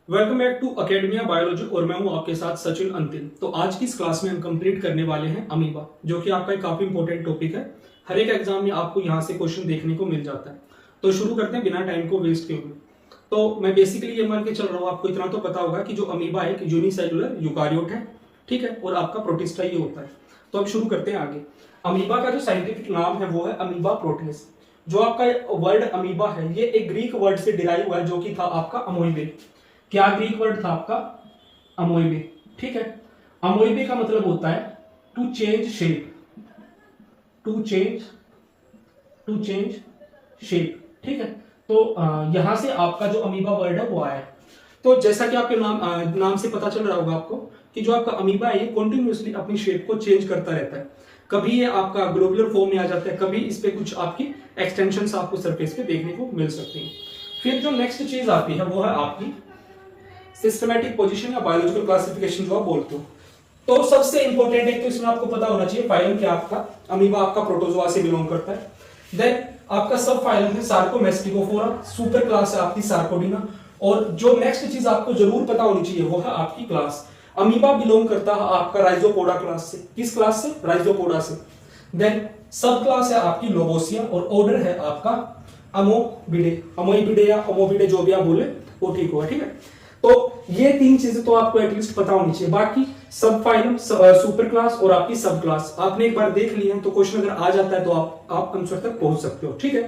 Welcome back to Academia Biology और मैं हूं आपके साथ सचिन अंतिम। तो आज की इस क्लास में हम कंप्लीट करने वाले हैं अमीबा, जो कि आपका एक काफी इंपॉर्टेंट टॉपिक है। हर एक एग्जाम में आपको यहां से क्वेश्चन देखने को मिल जाता है। तो शुरू करते हैं बिना टाइम को वेस्ट किए हुए। तो मैं बेसिकली ये मान के चल रहा हूँ, आपको इतना तो पता होगा कि जो अमीबा है एक यूनिसेलुलर यूकारियोट है, ठीक है, और आपका प्रोटिस्टा ये होता है। तो अब शुरू करते हैं आगे। अमीबा का जो साइंटिफिक नाम है वो है अमीबा प्रोटिस। जो आपका वर्ड अमीबा है ये एक ग्रीक वर्ड से डिराइव हुआ है, जो कि था आपका अमोइबे। क्या ग्रीक वर्ड था आपका? अमोइबे, ठीक है। अमोइबे का मतलब होता है to change shape, to change shape, ठीक है। तो यहां से आपका जो अमीबा वर्ड है वो आया है। तो जैसा कि आपके नाम से पता चल रहा होगा आपको कि जो आपका अमीबा है ये कॉन्टिन्यूसली अपनी शेप को चेंज करता रहता है। कभी ये आपका ग्लोबुलर फॉर्म में आ जाता है, कभी इस पे कुछ आपकी एक्सटेंशंस आपको सरफेस पे देखने को मिल सकती हैं। फिर जो नेक्स्ट चीज आती है वो है आपकी सिस्टमैटिक पोजीशन या बायोलॉजिकल क्लासिफिकेशन जो आप बोलते हो। तो सबसे इंपॉर्टेंट है, तो इसमें आपको पता होना चाहिए फाइलम क्या आपका अमीबा आपका प्रोटोजोआ से बिलोंग करता है। देन आपका सब फाइलम है सार्कोमेस्टिकोफोरा, सुपर क्लास है आपकी सार्कोडिना। और जो नेक्स्ट चीज आपको जरूर पता होनी चाहिए वो है आपकी क्लास। अमीबा बिलोंग करता है आपका राइजोपोडा क्लास से। किस क्लास से? राइजोपोडा से। देन सब क्लास है आपकी लोबोसिया और ऑर्डर है आपका अमोबिडे। अमोइबिडे या अमोबिडे जो भी आप बोले वो ठीक होगा, ठीक है। तो ये तीन चीजें तो आपको एटलीस्ट पता होनी चाहिए। बाकी सब फाइलम, सुपर क्लास और आपकी सब क्लास आपने एक बार देख ली है, तो क्वेश्चन अगर आ जाता है तो आप आंसर तक पहुंच सकते हो, ठीक है।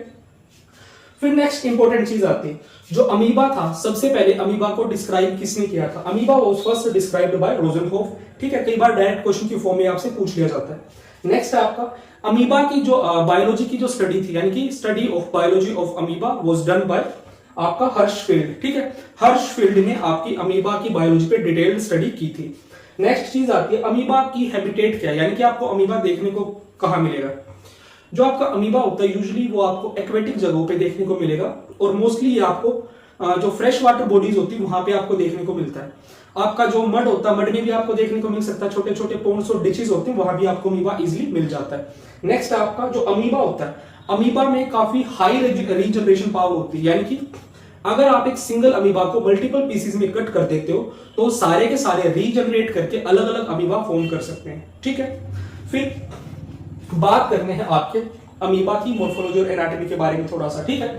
फिर नेक्स्ट इंपॉर्टेंट चीज आती है, जो अमीबा था सबसे पहले अमीबा को डिस्क्राइब किसने किया था? Amoeba was first described by Rosenhof, ठीक है। कई बार डायरेक्ट क्वेश्चन की फॉर्म में आपसे पूछ लिया जाता है। नेक्स्ट है आपका अमीबा की जो बायोलॉजी की जो स्टडी थी, यानी कि study of biology of amoeba was done by आपका हर्षफील्ड, ठीक है। हर्षफील्ड ने आपकी अमीबा की बायोलॉजी पे डिटेल्ड स्टडी की थी। नेक्स्ट चीज आती है अमीबा की हैबिटेट क्या है, यानी कि आपको अमीबा देखने को कहां मिलेगा? जो आपका अमीबा होता है यूजुअली वो आपको एक्वेटिक जगहों पे देखने को मिलेगा, और मोस्टली ये आपको जो फ्रेश वाटर बॉडीज होती है वहां पे आपको देखने को मिलता है। आपका जो मड होता है, मड में भी आपको देखने को मिल सकता है, छोटे छोटे पोन्ड्स और डिचेस होते हैं, वहां भी आपको अमीबा इजिली मिल जाता है। नेक्स्ट आपका जो अमीबा होता है, अमीबा में काफी हाई रीजनरेशन पावर होती है, यानी कि अगर आप एक सिंगल अमीबा को मल्टीपल पीसेस में कट कर देते हो तो सारे के सारे रीजनरेट करके अलग अलग अमीबा फॉर्म कर सकते हैं, ठीक है। फिर बात करने हैं आपके अमीबा की मोर्फोलॉजी और एनाटॉमी के बारे में थोड़ा सा, ठीक है।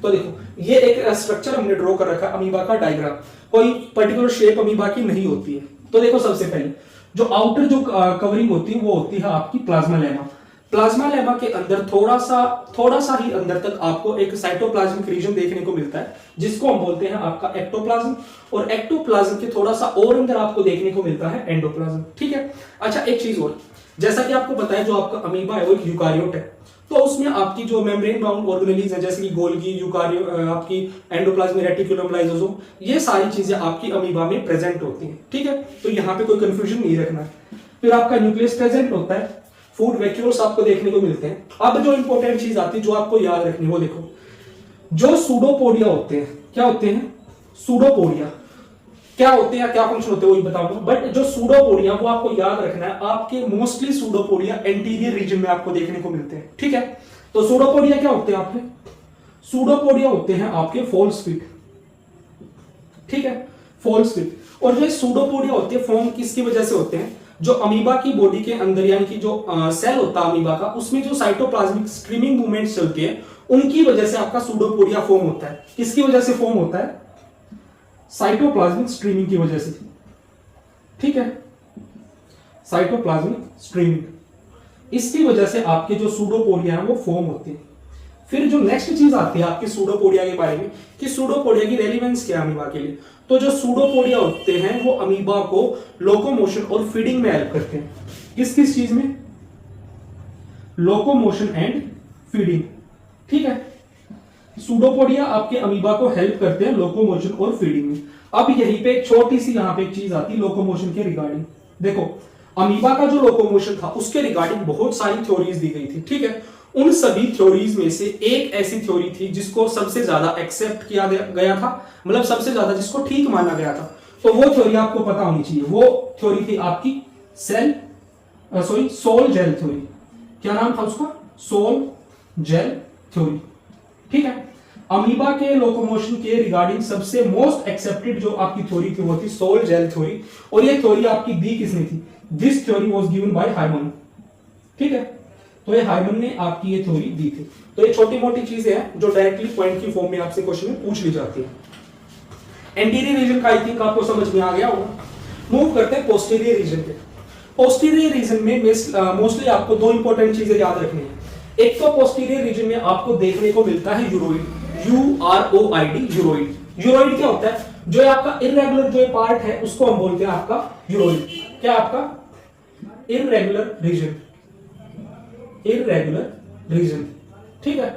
तो देखो ये एक स्ट्रक्चर हमने ड्रॉ कर रखा है अमीबा का डायग्राम। कोई पर्टिकुलर शेप अमीबा की नहीं होती है। तो देखो सबसे पहले जो आउटर जो कवरिंग होती है वो होती है आपकी प्लाज्मा लेमा। प्लाज्मा लेमा के अंदर थोड़ा सा ही अंदर तक आपको एक साइटोप्लाज्मिक रीजन देखने को मिलता है, जिसको हम बोलते हैं आपका एक्टोप्लाज्म। और एक्टोप्लाज्म के थोड़ा सा और अंदर आपको देखने को मिलता है एंडोप्लाज्म, ठीक है। अच्छा एक चीज और, जैसा कि आपको पता है जो आपका अमीबा है वो एक यूकारियोट है, तो उसमें आपकी जो मेम्ब्रेन बाउंड ऑर्गेनेलीज है जैसे कि गोल्गी, यूकारियो, आपकी एंडोप्लाज्मिक रेटिकुलम, लाइसोसोम, ये सारी चीजें आपकी अमीबा में प्रेजेंट होती हैं, ठीक है। तो यहाँ पे कोई कंफ्यूजन नहीं रखना है। फिर आपका न्यूक्लियस प्रेजेंट होता है, फूड वैक्यूल्स आपको देखने को मिलते हैं। अब जो इंपॉर्टेंट चीज आती है जो आपको याद रखनी है वो देखो, जो सूडोपोडिया होते हैं, क्या होते हैं? सूडोपोडिया क्या होते हैं, क्या फंक्शन होते हैं वही बताऊंगा, बट जो सूडोपोडिया वो आपको याद रखना है, आपके मोस्टली सूडोपोडिया एंटीरियर रीजन में आपको देखने को मिलते हैं, ठीक है। तो सूडोपोडिया क्या होते हैं आपके? सूडोपोडिया होते हैं आपके फॉल्स फीट, ठीक है, फॉल्स फीट। और जो सूडोपोडिया होते हैं फॉर्म किसकी वजह से होते हैं? जो अमीबा की बॉडी के अंदर, यानी कि जो सेल होता है अमीबा का, उसमें जो साइटोप्लाज्मिक स्ट्रीमिंग मूवमेंट्स चलते हैं उनकी वजह से आपका सूडोपोडिया फॉर्म होता है। किसकी वजह से फॉर्म होता है? साइटोप्लाज्मिक स्ट्रीमिंग की वजह से, ठीक है, साइटोप्लाज्मिक स्ट्रीमिंग, इसकी वजह से आपके जो सूडोपोडिया है वो फॉर्म होते हैं। फिर जो नेक्स्ट चीज आती है आपके सूडोपोडिया के बारे में कि सूडोपोडिया की रेलिवेंस क्या है अमीबा के लिए। तो जो सूडोपोडिया होते हैं वो अमीबा को लोकोमोशन और फीडिंग में हेल्प करते हैं। किस किस चीज में? लोकोमोशन एंड फीडिंग, ठीक है। सूडोपोडिया आपके अमीबा को हेल्प करते हैं लोकोमोशन और फीडिंग में। अब यहीं पे एक छोटी सी यहाँ पे एक चीज आती है लोकोमोशन के रिगार्डिंग। देखो अमीबा का जो लोकोमोशन था उसके रिगार्डिंग बहुत सारी थ्योरीज दी गई थी, ठीक है। उन सभी थ्योरीज में से एक ऐसी थ्योरी थी जिसको सबसे ज्यादा एक्सेप्ट किया गया था, मतलब सबसे ज्यादा जिसको ठीक माना गया था। तो वो थ्योरी आपको पता होनी चाहिए। वो थ्योरी थी आपकी सोल जेल थ्योरी। क्या नाम था उसका? सोल जेल थ्योरी, ठीक है। अमीबा के लोकोमोशन के रिगार्डिंग सबसे मोस्ट एक्सेप्टेड जो आपकी थ्योरी थी वो थी सोल जेल थ्योरी, और ये थ्योरी आपकी दी किसने थी? This theory was given by Hyman. ठीक है, तो ये हाइमन ने आपकी ये थ्योरी दी थी। तो ये छोटी मोटी चीजें हैं जो डायरेक्टली पॉइंट की फॉर्म में आपसे क्वेश्चन में पूछ ली जाती है। एंटीरियर रीजन का आई थिंक आपको समझ में आ गया होगा। मूव करते हैं पोस्टीरियर रीजन पे। पोस्टीरियर रीजन में मोस्टली आपको दो इंपॉर्टेंट चीजें याद रखनी है। एक तो पोस्टीरियर रीजन में आपको देखने को मिलता है यूरोइड, UROID, यूरोइड। यूरोइड क्या होता है? जो आपका इररेगुलर जो पार्ट है उसको हम बोलते हैं आपका यूरोइड। क्या आपका? Irregular region, irregular region. ठीक है,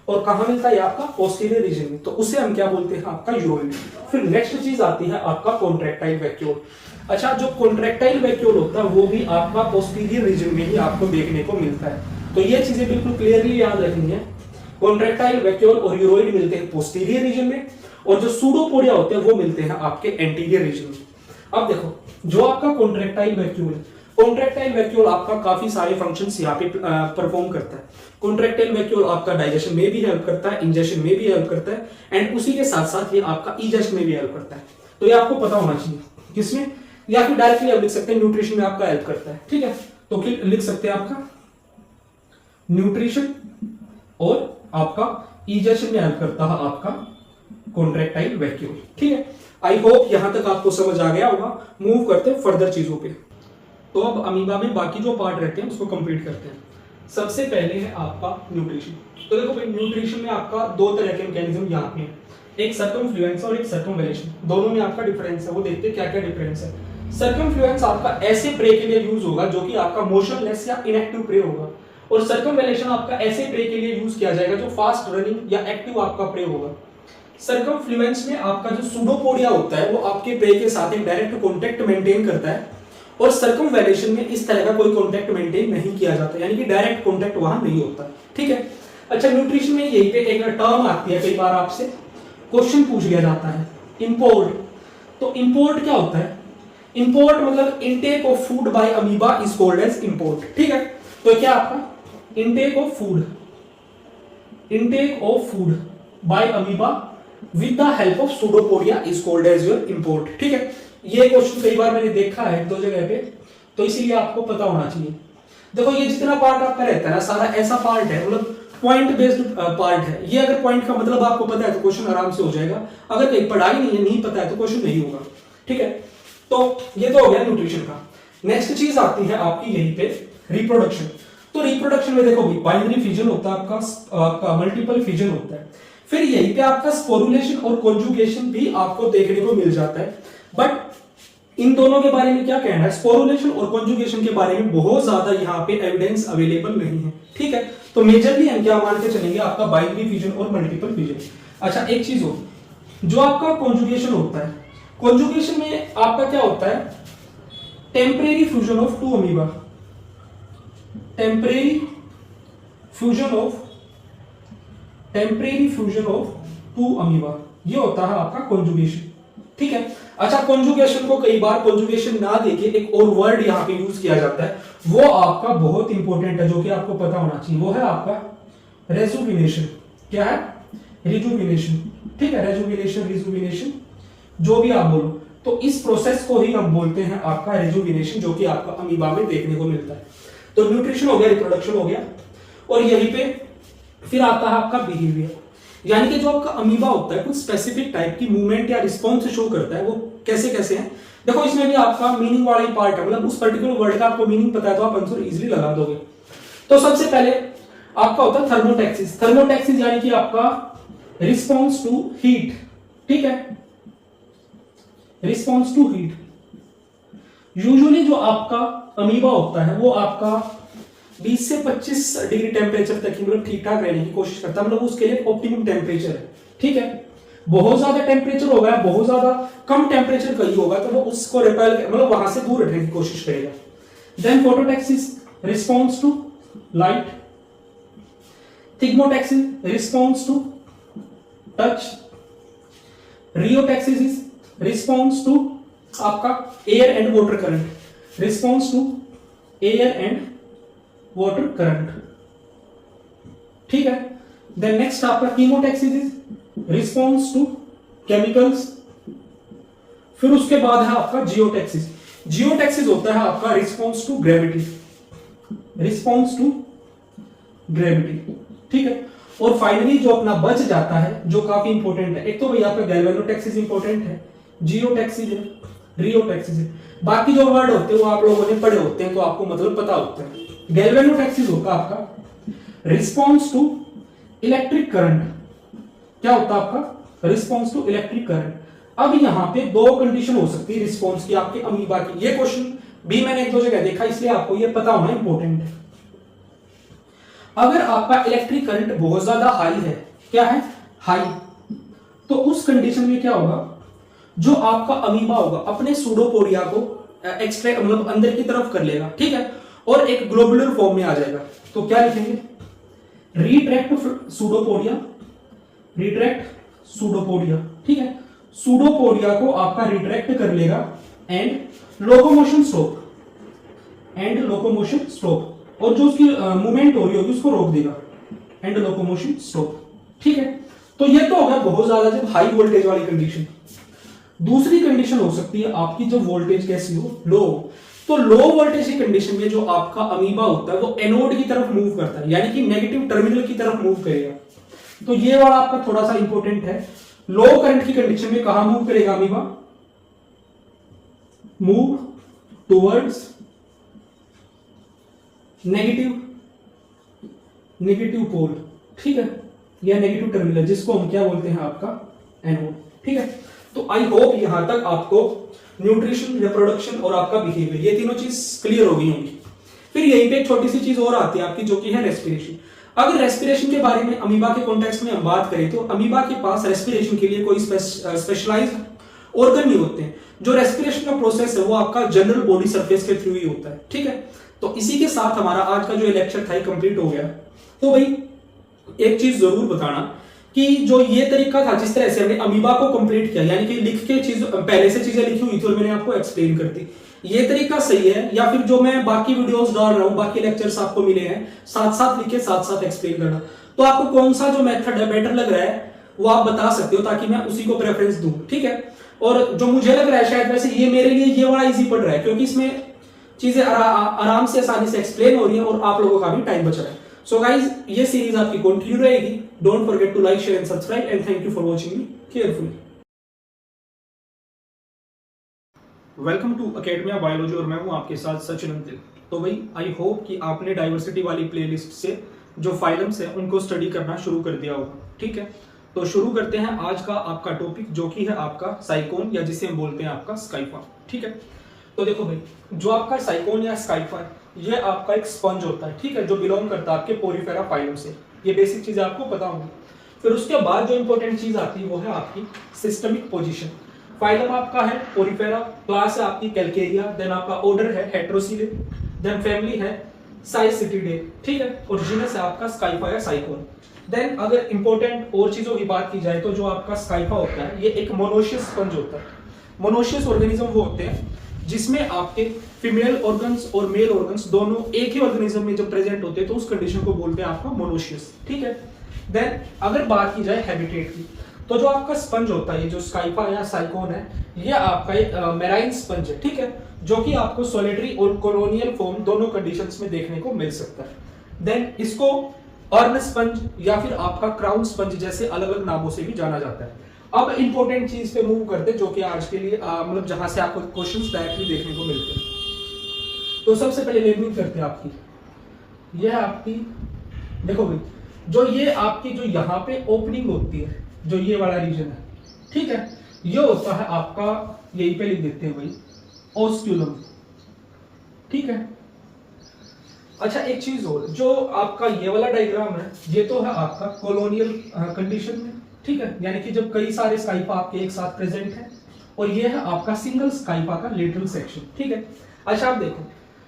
और कहां मिलता है आपका? पोस्टीरियर रीजन में, तो उसे हम क्या बोलते हैं? आपका यूरोइड। फिर नेक्स्ट चीज आती है आपका कॉन्ट्रैक्टाइल वैक्यूल। अच्छा, जो कॉन्ट्रैक्टाइल वैक्यूल होता है वो भी आपका पोस्टीरियर रीजन में ही आपको देखने को मिलता है। तो ये चीजें बिल्कुल क्लियरली याद रखनी है। कॉन्ट्रैक्टाइल वैक्यूल और यूरोइड मिलते हैं पोस्टीरियर रीजन में, और जो सूडोपोडिया होते हैं वो मिलते हैं आपके एंटीरियर रीजन में। अब देखो, जो आपका कॉन्ट्रैक्टाइल वैक्यूल है, कॉन्ट्रैक्टाइल वैक्यूल आपका काफी सारे फंक्शंस यहाँ पे परफॉर्म करता है। कॉन्ट्रैक्टाइल वैक्यूल आपका डाइजेशन में भी हेल्प करता है, इंजेशन में भी हेल्प करता है, एंड उसी के साथ साथ ये आपका इजेशन में भी हेल्प करता है। तो ये आपको पता होना चाहिए किसमें, या फिर डायरेक्टली आप लिख सकते हैं न्यूट्रिशन में आपका हेल्प करता है। ठीक है, तो लिख सकते हैं आपका न्यूट्रिशन, और आपका इजेशन में हेल्प करता है आपका कॉन्ट्रैक्टाइल वैक्यूल। ठीक है, आई होप यहां तक आपको समझ आ गया होगा। मूव करते हैं फर्दर चीजों पे। तो अब अमीबा में बाकी जो पार्ट रहते हैं उसको कंप्लीट करते हैं। सबसे पहले है आपका न्यूट्रिशन। तो देखो भाई, न्यूट्रिशन में आपका दो तरह के मैकेनिज्म यहाँ पे हैं, एक सर्कमफ्लुएंस और एक सर्कमवेलेशन। दोनों में आपका डिफरेंस है, वो देखते हैं क्या क्या डिफरेंस है। सर्कमफ्लुएंस आपका ऐसे प्रे के लिए यूज होगा जो कि आपका मोशनलेस या इनएक्टिव प्रे होगा, और सर्कमवेलेशन आपका ऐसे प्रे के लिए यूज किया जाएगा जो फास्ट रनिंग या एक्टिव आपका प्रे होगा। सर्कमफ्लुएंस में आपका जो सूडोपोडिया होता है वो आपके प्रे के साथ एक डायरेक्ट कॉन्टेक्ट मेंटेन करता है, और सर्कमवेलेशन में इस तरह का कोई कॉन्टेक्ट मेंटेन नहीं किया जाता, यानी कि डायरेक्ट कॉन्टेक्ट वहां नहीं होता। ठीक है, अच्छा, न्यूट्रिशन में यही पे एक टर्म आती है, कई बार आपसे क्वेश्चन पूछ लिया जाता है, इंपोर्ट। तो इंपोर्ट क्या होता है? इंपोर्ट मतलब intake of food by amoeba is called as import. ठीक है, तो क्या आपका intake of food, intake of food by amoeba with the help of pseudopodia is called as your import. ठीक है, ये क्वेश्चन कई बार मैंने देखा है दो जगह पे, तो इसीलिए आपको पता होना चाहिए। देखो, ये जितना पार्ट आपका रहता है ना, सारा ऐसा पार्ट है, मतलब पॉइंट बेस्ड पार्ट है। ये अगर पॉइंट का मतलब आपको पता है तो क्वेश्चन आराम से हो जाएगा। अगर कहीं पढ़ाई नहीं है, नहीं पता है, तो क्वेश्चन नहीं होगा। ठीक है, तो ये तो हो गया न्यूट्रिशन का। नेक्स्ट चीज आती है आपकी यहीं पे रिप्रोडक्शन। तो रिप्रोडक्शन में देखो, बाइनरी फिजन होता है आपका मल्टीपल फिजन होता है। फिर यहीं पे आपका स्पोरुलेशन और कॉन्जुगेशन भी आपको देखने को मिल जाता है। बट इन दोनों के बारे में क्या कहना है? स्पोरुलेशन और कॉन्जुगेशन के बारे में बहुत ज्यादा यहाँ पे एविडेंस अवेलेबल नहीं है। ठीक है, तो मेजरली हम क्या मान के चलेंगे? आपका बाइनरी फिजन और मल्टीपल फिजन। अच्छा, एक चीज हो, जो आपका कॉन्जुगेशन होता है, कॉन्जुगेशन में आपका क्या होता है? Temporary fusion of two amoeba, temporary fusion of two amoeba, ये होता है आपका कॉन्जुगेशन। ठीक है, अच्छा, कॉन्जुगेशन को कई बार कॉन्जुगेशन ना देके एक और वर्ड यहां पे यूज किया जाता है, वो आपका बहुत इंपॉर्टेंट है, जो कि आपको पता होना चाहिए। वो है आपका रेजुविनेशन। क्या है? रिजुविनेशन। ठीक है, रेजुविनेशन, रिजुविनेशन, जो भी आप बोलो, तो इस प्रोसेस को ही हम बोलते हैं आपका रेजुविनेशन, जो कि आपका अमीबा में देखने को मिलता है। तो न्यूट्रिशन हो गया, रिप्रोडक्शन हो गया, और यहीं पे फिर आता है आपका बिहेवियर, यानी कि जो आपका अमीबा होता है कुछ स्पेसिफिक टाइप की मूवमेंट या रिस्पॉन्स शो करता है। वो कैसे कैसे है? देखो, इसमें भी आपका मीनिंग वाला ही पार्ट है, मतलब उस पर्टिकुलर वर्ड का आपको मीनिंग पता है तो आप आंसर इजीली लगा दोगे। तो सबसे पहले आपका होता है थर्मोटैक्सिस। थर्मोटैक्सिस यानी कि आपका रिस्पॉन्स टू हीट। ठीक है, रिस्पॉन्स टू हीट। यूजुअली जो आपका अमीबा होता है वो आपका 20 से 25 डिग्री टेम्परेचर तक ही मतलब ठीक ठाक रहने की कोशिश करता है, मतलब उसके लिए ऑप्टिमम टेम्परेचर है। ठीक है, बहुत ज्यादा टेम्परेचर होगा, बहुत ज्यादा कम टेम्परेचर कहीं होगा तो वो उसको रिपेल मतलब वहां से दूर रखने की कोशिश करेगा। Then phototaxis, response to light. Thigmotaxis, response to touch. Rheotaxis, response to आपका air and water current, response to air and water current. ठीक है, देन नेक्स्ट आपका कीमोटैक्सिस, रिस्पॉन्स टू केमिकल्स। फिर उसके बाद है आपका जियोटैक्सिस। जियोटैक्सिस होता है आपका response to gravity, response to gravity, ठीक है। और फाइनली जो अपना बच जाता है जो काफी इंपॉर्टेंट है, एक तो भैया आपका गैल्वेनोटैक्सिस इंपॉर्टेंट है, जियोटैक्सिस है, रियोटैक्सिस है। बाकी जो वर्ड होते हैं वो आप लोगों ने पढ़े होते हैं तो आपको मतलब पता होता है। गैल्वेनोटैक्सिस होता है आपका रिस्पॉन्स टू इलेक्ट्रिक करंट। क्या होता है आपका? Response to electric current. अब यहां पे दो कंडीशन हो सकती है रिस्पॉन्स की आपके अमीबा की। ये क्वेश्चन भी मैंने एक दो जगह देखा, इसलिए आपको ये पता होना इंपॉर्टेंट है। अगर आपका इलेक्ट्रिक करंट बहुत ज्यादा हाई है, क्या है? हाई, तो उस कंडीशन में क्या होगा? जो आपका अमीबा होगा अपने सूडोपोडिया को एक्सट्रैक्ट मतलब अंदर की तरफ कर लेगा, ठीक है, और एक ग्लोबुलर फॉर्म में आ जाएगा। तो क्या लिखेंगे? रिट्रैक्ट सूडोपोडिया, रिट्रैक्ट सूडोपोडिया, ठीक है। सूडोपोडिया को आपका रिट्रैक्ट कर लेगा and locomotion stop, and locomotion stop, और जो उसकी मूवमेंट हो रही होगी उसको रोक देगा, एंड लोकोमोशन स्टॉप, ठीक है। तो ये तो होगा बहुत ज्यादा जब हाई वोल्टेज वाली कंडीशन। दूसरी कंडीशन हो सकती है आपकी जब वोल्टेज कैसी हो? लो। तो लो वोल्टेज की कंडीशन में जो आपका अमीबा होता है वो एनोड की तरफ मूव करता है, यानी कि नेगेटिव टर्मिनल की तरफ मूव करेगा। तो ये वाला आपका थोड़ा सा इंपॉर्टेंट है। लो करंट की कंडीशन में कहां मूव करेगा amoeba? Move towards negative pole, ठीक है, या नेगेटिव टर्मिनल, जिसको हम क्या बोलते हैं? आपका एनोड, ठीक है। तो आई होप यहां तक आपको न्यूट्रिशन, रिप्रोडक्शन और आपका बिहेवियर ये तीनों चीज क्लियर हो गई होंगी। फिर यहीं पे एक छोटी सी चीज और आती है आपकी, जो कि है रेस्पिरेशन। अगर रेस्पिरेशन के बारे में अमीबा के कॉन्टेक्स्ट में हम बात करें तो अमीबा के पास रेस्पिरेशन के लिए कोई स्पेशलाइज्ड ऑर्गन नहीं होते हैं। जो रेस्पिरेशन का प्रोसेस है वो आपका जनरल बॉडी सरफेस के थ्रू ही होता है, ठीक है। तो इसी के साथ हमारा आज का जो लेक्चर था कंप्लीट हो गया। तो भाई एक चीज जरूर बताना कि जो ये तरीका था जिस तरह से हमने अमीबा को कंप्लीट किया, यानी कि लिख के चीज पहले से चीजें लिखी हुई थी और मैंने आपको एक्सप्लेन कर दी, ये तरीका सही है या फिर जो मैं बाकी वीडियोस डाल रहा हूं, बाकी लेक्चर्स आपको मिले हैं साथ साथ लिखे साथ साथ एक्सप्लेन करना, तो आपको कौन सा जो मेथड है बेटर लग रहा है वो आप बता सकते हो, ताकि मैं उसी को प्रेफरेंस दूं, ठीक है। और जो मुझे लग रहा है शायद वैसे ये मेरे लिए ये बड़ा इजी पड़ रहा है, क्योंकि इसमें चीजें आराम से आसानी से एक्सप्लेन हो रही है और आप लोगों का भी टाइम बच रहा है। सो गाइज ये सीरीज आपकी कंटिन्यू रहेगी। Don't forget to like, share and subscribe, and thank you for watching me carefully. Welcome to Academia Biology और मैं हूं आपके साथ सचिन अंतिल। तो भाई आई होप कि आपने डाइवर्सिटी वाली प्लेलिस्ट से जो फाइलम्स है उनको स्टडी करना शुरू कर दिया होगा, ठीक है। तो शुरू करते हैं आज का आपका टॉपिक, जो कि है आपका साइकोन, या जिसे हम बोलते हैं आपका स्काइफा, ठीक है। तो देखो भाई, जो आपका साइकोन या स्काइफा है ये आपका एक स्पंज होता है, ठीक है, जो बिलोंग करता है आपके पोरीफेरा फाइलम से। ये बेसिक चीजें आपको पता होंगी। फिर उसके बाद जो इंपॉर्टेंट चीज आती है वो है आपकी सिस्टमिक पोजीशन। फाइलम आपका है पोरीफेरा, क्लास है आपकी कैलकेरिया, देन आपका ऑर्डर है हेटेरोसीले, देन फैमिली है साइसिटिडे, ठीक है, और जीनस है आपका स्काइफा या साइकोन। देन अगर इंपॉर्टेंट और चीजों की बात की जाए तो जो आपका स्काइफा होता है ये एक मोनोशियस स्पंज होता है। मोनोशियस ऑर्गेनिज्म वो होते हैं जिसमें आपके फीमेल ऑर्गन्स और मेल ऑर्गन्स दोनों एक ही ऑर्गेनिज्म में जब प्रेजेंट होते हैं तो उस कंडीशन को बोलते हैं आपका मोनोशियस, ठीक है। देन अगर बात की जाए हैबिटेट की, तो जो आपका स्पंज होता है, ये जो स्काइफा या साइकोन है, ये आपका एक मैराइन स्पंज है, ठीक है, जो कि आपको सॉलिडरी और कॉलोनियल फॉर्म दोनों कंडीशंस में देखने को मिल सकता है। देन इसको अर्न स्पंज या फिर आपका क्राउन स्पंज जैसे अलग अलग नामों से भी जाना जाता है। अब इंपॉर्टेंट चीज पे मूव करते हैं, जो कि आज के लिए मतलब जहां से आपको क्वेश्चंस डायरेक्टली देखने को मिलते हैं। तो सबसे पहले लेबलिंग करते हैं आपकी, यह आपकी देखो भाई, जो ये आपकी जो यहाँ पे ओपनिंग होती है, जो ये वाला रीजन है, ठीक है, ये होता है आपका, यहीं पे लिख देते हैं भाई, ओस्क्यूलम, ठीक है। अच्छा एक चीज और, जो आपका ये वाला डायग्राम है ये तो है आपका कॉलोनियल कंडीशन में, ठीक है, यानी कि जब कई सारे स्काइफा आपके एक साथ प्रेजेंट है, और ये है आपका सिंगल स्काइफा का लेटरल सेक्शन, ठीक है। अच्छा आप देखो,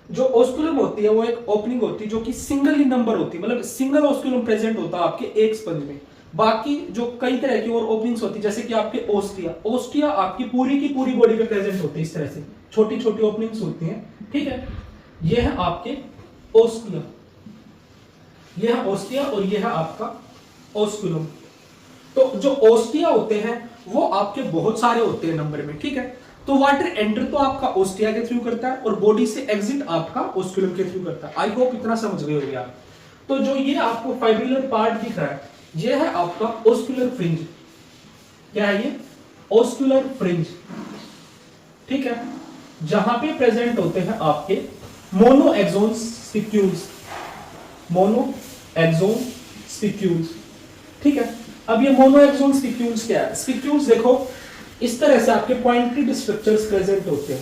जो ओस्कुलम होती है वो एक ओपनिंग होती है जो कि सिंगल ही नंबर होती है, मतलब सिंगल ओस्कुलम प्रेजेंट होता है आपके एक स्पंज में। बाकी जो कई तरह की और ओपनिंग्स होती है, जैसे कि आपके ओस्टिया, ओस्टिया आपकी पूरी की पूरी बॉडी पे प्रेजेंट होती है, इस तरह से छोटी छोटी ओपनिंग्स होती हैं, ठीक है। ये है आपके ओस्टिया, ये है ओस्टिया और ये है आपका ओस्कुलम। तो जो ओस्टिया होते हैं वो आपके बहुत सारे होते हैं नंबर में, ठीक है। तो वाटर एंटर तो आपका ओस्टिया के थ्रू करता है और बॉडी से एग्जिट आपका ओस्कुलम के थ्रू करता है। आई होप इतना समझ गए होंगे आप। तो जो ये आपको फाइब्रिलर पार्ट दिख रहा है ये है आपका ओस्कुलर फ्रिंज। क्या है ये? ओस्कुलर फ्रिंज, ठीक है, जहां पे प्रेजेंट होते हैं आपके monaxon spicules, monaxon spicules, ठीक है। अब ये मोनो एक्सोन स्पिक्यूल्स क्या है? स्पिक्यूल्स देखो इस तरह से आपके पॉइंटेड स्ट्रक्चर्स प्रेजेंट होते हैं।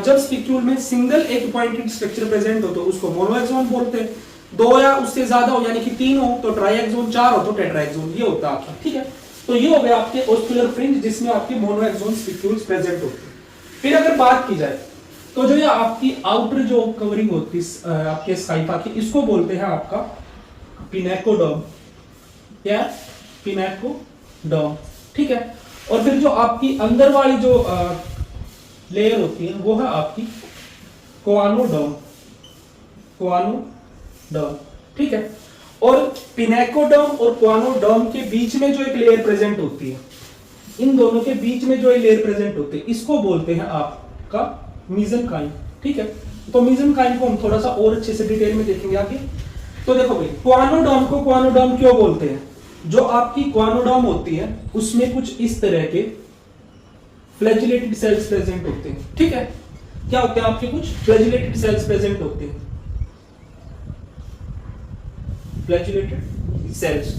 जब स्पिक्यूल में सिंगल एक पॉइंटेड स्ट्रक्चर प्रेजेंट हो तो उसको मोनो एक्सोन बोलते हैं। दो या उससे ज्यादा हो यानी कि तीन हो तो ट्राई एक्सोन, चार हो तो टेट्रा एक्सोन, ये होता है आपका, ठीक है। तो ये हो गया आपके ओस्कुलर फ्रिंज जिसमें आपके मोनो एक्सोन स्पिक्यूल्स प्रेजेंट होते हैं। फिर अगर बात की जाए तो जो ये आपकी आउटर जो कवरिंग होती है आपके स्काइफा की, इसको बोलते हैं आपका पिनेकोडर्म। क्या? पिनेकोडर्म, ठीक है। और फिर जो आपकी अंदर वाली जो लेयर होती है वो है आपकी कोआनोडर्म, कोआनोडर्म, ठीक है। और पिनेकोडर्म और कोआनोडर्म के बीच में जो एक लेयर प्रेजेंट होती है, इन दोनों के बीच में जो एक लेयर प्रेजेंट होती है इसको बोलते हैं आपका मीसेनकाइम, ठीक है। तो मीसेनकाइम को हम थोड़ा सा और अच्छे से डिटेल में देखेंगे आगे। तो देखो भाई, कोआनोडर्म को कोआनोडर्म क्यों बोलते हैं? जो आपकी कोआनोडर्म होती है उसमें कुछ इस तरह के फ्लैजिलेटेड सेल्स प्रेजेंट होते हैं, ठीक है। क्या होते हैं आपके? कुछ फ्लैजिलेटेड सेल्स प्रेजेंट होते हैं, फ्लैजिलेटेड सेल्स,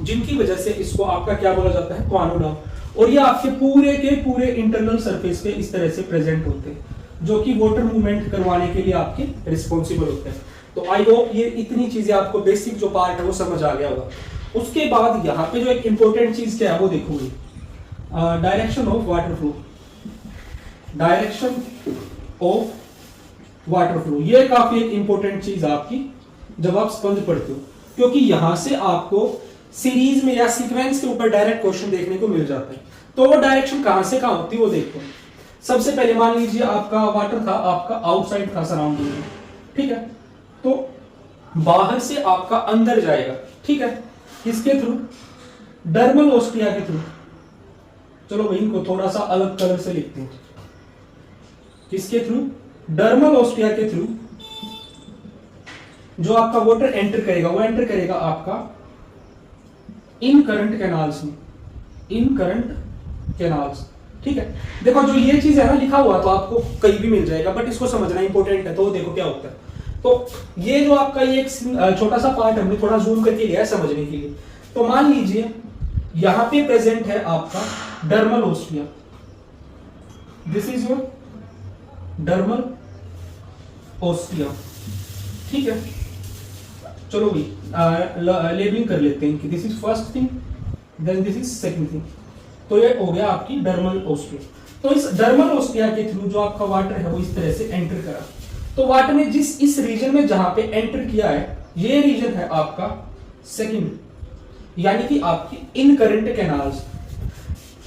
जिनकी वजह से इसको आपका क्या बोला जाता है? कोआनोडर्म। और ये आपके पूरे के पूरे इंटरनल सरफेस पे इस तरह से प्रेजेंट होते हैं जो कि वाटर मूवमेंट करवाने के लिए आपके रिस्पॉन्सिबल होते हैं। तो आई होप ये इतनी चीजें आपको बेसिक जो पार्ट है वो समझ आ गया होगा। उसके बाद यहाँ पे जो एक इंपॉर्टेंट चीज क्या है वो देखोगे, direction of water flow, direction of water flow. ये काफी एक इंपॉर्टेंट चीज आपकी जब आप स्पंज पढ़ते हो, क्योंकि यहां से आपको सीरीज में या सीक्वेंस के ऊपर डायरेक्ट क्वेश्चन देखने को मिल जाता है। तो वो डायरेक्शन कहां से कहां होती है वो देखो। सबसे पहले मान लीजिए आपका वाटर था, आपका आउटसाइड था सराउंडिंग में, ठीक है। तो बाहर से आपका अंदर जाएगा, ठीक है, किसके थ्रू? डर्मल ओस्टिया के थ्रू। चलो भाई इनको थोड़ा सा अलग कलर से लिखते हैं। किसके थ्रू? डर्मल ओस्टिया के थ्रू जो आपका वाटर एंटर करेगा वो एंटर करेगा आपका इन करंट कैनाल्स में, इन करंट कैनाल्स, ठीक है। देखो जो ये चीज है ना लिखा हुआ तो आपको कहीं भी मिल जाएगा, बट इसको समझना इंपॉर्टेंट है। तो देखो क्या होता है। तो ये जो आपका ये एक छोटा सा पार्ट हमने थोड़ा जूम करके लिया है समझने के लिए। तो मान लीजिए यहां पे प्रेजेंट है आपका dermal ostia, this is your dermal ostia, ठीक है। चलो भाई लेबलिंग कर लेते हैं कि this is first thing then this is second thing. तो ये हो गया आपकी डर्मल ओस्टिया। तो इस डर्मल ओस्टिया के थ्रू जो आपका वाटर है वो इस तरह से एंटर करा। तो वाटर ने जिस इस रीजन में जहां पे एंटर किया है ये रीजन है आपका सेकंड, यानी कि आपकी इन करंट कैनाल्स।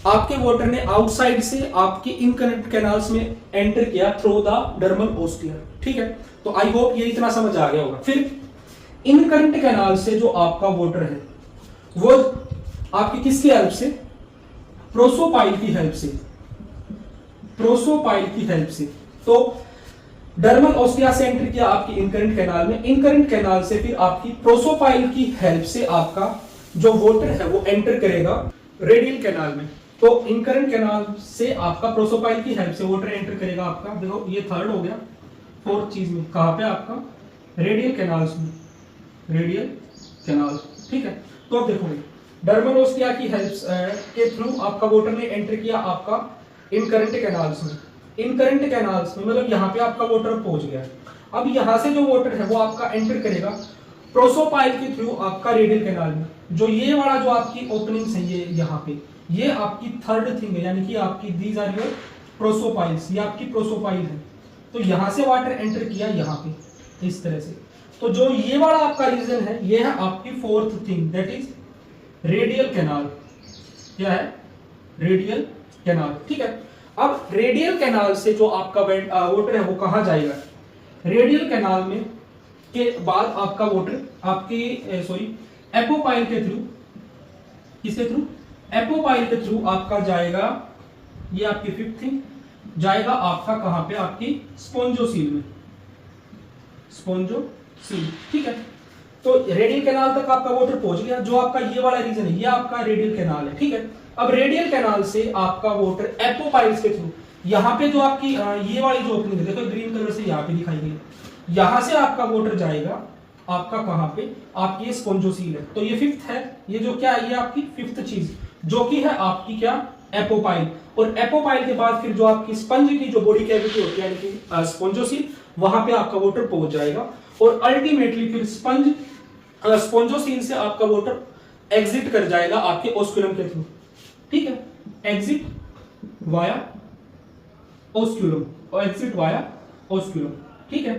आपके वाटर ने आउटसाइड से आपके इन करंट कैनाल्स में एंटर किया थ्रू द डर्मल ओस्टिया, ठीक है। तो आई होप ये इतना समझ आ गया होगा। फिर इन करंट कैनाल से जो आपका वाटर है वो आपकी किसकी हेल्प से? प्रोसोपाइल की हेल्प से, प्रोसोपाइल की हेल्प से। तो डर्मल ओस्टिया से एंटर किया आपकी इनकरेंट कैनाल में, इनकरेंट कैनाल से फिर आपकी प्रोसोपाइल की हेल्प से आपका जो वाटर है वो एंटर करेगा रेडियल कैनाल में। तो इनकरेंट कैनाल से आपका प्रोसोपाइल की हेल्प से वाटर एंटर करेगा आपका, देखो ये थर्ड हो गया, फोर्थ चीज में कहां पे आपका रेडियल कैनाल्स में, रेडियल कैनाल, ठीक है। तो अब देखो डर्मल ओस्टिया की हेल्प के थ्रू आपका वाटर ने एंटर किया आपका इनकरेंट कैनाल्स में, इनकरेंट कैनाल्स में मतलब यहाँ पे आपका वाटर पहुंच गया। अब यहाँ से जो वाटर है वो आपका एंटर करेगा प्रोसोपाइल के थ्रू आपका रेडियल कैनाल में। जो ये वाला जो आपकी ओपनिंग्स है ये यहाँ पे, ये आपकी थर्ड थिंग है, यानी कि आपकी दीज आर योर प्रोसोपाइल्स, ये आपकी प्रोसोपाइल है। तो यहाँ से वाटर एंटर किया यहाँ पे इस तरह से। तो जो ये वाला आपका रीजन है ये है आपकी fourth thing, that is radial canal. क्या है? रेडियल कैनाल, ठीक है। अब रेडियल कैनाल से जो आपका वाटर है वो कहां जाएगा? रेडियल कैनाल में के बाद आपका वाटर आपकी एपोपाइल के थ्रू किसके थ्रू, एपोपाइल के थ्रू आपका जाएगा, ये आपकी फिफ्थ थिंग जाएगा आपका कहां पे, आपकी स्पोंजोसील में, स्पोंजोसील। ठीक है, तो रेडियल कैनाल तक आपका वाटर पहुंच गया, जो आपका ये वाला रीजन है ये आपका रेडियल कैनाल है। ठीक है, अब रेडियल कैनाल से आपका वाटर एपोपाइल्स के थ्रू, यहाँ पे जो आपकी ये वाली जो ओपनिंग है, देखो ग्रीन कलर से यहाँ पे दिखाई गई, यहां से आपका वाटर जाएगा आपका कहां पे, आपकी स्पोंजोसील है। तो ये फिफ्थ है, ये जो क्या है, ये आपकी फिफ्थ चीज जो कि है आपकी क्या, एपोपाइल। और एपोपाइल के बाद फिर जो आपकी स्पंज की जो बॉडी कैविटी होती है यानी कि स्पोंजोसील, वहां पे आपका वाटर पहुंच जाएगा और अल्टीमेटली फिर स्पोंजोसील से आपका वाटर एग्जिट कर जाएगा आपके ओस्कुलम के थ्रू। ठीक है, एग्जिट वाया ओस्कुलम और एग्जिट वाया ओस्कुलम। ठीक है,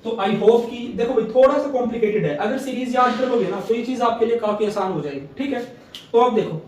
तो आई होप कि देखो भाई थोड़ा सा कॉम्प्लिकेटेड है, अगर सीरीज याद कर लोगे ना तो ये चीज आपके लिए काफी आसान हो जाएगी। ठीक है, तो अब देखो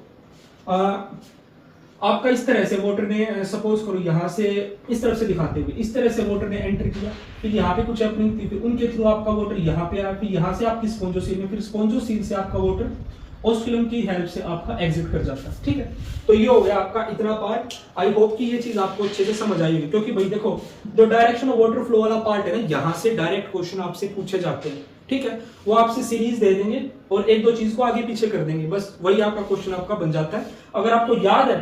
आपका इस तरह से वाटर ने, सपोज करो यहां से इस तरफ से दिखाते हुए इस तरह से वाटर ने एंटर किया, फिर यहाँ पे कुछ ओपनिंग थी, फिर उनके थ्रू आपका वाटर यहाँ पे आया, फिर यहाँ से आपकी स्पोंजोसील में, फिर स्पोंजोसील से आपका वाटर ओस्कुलम की हेल्प से आपका एग्जिट कर जाता है। ठीक है, तो ये हो गया आपका इतना पार्ट। आई होप कि ये चीज आपको अच्छे से समझ आई होगी, क्योंकि भाई देखो जो डायरेक्शन ऑफ वाटर फ्लो वाला पार्ट है ना, यहाँ से डायरेक्ट क्वेश्चन आपसे पूछे जाते हैं। ठीक है, वो आपसे सीरीज दे देंगे और एक दो चीज को आगे पीछे कर देंगे, बस वही आपका क्वेश्चन आपका बन जाता है। अगर आपको याद है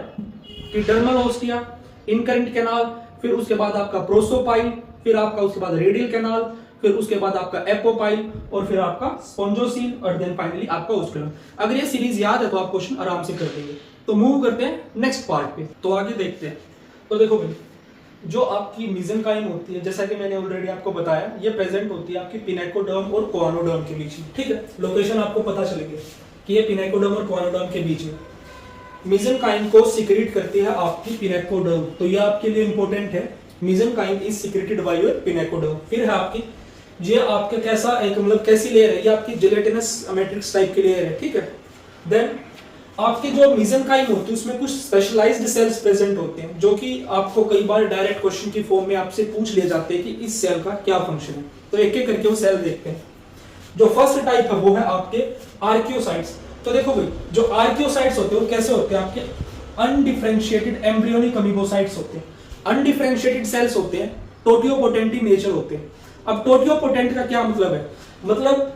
कि डर्मल ओस्टिया, इनकरेंट कैनाल, फिर उसके बाद आपका प्रोसोपाइल, फिर आपका उसके बाद रेडियल कैनाल, फिर उसके बाद आपका एपोपाइल और फिर आपका स्पोंजोसील और देन फाइनली आपका ओस्कुलम। अगर ये सीरीज याद है तो आप क्वेश्चन आराम से कर देंगे। तो मूव करते हैं नेक्स्ट पार्ट पे, तो आगे देखते हैं। तो देखो भाई जो आपकी मेसेनकाइम होती है, जैसा कि मैंने ऑलरेडी आपको बताया, ये प्रेजेंट होती है आपकी पिनेकोडर्म और कोआनोडर्म के बीच में। ठीक है, लोकेशन आपको पता चलेगी कि ये पिनेकोडर्म और कोआनोडर्म के बीच में मेसेनकाइम को सिक्रेट करती है आपकी पिनेकोडर्म। तो ये आपके लिए इंपॉर्टेंट है, mesenchyme is secreted by your pinacoderm. फिर है आपकी ये आपका कैसा एक मतलब कैसी लेयर है, ये आपकी जेलेटिनस मैट्रिक्स टाइप की लेयर है। ठीक है, देन आपकी जो मेसेनकाइम होती है उसमें कुछ स्पेशलाइज्ड सेल्स प्रेजेंट होते हैं, जो कि आपको कई बार डायरेक्ट क्वेश्चन की फॉर्म में आपसे पूछ लिए जाते हैं कि इस सेल का क्या फंक्शन है। तो एक एक करके वो सेल देखते हैं। जो फर्स्ट टाइप है वो है आपके आर्कियोसाइट्स। तो देखो भाई जो आर्कियोसाइट्स होते हैं वो कैसे होते हैं, आपके अनडिफरेंशिएटेड एम्ब्रियोनिक अमीबोसाइट्स होते हैं। अनडिफरेंशिएटेड सेल्स होते हैं, टोटियोपोटेंट नेचर होते हैं। अब टोटियोपोटेंट का क्या मतलब है, मतलब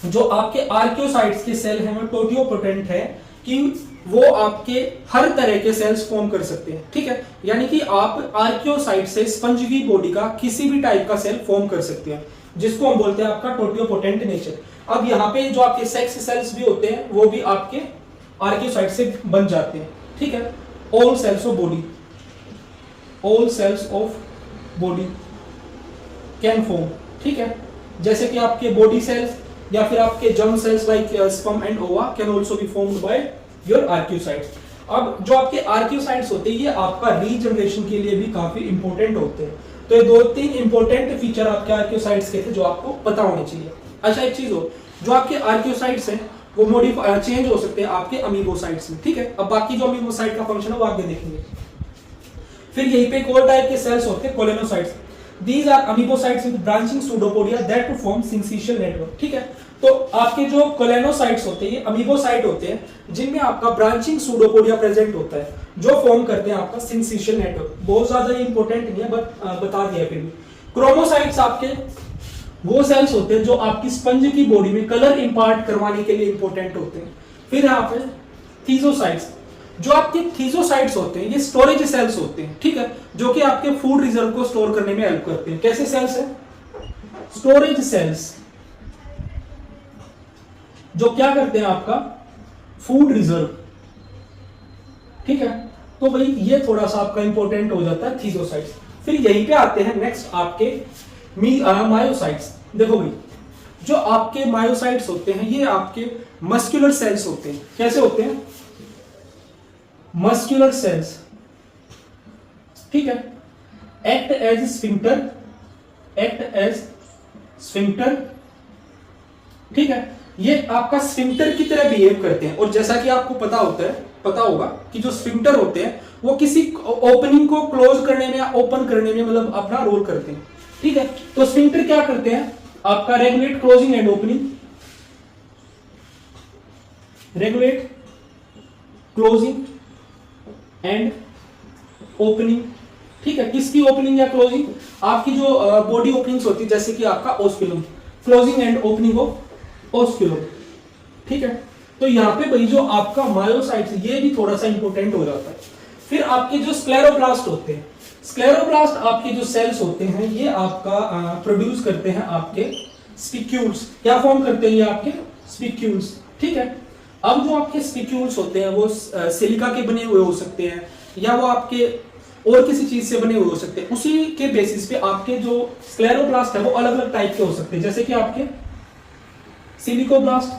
जो आपके आर्कियोसाइट्स के सेल हैं वो टोटियोपोटेंट है कि वो आपके हर तरह के सेल्स फॉर्म कर सकते हैं। ठीक है, यानी कि आप आर्कियोसाइट से स्पंज की बॉडी का किसी भी टाइप का सेल फॉर्म कर सकते हैं, जिसको हम बोलते हैं आपका टोटियोपोटेंट नेचर। अब यहाँ पे जो आपके सेक्स सेल्स भी होते हैं वो भी आपके आर्कियोसाइट से बन जाते हैं। ठीक है, all cells of body, all cells of body can form. ठीक है, जैसे कि आपके बॉडी सेल्स या फिर आपके germ cells like sperm and ova can also be formed by your archaeocytes. अब जो आपके आर्कियोसाइट्स होते हैं ये आपका रीजनरेशन के लिए भी काफी इंपॉर्टेंट होते हैं। तो ये दो तीन इंपॉर्टेंट फीचर आपके आर्कियोसाइट्स के थे जो आपको पता होने चाहिए। अच्छा एक चीज हो, जो आपके आर्कियोसाइट्स हैं वो मॉडिफाई चेंज हो सकते हैं आपके अमीबोसाइट्स में। ठीक है, अब बाकी जो अमीबोसाइट का फंक्शन है वो आगे देखेंगे। फिर यहीं पे एक और टाइप के सेल्स होते हैं कोलेनोसाइट्स। These are amoebocytes with branching pseudopodia that form syncytial network। ठीक है, तो आपके जो कोलेनोसाइट्स होते हैं ये अमीबोसाइट होते हैं जिनमें आपका ब्रांचिंग सूडोपोडिया प्रेजेंट होता है, जो फॉर्म करते हैं आपका सिंसिशियल नेटवर्क। बहुत ज्यादा इंपॉर्टेंट नहीं है बट बता दिया। फिर भी क्रोमोसाइट्स आपके वो सेल्स होते हैं जो आपकी स्पंज की बॉडी में कलर इंपार्ट करवाने के लिए इंपॉर्टेंट होते हैं। फिर यहाँ पे थीजोसाइट्स, जो आपके थीजोसाइट्स होते हैं ये स्टोरेज सेल्स होते हैं। ठीक है, जो कि आपके फूड रिजर्व को स्टोर करने में हेल्प करते हैं। कैसे सेल्स है, स्टोरेज सेल्स जो क्या करते हैं आपका फूड रिजर्व। ठीक है, तो भाई ये थोड़ा सा आपका इंपॉर्टेंट हो जाता है थीजोसाइट्स। फिर यहीं पे आते हैं नेक्स्ट आपके मायोसाइट्स। देखो भाई जो आपके मायोसाइट्स होते हैं ये आपके मस्कुलर सेल्स होते हैं। कैसे होते हैं, मस्कुलर सेल्स। ठीक है, act as sphincter, act as sphincter. ठीक है, ये आपका स्फिंक्टर की तरह बिहेव करते हैं। और जैसा कि आपको पता होगा कि जो स्फिंक्टर होते हैं वो किसी ओपनिंग को क्लोज करने में या ओपन करने में मतलब अपना रोल करते हैं। ठीक है, तो स्फिंक्टर क्या करते हैं, आपका regulate closing and opening, regulate closing and opening. ठीक है, किसकी ओपनिंग या क्लोजिंग? आपकी जो बॉडी ओपनिंग्स होती है, जैसे कि आपका ओस्कुलम, क्लोजिंग एंड ओपनिंग ऑफ ओस्कुलम। ठीक है, तो यहाँ पे भाई जो आपका मायोसाइट्स, ये भी थोड़ा सा इंपॉर्टेंट हो जाता है। फिर आपके जो स्क्लेरोब्लास्ट होते हैं, स्क्लेरोब्लास्ट आपके जो सेल्स होते हैं, ये आपका प्रोड्यूस करते हैं आपके स्पिक्यूल्स। क्या फॉर्म करते हैं ये आपके स्पिक्यूल्स। ठीक है, अब जो आपके स्पिक्यूल्स होते हैं वो सिलिका के बने हुए हो सकते हैं, या वो आपके और किसी चीज से बने हुए हो सकते हैं। उसी के बेसिस पे आपके जो स्क्लेरोब्लास्ट है वो अलग अलग टाइप के हो सकते हैं, जैसे कि आपके सिलिकोब्लास्ट,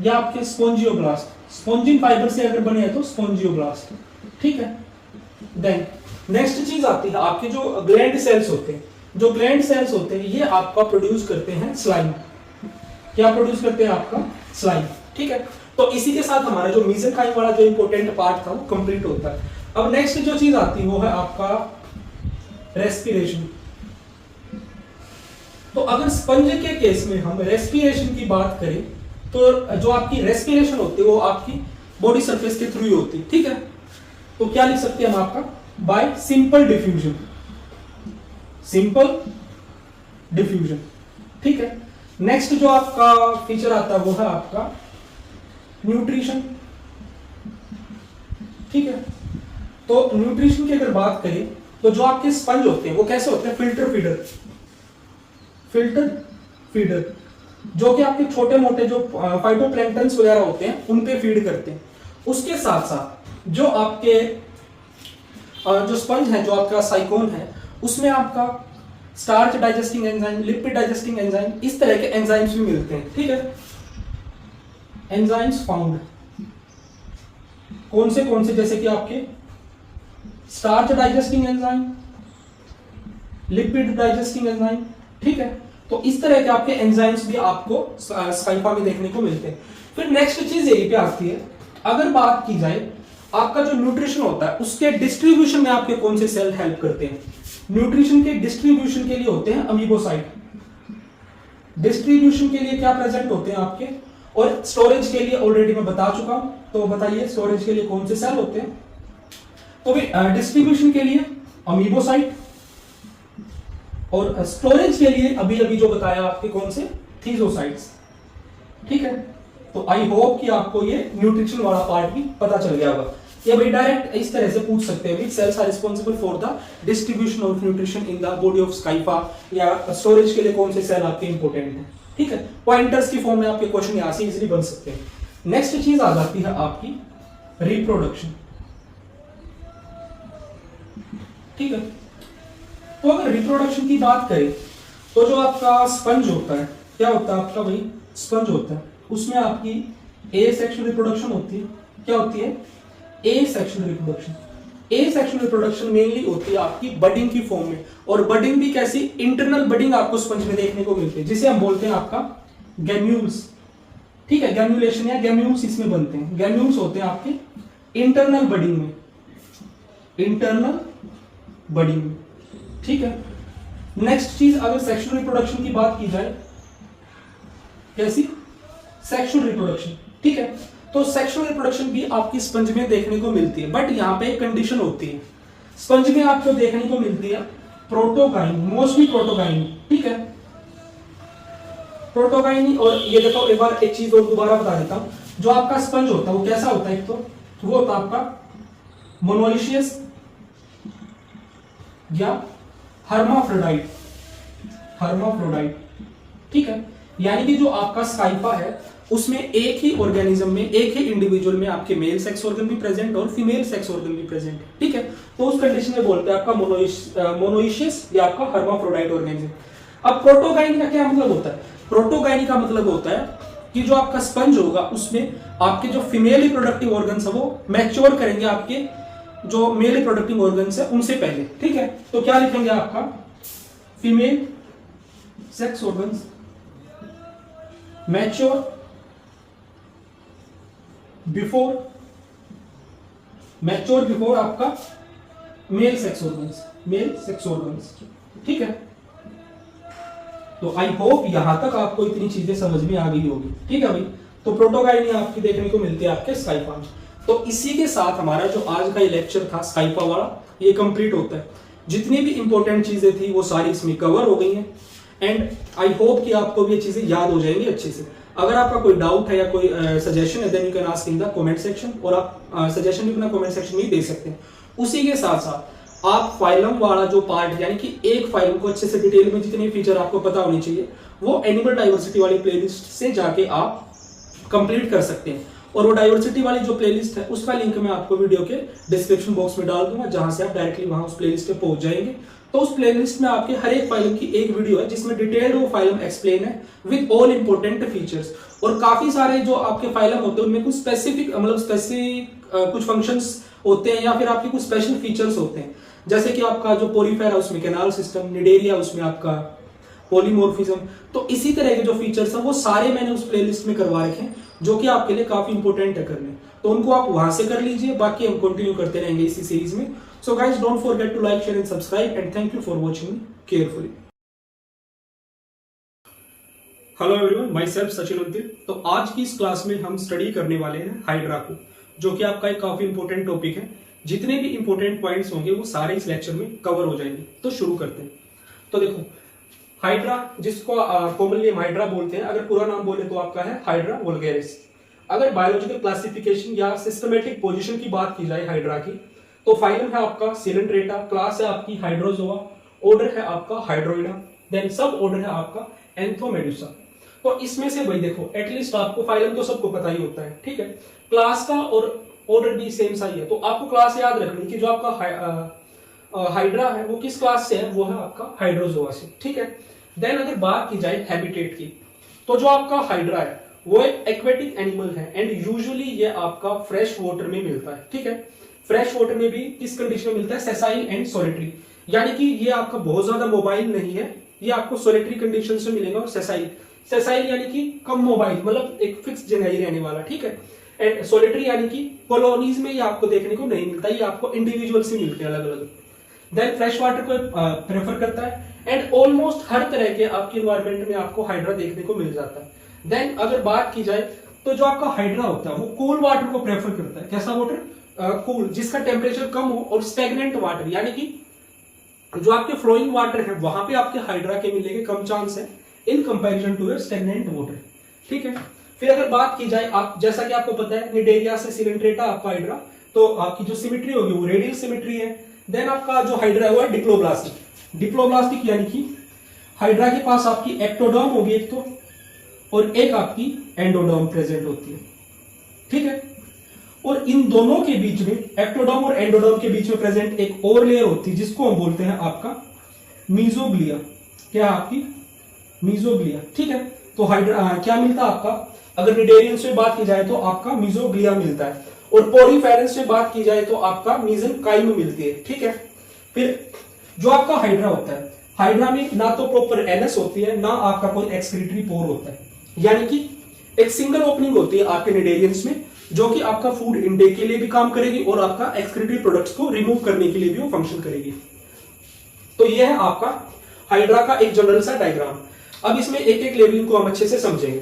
या आपके स्पोंजियोब्लास्ट, स्पोंजिन फाइबर से अगर बने हैं तो स्पोंजियोब्लास्ट। ठीक है, देन नेक्स्ट चीज आती है आपके जो ग्लैंड सेल्स होते हैं। जो ग्लैंड सेल्स होते हैं ये आपका प्रोड्यूस करते हैं स्लाइम। क्या प्रोड्यूस करते हैं? आपका स्लाइम। ठीक है, तो इसी के साथ हमारा जो मीसेंकाइम वाला जो इंपॉर्टेंट पार्ट था वो कंप्लीट होता है। अब नेक्स्ट जो चीज आती है वो है आपका रेस्पिरेशन। तो अगर स्पंज के केस में हम रेस्पिरेशन की बात करें तो जो आपकी रेस्पिरेशन होती है वो आपकी बॉडी सरफेस के थ्रू ही होती है। ठीक है, तो क्या लिख सकते हैं हम आपका? Bye simple diffusion, simple diffusion. ठीक है, नेक्स्ट जो आपका फीचर आता है वो है आपका न्यूट्रिशन। ठीक है, तो न्यूट्रिशन की अगर बात करें तो जो आपके स्पंज होते हैं वो कैसे होते हैं? फिल्टर फीडर, फिल्टर फीडर, जो कि आपके छोटे मोटे जो फाइटोप्लैंक्टन्स वगैरह होते हैं उन पे फीड करते हैं। उसके साथ साथ जो आपके जो स्पंज है, जो आपका साइकोन है, उसमें आपका starch digesting enzyme, lipid digesting enzyme, इस तरह के एंजाइम्स भी मिलते हैं। ठीक है, एंजाइम्स फाउंड कौन से जैसे कि आपके starch digesting enzyme, lipid digesting enzyme. ठीक है, तो इस तरह के आपके एंजाइम्स भी आपको स्काइफा में देखने को मिलते हैं। फिर नेक्स्ट चीज यही पे आती है, अगर बात की जाए आपका जो न्यूट्रिशन होता है उसके डिस्ट्रीब्यूशन में आपके कौन से सेल हेल्प करते हैं? न्यूट्रिशन के डिस्ट्रीब्यूशन के लिए होते हैं अमीबोसाइट। डिस्ट्रीब्यूशन के लिए क्या प्रेजेंट होते हैं आपके? और स्टोरेज के लिए ऑलरेडी मैं बता चुका हूं, तो बताइए स्टोरेज के लिए कौन से सेल होते हैं? तो डिस्ट्रीब्यूशन के लिए अमीबोसाइट, और स्टोरेज के लिए अभी अभी जो बताया आपके कौन से? थीजोसाइट्स। ठीक है, तो आई होप कि आपको ये न्यूट्रिशन वाला पार्ट भी पता चल गया होगा। ये भाई डायरेक्ट इस तरह से पूछ सकते हैं, cells are responsible for the distribution of nutrition in the body of Scypha, या स्टोरेज के लिए कौन से सेल आपके इंपॉर्टेंट हैं। ठीक है, पॉइंटर्स की फॉर्म में आपके क्वेश्चन यहां से इजीली बन सकते हैं। नेक्स्ट चीज आ जाती है आपकी रिप्रोडक्शन। ठीक है, तो अगर रिप्रोडक्शन की बात करें तो जो आपका स्पंज होता है, क्या होता है आपका भाई? स्पंज होता है, उसमें आपकी ए सेक्सुअल रिप्रोडक्शन होती है। क्या होती है? ए सेक्सुअल रिप्रोडक्शन। ए सेक्सुअल रिप्रोडक्शन मेनली होती है आपकी बडिंग की फॉर्म में, और बडिंग भी कैसी? इंटरनल बडिंग आपको स्पंज में देखने को मिलती है, जिसे हम बोलते हैं आपका गैम्यूल्स। ठीक है, गैम्यूलेशन या गैम्यूल्स इसमें बनते हैं। गैम्यूल्स होते हैं आपके इंटरनल बडिंग में, इंटरनल बडिंग में। ठीक है, नेक्स्ट चीज अगर सेक्सुअल रिप्रोडक्शन की बात की जाए, कैसी? Sexual reproduction. ठीक है, तो सेक्सुअल रिप्रोडक्शन भी आपकी स्पंज में देखने को मिलती है, बट यहां पे एक कंडीशन होती है। स्पंज में आपको देखने को मिलती है प्रोटोगाइन, मोस्टली प्रोटोगाइन। ठीक है, प्रोटोगाइन। और ये देखो, एक बार एक चीज और दोबारा बता देता हूं, जो आपका स्पंज होता है वो कैसा होता है? एक तो वो होता है आपका मोनोइशियस या हर्माफ्रोडाइट, हर्माफ्रोडाइट। ठीक है, यानी कि जो आपका स्काइफा है उसमें एक ही ऑर्गेनिज्म में, एक ही इंडिविजुअल में आपके मेल सेक्स ऑर्गन भी प्रेजेंट और फीमेल सेक्स ऑर्गन भी प्रेजेंट है। ठीक है, तो उस कंडीशन में बोलते हैं आपका मोनोइशियस या आपका हर्माफ्रोडाइट ऑर्गेनिज्म। अब प्रोटोगाइन का क्या मतलब होता है? प्रोटोगाइन का मतलब होता है कि जो आपका स्पंज होगा उसमें आपके जो फीमेल रिप्रोडक्टिव ऑर्गन्स है वो मैच्योर करेंगे आपके जो मेल रिप्रोडक्टिव ऑर्गन्स है उनसे पहले। ठीक है, तो क्या लिखेंगे आपका? Female sex organs mature before आपका male sex organs, male sex organs. ठीक है, तो आई होप यहां तक आपको इतनी चीजें समझ में आ गई होगी। ठीक है भाई, तो प्रोटोगाइनी आपकी देखने को मिलती है आपके स्काइपा में। तो इसी के साथ हमारा जो आज का ये लेक्चर था स्काइपा वाला ये कंप्लीट होता है। जितनी भी इंपॉर्टेंट चीजें थी वो सारी इसमें कवर हो गई हैं एंड आई होप कि आपको भी ये चीजें याद हो जाएंगी अच्छे से। अगर आपका कोई डाउट है या कोई सजेशन है then you can ask in the comment section, और आप सजेशन भी अपना कमेंट सेक्शन में ही दे सकते हैं। उसी के साथ साथ आप फाइलम वाला जो पार्ट यानी कि एक फाइलम को अच्छे से डिटेल में जितने फीचर आपको पता होनी चाहिए वो एनिमल डाइवर्सिटी वाली प्लेलिस्ट से जाके आप कंप्लीट कर सकते हैं। और वो डाइवर्सिटी वाली जो प्लेलिस्ट है उसका लिंक मैं आपको वीडियो के डिस्क्रिप्शन बॉक्स में डाल दूंगा, जहां से आप डायरेक्टली वहां उस प्लेलिस्ट पे पहुंच जाएंगे। तो उस प्लेलिस्ट में आपके हर एक फाइलम की एक वीडियो है जिसमें डिटेल्ड वो फाइलम एक्सप्लेन है विद ऑल इंपॉर्टेंट फीचर्स। और काफी सारे जो आपके फाइलम होते हैं उनमें कुछ स्पेसिफिक कुछ फंक्शंस होते हैं या फिर आपके कुछ स्पेशल फीचर्स होते हैं, जैसे कि आपका जो पोरीफेरा उसमें कैनाल सिस्टम, निडेरिया उसमें आपका पॉलीमॉर्फिज्म। तो इसी तरह के जो फीचर्स हैं वो सारे मैंने उस प्लेलिस्ट में करवा रखे हैं जो कि आपके लिए काफी इंपॉर्टेंट है करने, तो उनको आप वहां से कर लीजिए। बाकी हम कंटिन्यू करते रहेंगे इसी सीरीज में। So guys don't forget to like, share and subscribe and thank you for watching me carefully. Hello everyone, myself Sachin Antil. तो आज की इस क्लास में हम स्टडी करने वाले हैं हाइड्रा को, जो कि आपका एक काफी इंपॉर्टेंट टॉपिक है। जितने भी इंपॉर्टेंट पॉइंट्स होंगे वो सारे इस लेक्चर में कवर हो जाएंगे। तो शुरू करते हैं। तो देखो हाइड्रा, जिसको कॉमनली हम हाइड्रा बोलते हैं, अगर पूरा नाम बोले तो आपका है हाइड्रा वल्गैरिस। अगर बायोलॉजिकल क्लासिफिकेशन या सिस्टमेटिक पोजीशन की बात की जाए हाइड्रा की, तो फाइलम है आपका सिलेंट्रेटा, क्लास है आपकी हाइड्रोजोआ, ऑर्डर है आपका हाइड्रोइडा, देन सब ऑर्डर है आपका एंथोमेडुसा। तो इसमें से भाई देखो एटलीस्ट आपको फाइलम तो सबको पता ही होता है, ठीक है। क्लास का और ऑर्डर भी सेम सा ही है, तो आपको क्लास याद रखनी कि जो आपका हाइड्रा है वो किस क्लास से है, वो है आपका हाइड्रोजोआ से, ठीक है। देन अगर बात की जाए हैबिटेट की, तो जो आपका हाइड्रा है वो एक एक्वेटिक एनिमल है एंड यूजुअली ये आपका फ्रेश वाटर में मिलता है, ठीक है। फ्रेश वाटर में भी किस कंडीशन में मिलता है, सेसाइल एंड सोलिटरी, यानी कि ये आपका बहुत ज्यादा मोबाइल नहीं है, ये आपको सोलिटरी कंडीशन से मिलेगा। और सेसाइल यानी कि कम मोबाइल, मतलब एक फिक्स जगह ही रहने वाला, ठीक है। एंड सोलिटरी यानी कि कॉलोनीज में ये आपको देखने को नहीं मिलता, ये आपको इंडिविजुअल से मिलते हैं अलग अलग। देन फ्रेश वाटर को प्रेफर करता है एंड ऑलमोस्ट हर तरह के आपके इन्वायरमेंट में आपको हाइड्रा देखने को मिल जाता है। देन अगर बात की जाए तो जो आपका हाइड्रा होता है वो कूल वाटर को प्रेफर करता है। कैसा वाटर, कूल, जिसका टेम्परेचर कम हो, और स्टैग्नेंट वाटर यानी कि जो आपके फ्लोइंग वाटर है वहां पे आपके हाइड्रा के मिलने के कम चांस है in comparison to stagnant water, ठीक है। फिर अगर बात की जाए, आप जैसा कि आपको पता है निडेरिया से सिलेंट्रेटा आपका हाइड्रा, तो आपकी जो सिमेट्री होगी वो रेडियल सिमेट्री है। देन आपका जो हाइड्रा है वो है डिप्लोब्लास्टिक यानी कि हाइड्रा के पास आपकी एक्टोडर्म होगी एक तो, और एक आपकी एंडोडर्म प्रेजेंट होती है, ठीक है। और इन दोनों के बीच में, एक्टोडर्म और एंडोडर्म के बीच में प्रेजेंट एक और लेयर होती है जिसको हम बोलते हैं आपका मीजोग्लिया। क्या आपकी मीजोग्लिया, ठीक है। तो हाइड्रा क्या मिलता है आपका, अगर निडेरियन से बात की जाए तो आपका मीजोग्लिया मिलता है, और पोरीफेरस से बात की जाए तो आपका मीजनकाइम मिलती है, ठीक है। फिर जो आपका हाइड्रा होता है, हाइड्रा में ना तो प्रॉपर एनस होती है ना आपका कोई एक्सक्रीटरी पोर होता है, यानी कि एक सिंगल ओपनिंग होती है आपके निडेरियंस में जो कि आपका फूड इनटेक के लिए भी काम करेगी और आपका एक्सक्रीटरी प्रोडक्ट्स को रिमूव करने के लिए भी वो फंक्शन करेगी। तो ये है आपका हाइड्रा का एक जनरल सा डायग्राम। अब इसमें एक एक लेवलिंग को हम अच्छे से समझेंगे।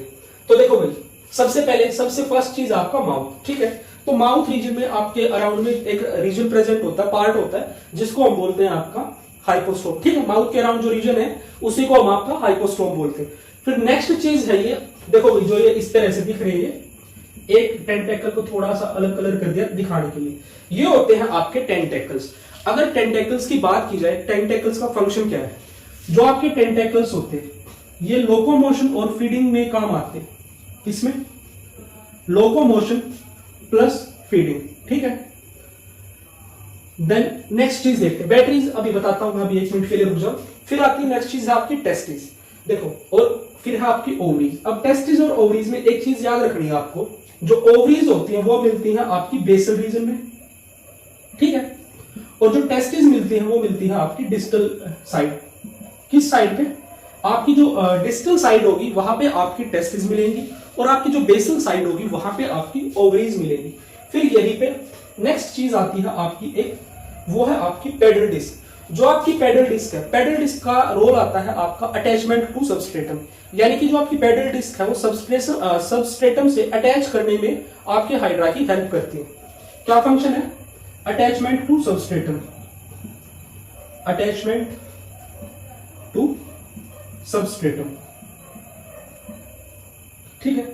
तो देखो भाई, सबसे फर्स्ट चीज आपका माउथ, ठीक है। तो माउथ रीजन में आपके अराउंड में एक रीजन प्रेजेंट होता है, पार्ट होता है जिसको हम बोलते हैं आपका हाइपोस्टोम, ठीक है। माउथ के अराउंड जो रीजन है उसी को हम आपका हाइपोस्टोम बोलते हैं। फिर नेक्स्ट चीज है ये, देखो भाई, जो ये इस तरह से दिख रही है, एक टेंटेकल को थोड़ा सा अलग कलर कर दिया दिखाने के लिए, ये होते हैं आपके टेंटेकल्स। अगर टेंटेकल्स की बात की जाए, टेंटेकल्स का फंक्शन क्या है, जो आपके टेंटेकल्स होते हैं ये लोकोमोशन और फीडिंग में काम आते हैं। इसमें लोकोमोशन प्लस फीडिंग, ठीक है। देन नेक्स्ट चीज देखते हैं, बैटरीज अभी बताता हूं मैं, अभी 1 मिनट के लिए रुक जाओ। फिर आती है नेक्स्ट चीज है आपकी टेस्टिस, देखो, और फिर है आपकी ओवरीज। अब टेस्टिस और ओवरीज में एक चीज याद रखनी है आपको, जो ओवरीज होती है वो मिलती है आपकी बेसल रीजन में, ठीक है। और जो टेस्टिस मिलती है वो मिलती है आपकी डिस्टल साइड। किस साइड पे, आपकी जो डिस्टल साइड होगी वहां पे आपकी टेस्टिस मिलेंगी, और आपकी जो बेसल साइड होगी वहां पे आपकी ओवरीज मिलेंगी। फिर यहीं पे नेक्स्ट चीज आती है आपकी एक, वो है आपकी पेडल डिस्क। जो आपकी पेडल डिस्क है, पेडल डिस्क का रोल आता है आपका अटैचमेंट टू सबस्ट्रेटम, यानी कि जो आपकी पेडल डिस्क है वो सबस्ट्रेटम से अटैच करने में आपके हाइड्रा की हेल्प करती है। क्या फंक्शन है? Attachment to substratum, attachment to substratum. ठीक है,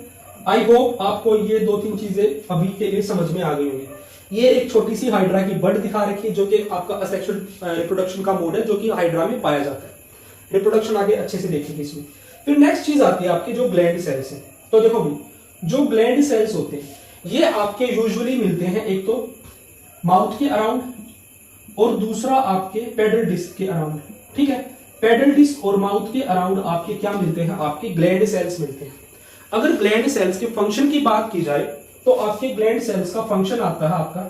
आई होप आपको ये 2-3 चीजें अभी के लिए समझ में आ गई होंगी। ये एक छोटी सी हाइड्रा की बड दिखा रखी है, जो कि आपका असेक्सुअल रिप्रोडक्शन का मोड है, जो कि हाइड्रा में पाया जाता है। रिप्रोडक्शन आगे अच्छे से देखेंगे इसमें। फिर नेक्स्ट चीज आती है आपके जो ग्लैंड सेल्स हैं। तो देखो भाई, जो ग्लैंड सेल्स होते हैं ये आपके यूजुअली मिलते हैं एक तो माउथ के अराउंड और दूसरा आपके पेडल डिस्क के अराउंड। ठीक है, पेडल डिस्क और माउथ के अराउंड आपके क्या मिलते हैं? आपके ग्लैंड सेल्स मिलते हैं। अगर ग्लैंड सेल्स के फंक्शन की बात की जाए तो आपके ग्लैंड सेल्स का फंक्शन आता है आपका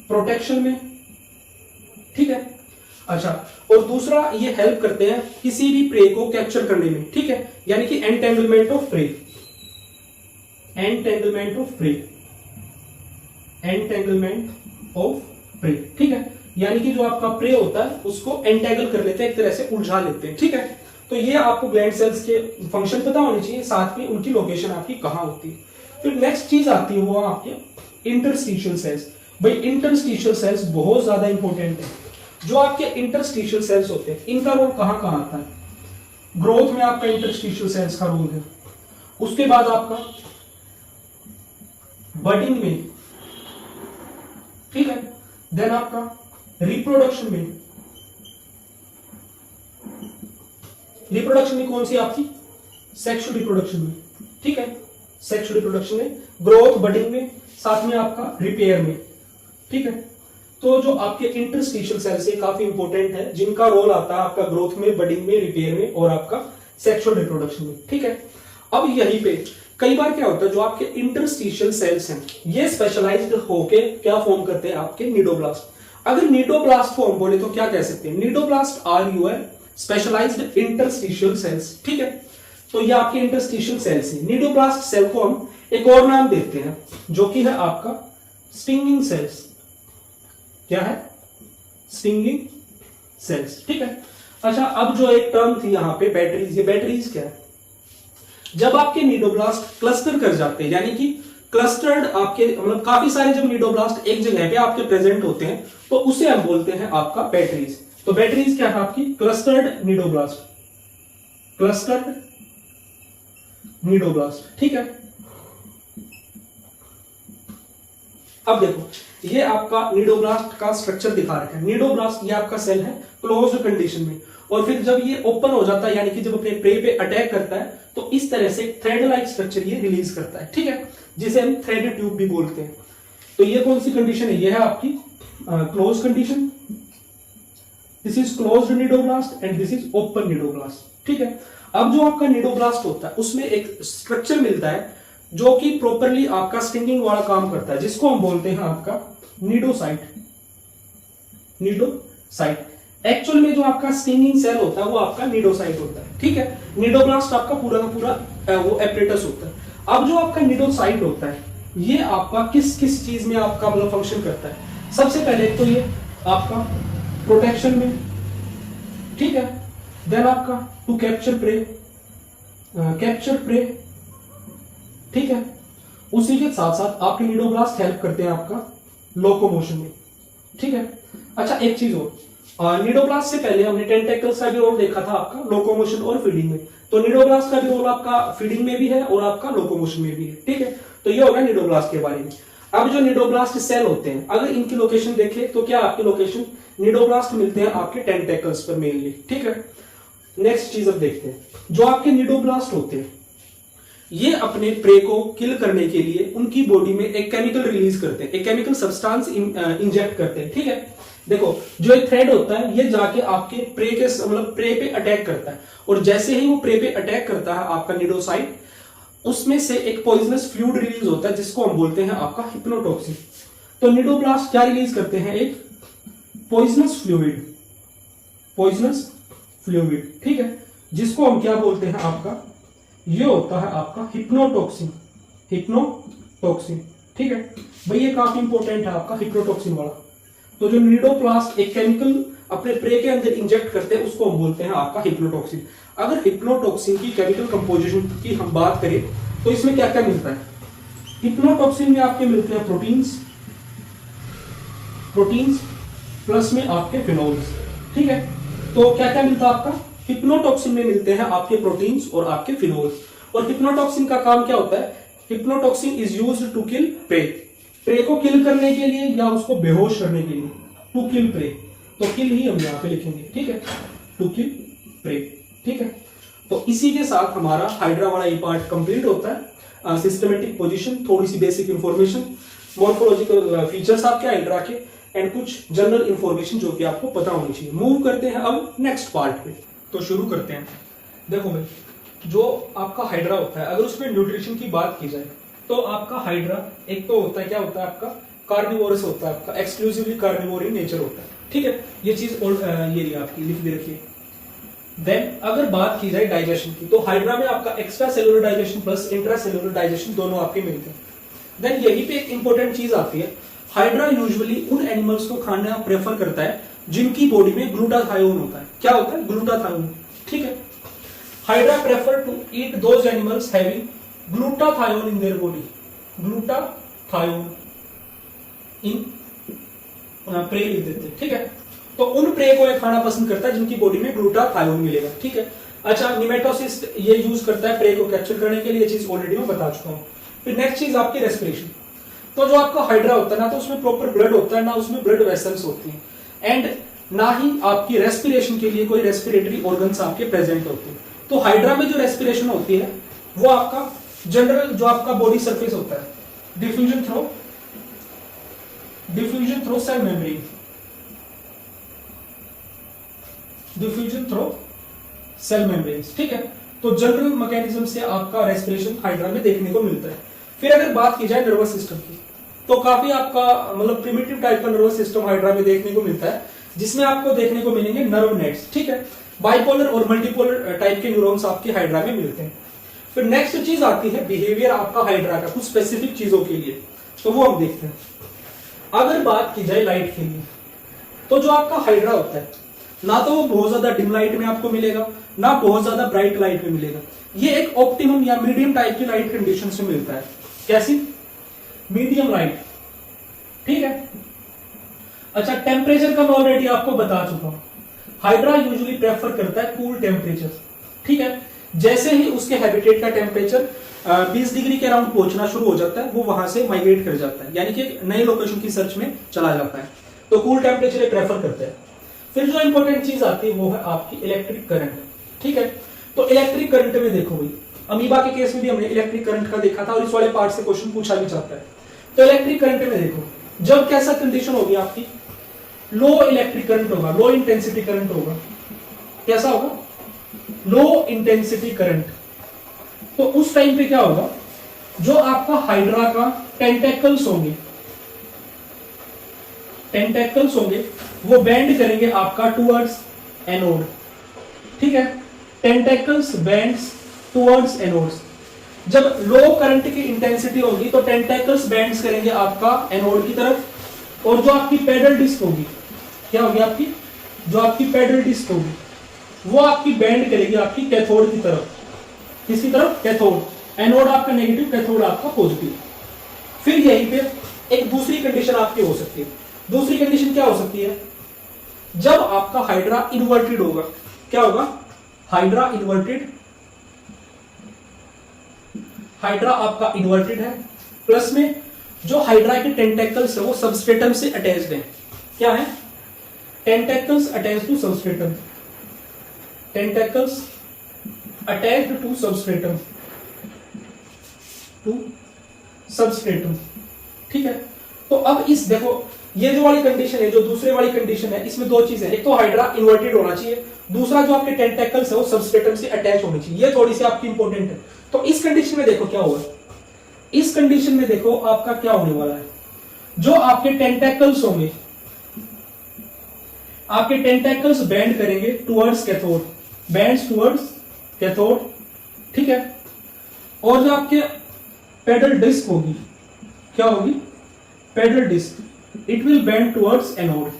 प्रोटेक्शन में। ठीक है, अच्छा, और दूसरा ये हेल्प करते हैं किसी भी प्रे को कैप्चर करने में। ठीक है, यानी कि entanglement of prey, entanglement of prey, entanglement of prey. ठीक है, यानी कि जो आपका प्रे होता है उसको एंटेंगल कर लेते हैं, एक तरह से उलझा लेते हैं। ठीक है, तो ये आपको ग्लैंड सेल्स के फंक्शन पता होने चाहिए, साथ में उनकी लोकेशन आपकी कहां होती है। फिर नेक्स्ट चीज आती है वो आपके इंटरस्टिशियल सेल्स। भाई इंटरस्टिशियल सेल्स बहुत ज्यादा इंपॉर्टेंट है। जो आपके इंटरस्टिशियल सेल्स होते हैं इनका रोल कहां कहां आता है? ग्रोथ में आपका इंटरस्टिशियल सेल्स का रोल है, उसके बाद आपका बडिंग में, ठीक है, देन आपका रिप्रोडक्शन में। रिप्रोडक्शन में कौन सी आपकी? सेक्सुअल रिप्रोडक्शन में। ठीक है, सेक्सुअल रिप्रोडक्शन में, ग्रोथ, बडिंग में, साथ में आपका रिपेयर में। ठीक है, तो जो आपके इंटरस्टिशियल सेल्स है काफी इंपॉर्टेंट है, जिनका रोल आता है आपका ग्रोथ में, बडिंग में, रिपेयर में और आपका सेक्सुअल रिप्रोडक्शन में। ठीक है, अब यहीं पे कई बार क्या होता है, जो आपके इंटरस्टिशियल सेल्स हैं ये स्पेशलाइज्ड होके क्या फॉर्म करते हैं? आपके निडोब्लास्ट। अगर निडोब्लास्ट फॉर्म बोले तो क्या कह सकते हैं? Cnidoblast are your specialised interstitial cells. ठीक है, तो ये आपके इंटरस्टिशियल सेल्स है। निडोब्लास्ट सेल को हम एक और नाम देते हैं जो कि है आपका स्टिंगिंग सेल्स। क्या है? Stinging cells. ठीक है, अच्छा, अब जो एक टर्म थी यहां पे बैटरीज, ये बैटरीज क्या है? जब आपके निडोब्लास्ट क्लस्टर कर जाते हैं, यानी कि क्लस्टर्ड आपके मतलब काफी सारे जब निडोब्लास्ट एक जगह पे आपके प्रेजेंट होते हैं तो उसे हम बोलते हैं आपका बैटरीज। तो बैटरीज क्या है आपकी? Clustered cnidoblast, clustered cnidoblast. ठीक है, अब देखो ये आपका निडोब्लास्ट का स्ट्रक्चर दिखा रखा है। निडोब्लास्ट ये आपका सेल है क्लोज्ड कंडीशन में, और फिर जब ये ओपन हो जाता है यानी कि जब अपने प्रे पे अटैक करता है तो इस तरह से थ्रेड लाइक स्ट्रक्चर ये रिलीज करता है। ठीक है, जिसे हम थ्रेडेड ट्यूब भी बोलते हैं। तो ये कौन सी कंडीशन है? ये है आपकी close condition. This is closed cnidoblast and this is open cnidoblast. ठीक है, अब जो आपका निडोब्लास्ट होता है उसमें एक स्ट्रक्चर मिलता है जो कि प्रॉपरली आपका स्टिंगिंग वाला काम करता है, जिसको हम बोलते हैं आपका निडोसाइट। निडोसाइट एक्चुअल में जो आपका स्टिंगिंग सेल होता है वो आपका निडोसाइट होता है। ठीक है, निडोब्लास्ट आपका पूरा का पूरा वो एपरेटस होता है। अब जो आपका निडोसाइट होता है ये आपका किस किस चीज में आपका मतलब फंक्शन करता है? सबसे पहले तो ये आपका प्रोटेक्शन में, ठीक है, देन आपका to capture prey, capture prey. ठीक है, उसी के साथ साथ आपके निडोब्लास्ट हेल्प करते हैं आपका लोकोमोशन में। ठीक है, अच्छा एक चीज और, निडोब्लास्ट से पहले हमने टेंटेकल्स का भी रोल देखा था आपका लोकोमोशन और फीडिंग में, तो निडोब्लास्ट का भी रोल आपका फीडिंग में भी है और आपका लोकोमोशन में भी है। ठीक है, तो ये होगा निडोब्लास्ट के बारे में। अब जो निडोब्लास्ट सेल होते हैं अगर इनकी लोकेशन देखें तो क्या आपकी लोकेशन निडोब्लास्ट मिलते हैं आपके टेंटेकल्स पर मेनली। ठीक है, नेक्स्ट चीज अब देखते हैं, जो आपके निडोब्लास्ट होते हैं ये अपने प्रे को किल करने के लिए उनकी बॉडी में एक केमिकल रिलीज करते हैं, एक केमिकल सब्सटेंस इंजेक्ट करते हैं। ठीक है, देखो जो एक थ्रेड होता है ये जाके आपके प्रे के मतलब प्रे पे अटैक करता है, और जैसे ही वो प्रे पे अटैक करता है आपका निडोसाइट, उसमें से एक पॉइजनस फ्लूइड रिलीज होता है जिसको हम बोलते हैं आपका हिप्नोटॉक्सिन। तो निडोब्लास्ट क्या रिलीज करते हैं? एक पॉइजनस फ्लूइड, पॉइजनस फ्लूइड। ठीक है, जिसको हम क्या बोलते हैं? आपका ये होता है आपका हिप्नोटॉक्सिन, हिप्नोटॉक्सिन। ठीक है भाई, ये काफी इंपॉर्टेंट है आपका हिप्नोटॉक्सिन वाला। तो जो निडोब्लास्ट एक केमिकल अपने प्रे के अंदर इंजेक्ट करते हैं, उसको हम बोलते हैं आपका हिप्नोटॉक्सिन। अगर हिप्नोटॉक्सिन की केमिकल कंपोजिशन की हम बात करें तो इसमें क्या क्या मिलता है? हिप्नोटॉक्सिन में आपके मिलते हैं प्रोटीन्स प्लस में आपके फिनोल्स, ठीक है। तो क्या क्या मिलता है आपका? हिप्नोटॉक्सिन में मिलते हैं आपके प्रोटीन्स और आपके फिनोल्स। और हिप्नोटॉक्सिन का काम क्या होता है? Hypnotoxin is used to kill prey, prey को किल करने के लिए या उसको बेहोश करने के लिए, टू किल प्रे। तो किल ही हम यहाँ पे लिखेंगे, ठीक है, टू किल प्रे, ठीक है। तो इसी के साथ हमारा हाइड्रा वाला ये पार्ट कंप्लीट होता है। सिस्टमेटिक पोजीशन, थोड़ी सी बेसिक इंफॉर्मेशन, मॉर्फोलॉजिकल फीचर्स आपके हाइड्रा के, एंड कुछ जनरल इंफॉर्मेशन जो कि आपको पता होनी चाहिए। मूव करते हैं अब नेक्स्ट पार्ट पे, तो शुरू करते हैं। देखो भाई, जो आपका हाइड्रा होता है, अगर उसमें न्यूट्रिशन की बात की जाए तो आपका हाइड्रा एक तो होता है, क्या होता है आपका? कार्निवोरस होता है, आपका एक्सक्लूसिवली कार्निवोर इन नेचर होता है, ठीक है। ये चीज ये रही आपकी, लिख भी रखिए। देन अगर बात की जाए डाइजेशन की, तो हाइड्रा में आपका extra cellular digestion plus intra cellular digestion दोनों आपके मिलते हैं। देन यहीं पे एक इंपॉर्टेंट चीज आती है, हाइड्रा यूजुअली उन एनिमल्स को खाना प्रेफर करता है जिनकी बॉडी में ग्लूटाथायोन होता है। क्या होता है? ग्लूटाथायोन, ठीक है। Hydra prefer to eat those animals having glutathione in their body, glutathione in prey लिख देते हैं, ठीक है। तो उन प्रे को ये खाना पसंद करता है जिनकी बॉडी में ग्लूटाथायोन मिलेगा, ठीक है। अच्छा, निमेटोसिस्ट ये यूज करता है प्रे को कैप्चर करने के लिए, ये चीज ऑलरेडी मैं बता चुका हूं। फिर नेक्स्ट चीज आपकी रेस्पिरेशन। तो जो आपका हाइड्रा होता है ना, तो उसमें प्रॉपर ब्लड होता है ना, उसमें ब्लड वेसल्स होती हैं, एंड ना ही आपकी रेस्पिरेशन के लिए कोई रेस्पिरेटरी ऑर्गन्स आपके प्रेजेंट होते हैं। तो हाइड्रा में जो रेस्पिरेशन होती है वो आपका जनरल जो आपका बॉडी सरफेस होता है, diffusion through cell membrane, diffusion through cell membranes, ठीक है। तो जनरल मैकेनिज्म से आपका रेस्पिरेशन हाइड्रा में देखने को मिलता है। फिर अगर बात की जाए नर्वस सिस्टम की, तो काफी आपका मतलब प्रिमिटिव टाइप का नर्वस सिस्टम हाइड्रा में देखने को मिलता है, जिसमें आपको देखने को मिलेंगे नर्व नेट्स, ठीक है। बाइपोलर और मल्टीपोलर टाइप के न्यूरॉन्स आपके हाइड्रा में मिलते हैं। फिर नेक्स्ट चीज आती है बिहेवियर आपका हाइड्रा का कुछ स्पेसिफिक चीजों के लिए, तो वो हम देखते हैं। अगर बात की जाए लाइट के लिए, तो जो आपका हाइड्रा होता है ना, तो वो बहुत ज्यादा डिम लाइट में आपको मिलेगा, ना बहुत ज्यादा ब्राइट लाइट में मिलेगा। ये एक ऑप्टिमम या मीडियम टाइप की लाइट कंडीशन से मिलता है। कैसी? मीडियम लाइट, ठीक है। अच्छा, टेम्परेचर का मैं ऑलरेडी आपको बता चुका हूं। हाइड्रा यूजुअली प्रेफर करता है कूल टेम्परेचर, ठीक है। जैसे ही उसके हैबिटेट का टेम्परेचर 20 डिग्री के अराउंड पहुंचना शुरू हो जाता है, वो वहां से माइग्रेट कर जाता है, यानी कि एक नई लोकेशन की सर्च में चला जाता है। तो कूल टेम्परेचर प्रेफर करते हैं। फिर जो इंपॉर्टेंट चीज आती है वो है आपकी इलेक्ट्रिक करंट, ठीक है। तो इलेक्ट्रिक करंट में देखो भाई, अमीबा के केस में भी हमने इलेक्ट्रिक करंट का देखा था, और इस वाले पार्ट से क्वेश्चन पूछा भी जाता है। तो इलेक्ट्रिक करंट में देखो, जब कैसा कंडीशन होगी आपकी, लो इलेक्ट्रिक करंट होगा, लो इंटेंसिटी करंट होगा। कैसा होगा? Low intensity current. तो उस टाइम पे क्या होगा, जो आपका हाइड्रा का टेंटेकल्स होंगे वो बेंड करेंगे आपका टुवर्ड्स एनोड, ठीक है। Tentacles bends towards anodes. जब लो करंट की इंटेंसिटी होगी तो टेंटेकल्स बेंड्स करेंगे आपका एनोड की तरफ, और जो आपकी पेडल डिस्क होगी, क्या होगी आपकी? जो आपकी पेडल डिस्क होगी वो आपकी बेंड करेगी आपकी कैथोड की तरफ। किसकी तरफ? कैथोड। एनोड आपका नेगेटिव, कैथोड आपका पॉजिटिव। फिर यहीं पे एक दूसरी कंडीशन आपकी हो सकती है। दूसरी कंडीशन क्या हो सकती है? जब आपका हाइड्रा इन्वर्टेड होगा। क्या होगा? हाइड्रा इन्वर्टेड, हाइड्रा आपका इन्वर्टेड है, प्लस में जो हाइड्रा के टेंटेकल्स है वो सबस्ट्रेटम से अटैच्ड है। क्या है? Tentacles attached to substratum, tentacles attached to substratum, ठीक है। तो अब इस देखो, ये जो वाली कंडीशन है, जो दूसरे वाली कंडीशन है, इसमें दो चीजें, एक तो हाइड्रा इन्वर्टेड होना चाहिए, दूसरा जो आपके टेंटेकल्स है वो सबस्ट्रेटम से अटैच होनी चाहिए। ये थोड़ी सी आपकी इंपॉर्टेंट है। तो इस कंडीशन में देखो क्या होगा, इस कंडीशन में देखो आपका क्या होने वाला है, जो आपके टेंटेकल्स होंगे, आपके टेंटेकल्स बेंड करेंगे towards cathode, bends towards cathode, ठीक है। और जो आपके पेडल डिस्क होगी, क्या होगी? Pedal disc, it will bend towards anode,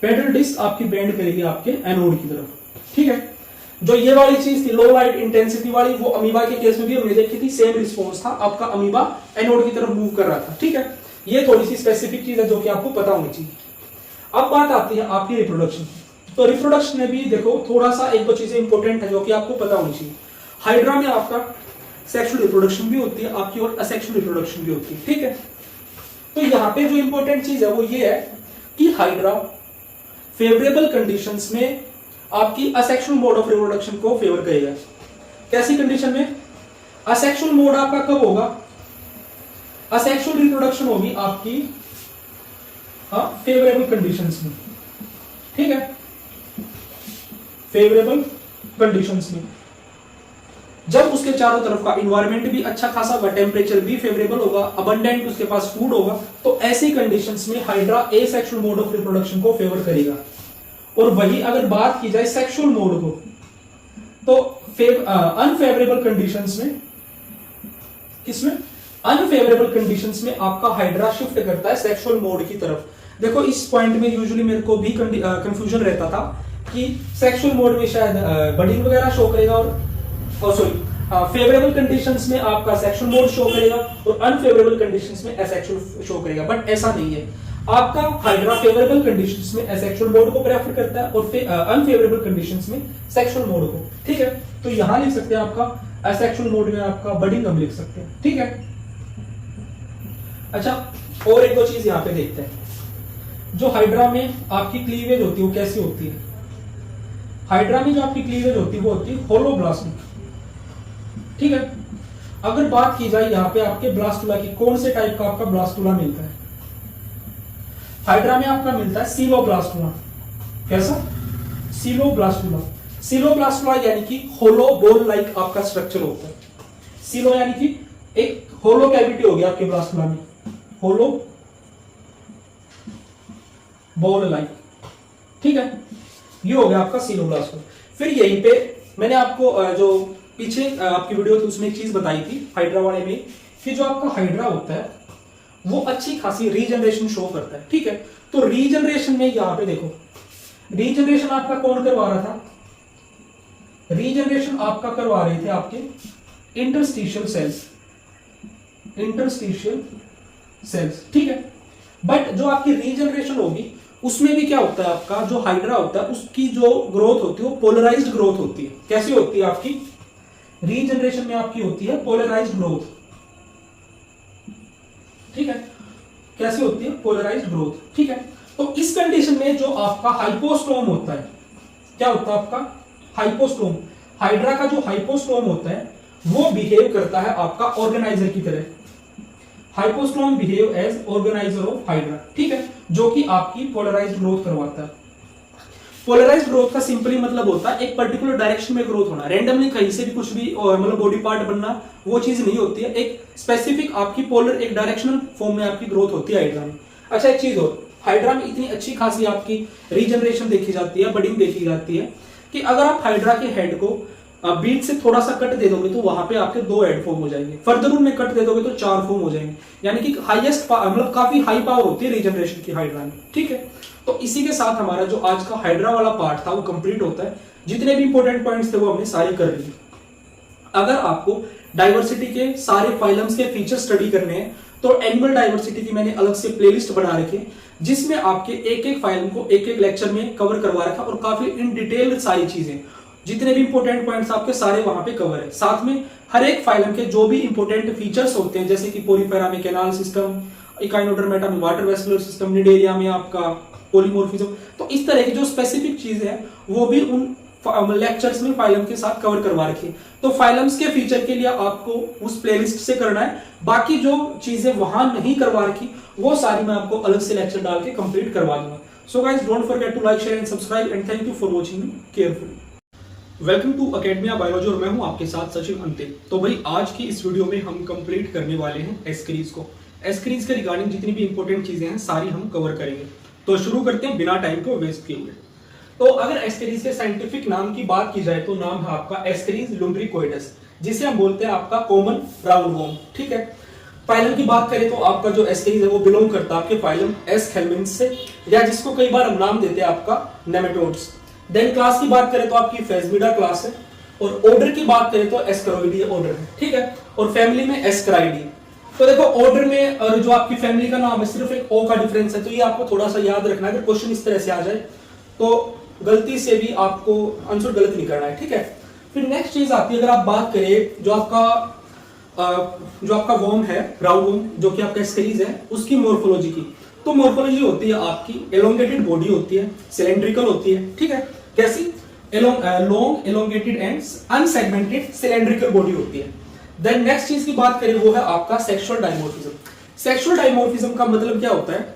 pedal disc आपकी बेंड करेगी आपके एनोड की तरफ, ठीक है। जो ये वाली चीज थी लो लाइट इंटेंसिटी वाली, वो अमीबा के केस में भी हमने देखी थी, सेम रिस्पॉन्स था, आपका अमीबा एनोड की तरफ मूव कर रहा था, ठीक है। ये थोड़ी सी स्पेसिफिक चीज है जो कि आपको पता होनी चाहिए। अब बात आती है आपकी रिप्रोडक्शन की। तो रिप्रोडक्शन में भी देखो थोड़ा सा एक दो चीजें इंपॉर्टेंट है जो कि आपको पता होनी चाहिए। हाइड्रा में आपका सेक्सुअल रिप्रोडक्शन भी होती है आपकी और असेक्सुअल रिप्रोडक्शन भी होती है, ठीक है। तो यहाँ पे जो इंपॉर्टेंट चीज है वो ये है कि हाइड्रा फेवरेबल कंडीशंस में आपकी असेक्सुअल मोड ऑफ रिप्रोडक्शन को फेवर करेगा। कैसी कंडीशन में? असेक्सुअल मोड आपका कब होगा? असेक्सुअल रिप्रोडक्शन होगी आपकी फेवरेबल कंडीशंस में, ठीक है, फेवरेबल कंडीशंस में, जब उसके चारों तरफ का इन्वायरमेंट भी अच्छा खासा होगा, टेम्परेचर भी फेवरेबल होगा, अबंडेंट उसके पास फूड होगा, तो ऐसी कंडीशंस में hydra asexual mode of reproduction को फेवर करेगा। और वही अगर बात की जाए सेक्सुअल मोड को, तो अनफेवरेबल कंडीशंस में, किसमें? अनफेवरेबल कंडीशंस में आपका हाइड्रा शिफ्ट करता है सेक्सुअल मोड की तरफ। देखो इस पॉइंट में यूजुअली मेरे को भी कंफ्यूजन रहता था कि सेक्सुअल मोड में शायद बडिंग वगैरह शो करेगा और सॉरी फेवरेबल कंडीशंस में आपका सेक्सुअल मोड शो करेगा और अनफेवरेबल कंडीशंस में एसेक्सुअल शो करेगा, बट ऐसा नहीं है। आपका हाइड्रा फेवरेबल कंडीशंस में एसेक्सुअल मोड को प्रेफर करता है और अनफेवरेबल कंडीशंस में सेक्सुअल मोड को, ठीक है। तो यहां लिख सकते हैं आपका एसेक्सुअल मोड में आपका बडिंग हम लिख सकते हैं, ठीक है। अच्छा, और एक दो चीज यहां पे देखते हैं। जो हाइड्रा में आपकी क्लीवेज होती है वो कैसी होती है? हाइड्रा में जो आपकी क्लीवेज होती है वो होती है होलोब्लास्टिक, ठीक है। अगर बात की जाए यहाँ पे आपके ब्लास्टुला की, कौन से टाइप का आपका ब्लास्टुला मिलता है? हाइड्रा में आपका मिलता है सीलोब्लास्टुला। कैसा? सीलोब्लास्टुला। सीलोब्लास्टुला यानी कि होलो बॉल लाइक आपका स्ट्रक्चर होता है। सीलो यानी कि एक होलो कैविटी होगी आपके ब्लास्टुला में, होलो बॉल लाइक, ठीक है। ये हो गया आपका सीलोब्लास्टुला। फिर यहीं पे मैंने आपको जो पीछे आपकी वीडियो थी उसमें एक चीज बताई थी हाइड्रा वाले में, कि जो आपका हाइड्रा होता है वो अच्छी खासी रीजनरेशन शो करता है, ठीक है। तो रीजनरेशन में यहां पे देखो, रीजनरेशन आपका कौन करवा रहा था? रीजनरेशन आपका करवा रहे थे आपके इंटरस्टिशियल सेल्स, इंटरस्टिशियल सेल्स, ठीक है। बट जो आपकी रीजनरेशन होगी उसमें भी क्या होता है, आपका जो हाइड्रा होता है उसकी जो ग्रोथ होती है वो पोलराइज्ड ग्रोथ होती है। कैसी होती है आपकी रीजनरेशन में? आपकी होती है पोलराइज्ड ग्रोथ, ठीक है। कैसे होती है? पोलराइज्ड ग्रोथ, ठीक है। तो इस कंडीशन में जो आपका हाइपोस्टोम होता है, क्या होता है आपका हाइपोस्टोम? हाइड्रा का जो हाइपोस्टोम होता है वो बिहेव करता है आपका ऑर्गेनाइजर की तरह। Hypostome behave as organiser of hydra, ठीक है, जो कि आपकी पोलराइज्ड ग्रोथ करवाता है। पोलराइज्ड ग्रोथ का सिंपली मतलब होता है एक पर्टिकुलर डायरेक्शन में ग्रोथ होना, रैंडमली कहीं से भी कुछ भी मतलब बॉडी पार्ट बनना, वो चीज नहीं होती है। एक स्पेसिफिक आपकी पोलर एक डायरेक्शनल फॉर्म में आपकी ग्रोथ होती है हाइड्रा में। अच्छा, एक चीज और, हाइड्रा में इतनी अच्छी खासी आपकी रीजनरेशन देखी जाती है, बडिंग देखी जाती है, कि अगर आप हाइड्रा के हेड को बीच से थोड़ा सा कट दे दोगे तो वहां पे आपके 2 हेड फॉर्म हो जाएंगे, फर्दर में कट दे दोगे तो 4 फॉर्म हो जाएंगे, यानी कि हाईएस्ट मतलब काफी हाई पावर होती है रीजनरेशन की हाइड्रा में, ठीक है। तो इसी के साथ हमारा जो आज का हाइड्रा वाला पार्ट था वो कंप्लीट होता है। जितने भी इंपॉर्टेंट पॉइंट्स थे वो हमने सारे कर लिए। अगर आपको डाइवर्सिटी के सारे फाइलम्स के फीचर स्टडी करने हैं तो एनिमल डाइवर्सिटी की मैंने अलग से प्लेलिस्ट बना रखी है, जिसमें आपके एक एक फाइलम को एक एक लेक्चर में कवर करवा रखा और काफी इन डिटेल सारी चीजें, जितने भी इंपॉर्टेंट पॉइंट्स आपके सारे वहां पे कवर है। साथ में हर एक फाइलम के जो भी इंपॉर्टेंट फीचर्स होते हैं, जैसे कि पोरीफेरा में कैनाल सिस्टम, इकाइनोडर्मेटा में वाटर वेस्कुलर सिस्टम, निडेरिया में आपका पॉलीमॉर्फिज्म, तो इस तरह की जो स्पेसिफिक चीजें हैं वो भी उन लेक्चर्स में फाइलम के साथ कवर करवा रखी है। तो फाइलम्स के फीचर के लिए आपको उस प्लेलिस्ट से करना है, बाकी जो चीजें वहां नहीं करवा रखी वो सारी मैं आपको अलग से लेक्चर डाल के कंप्लीट करवा दूंगा। So guys, don't forget to like, share and subscribe and thank you for watching me carefully. Welcome to Academia Biology और मैं हूं आपके साथ सचिन अंते। तो भाई आज की इस वीडियो में हम कंप्लीट करने वाले हैं एस्क्रीज को। एस्क्रीज के रिगार्डिंग जितनी भी इंपॉर्टेंट चीजें हैं सारी हम कवर करेंगे। तो शुरू करते हैं बिना टाइम को वेस्ट किए हुए। तो अगर एस्केरिस के साइंटिफिक नाम की बात की जाए तो नाम है आपका एस्केरिस लुम्ब्रिकोइडस, जिसे हम बोलते हैं आपका कॉमन राउंड वॉर्म, ठीक है। फाइलम की बात करें तो आपका जो एस्केरीज है वो बिलोंग करता है आपके फाइलम एस्केलमेंट्स से, या जिसको कई बार हम नाम देते हैं आपका नेमेटोड्स। देन क्लास की बात करें तो आपकी फेस्मिडा क्लास है, और ऑर्डर की बात करें तो एस्करोइडी ऑर्डर है, ठीक है, और फैमिली में एस्कराइडी। तो देखो ऑर्डर में और जो आपकी फैमिली का नाम है सिर्फ एक ओ का डिफरेंस है, तो ये आपको थोड़ा सा याद रखना है। अगर क्वेश्चन इस तरह से आ जाए तो गलती से भी आपको आंसर गलत नहीं करना है, ठीक है। फिर नेक्स्ट चीज आती है, अगर आप बात करें जो आपका वॉर्म है, राउंड वॉर्म, जो कि आपका एस्केरीज है, उसकी मोर्फोलॉजी की। तो मोर्फोलॉजी होती है आपकी एलोंगेटेड बॉडी होती है, सिलेंड्रिकल होती है, ठीक है। कैसी? Long elongated and unsegmented cylindrical body होती है। देन नेक्स्ट चीज की बात करें वो है आपका सेक्सुअल डायमॉर्फिज्म। सेक्सुअल डायमॉर्फिज्म का मतलब क्या होता है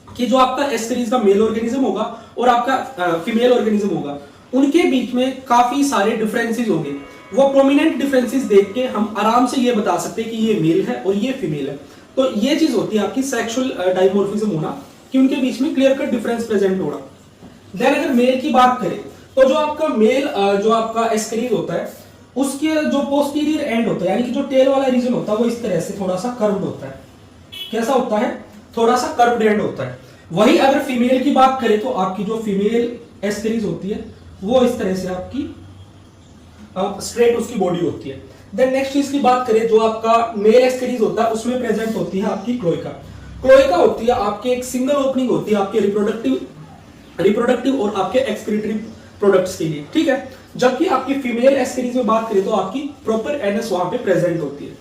कि जो आपका एस्केरीज का मेल ऑर्गेनिज्म होगा और आपका फीमेल ऑर्गेनिज्म होगा, उनके बीच में काफी सारे डिफरेंसेस होंगे। वो प्रोमिनेंट डिफरेंसेस देख के हम आराम से ये बता सकते हैं कि ये मेल है और ये फीमेल है। तो ये चीज होती है आपकी सेक्सुअल डायमॉर्फिज्म होना, कि उनके बीच में क्लियर कट डिफरेंस प्रेजेंट होना। देन अगर मेल की बात करें तो जो आपका मेल जो आपका एस्केरीज होता है, उसके जो पोस्टीरियर एंड होता है, यानी कि जो टेल वाला रीजन होता है, वो इस तरह से थोड़ा सा कर्व्ड होता है। कैसा होता है? थोड़ा सा कर्व्ड एंड होता है। वही अगर फीमेल की बात करें तो आपकी जो फीमेल एस्केरीज होती है वो इस तरह से आपकी स्ट्रेट उसकी बॉडी होती है। देन नेक्स्ट चीज की बात करें, जो आपका मेल एस्केरीज होता है उसमें प्रेजेंट होती है आपकी क्लोएका। क्लोएका होती है आपकी एक सिंगल ओपनिंग होती है आपके रिप्रोडक्टिव और आपके एक्सक्रीटरी प्रोडक्ट्स के लिए, ठीक है। जबकि आपकी फीमेल एस्केरीज में बात करें तो आपकी प्रॉपर एनएस वहां पे प्रेजेंट होती है।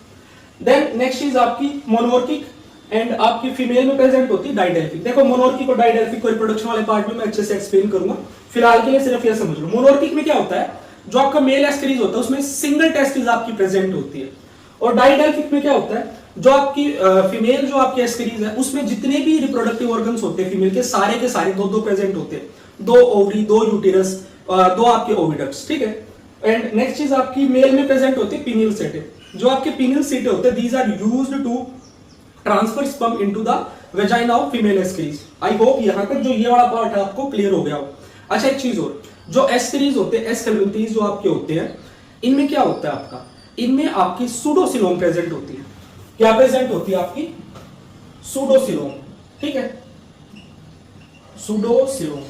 देन नेक्स्ट चीज आपकी मोनोर्किक एंड आपकी फीमेल में प्रेजेंट होती है डाइडेल्फिक। देखो मोनोर्किक और डाइडेल्फिक को रिप्रोडक्शन वाले पार्ट में मैं अच्छे से एक्सप्लेन करूंगा, फिलहाल के लिए सिर्फ ये समझ लो। मोनोर्किक में क्या होता है, जो आपका मेल एस्केरीज होता है उसमें सिंगल टेस्टिस आपकी प्रेजेंट होती है, और डाइडेल्फिक में क्या होता है, जो आपकी फीमेल जो आपकी एस्केरीज है उसमें जितने भी रिप्रोडक्टिव ऑर्गन्स होते हैं फीमेल के सारे दो प्रेजेंट होते हैं, 2 ओवरी, 2 यूटेरस, 2 आपके ओविडक्ट्स, ठीक है। एंड नेक्स्ट चीज आपकी मेल में प्रेजेंट होती है पिनियल सेटे। जो आपके पिनियल सेटे होते हैं, these are used to transfer sperm into the vagina of female Ascaris. I hope यहां तक जो ये वाला पार्ट है आपको क्लियर हो गया हो। अच्छा एक चीज और, जो एस्केरीज होते हैं, एस्केलेंटीज जो आपके होते हैं, इनमें क्या होता है आपका, इनमें आपकी सूडोसिलोम प्रेजेंट होती है। क्या प्रेजेंट होती है आपकी? सूडोसिलोम, ठीक है, सूडोसिलोम।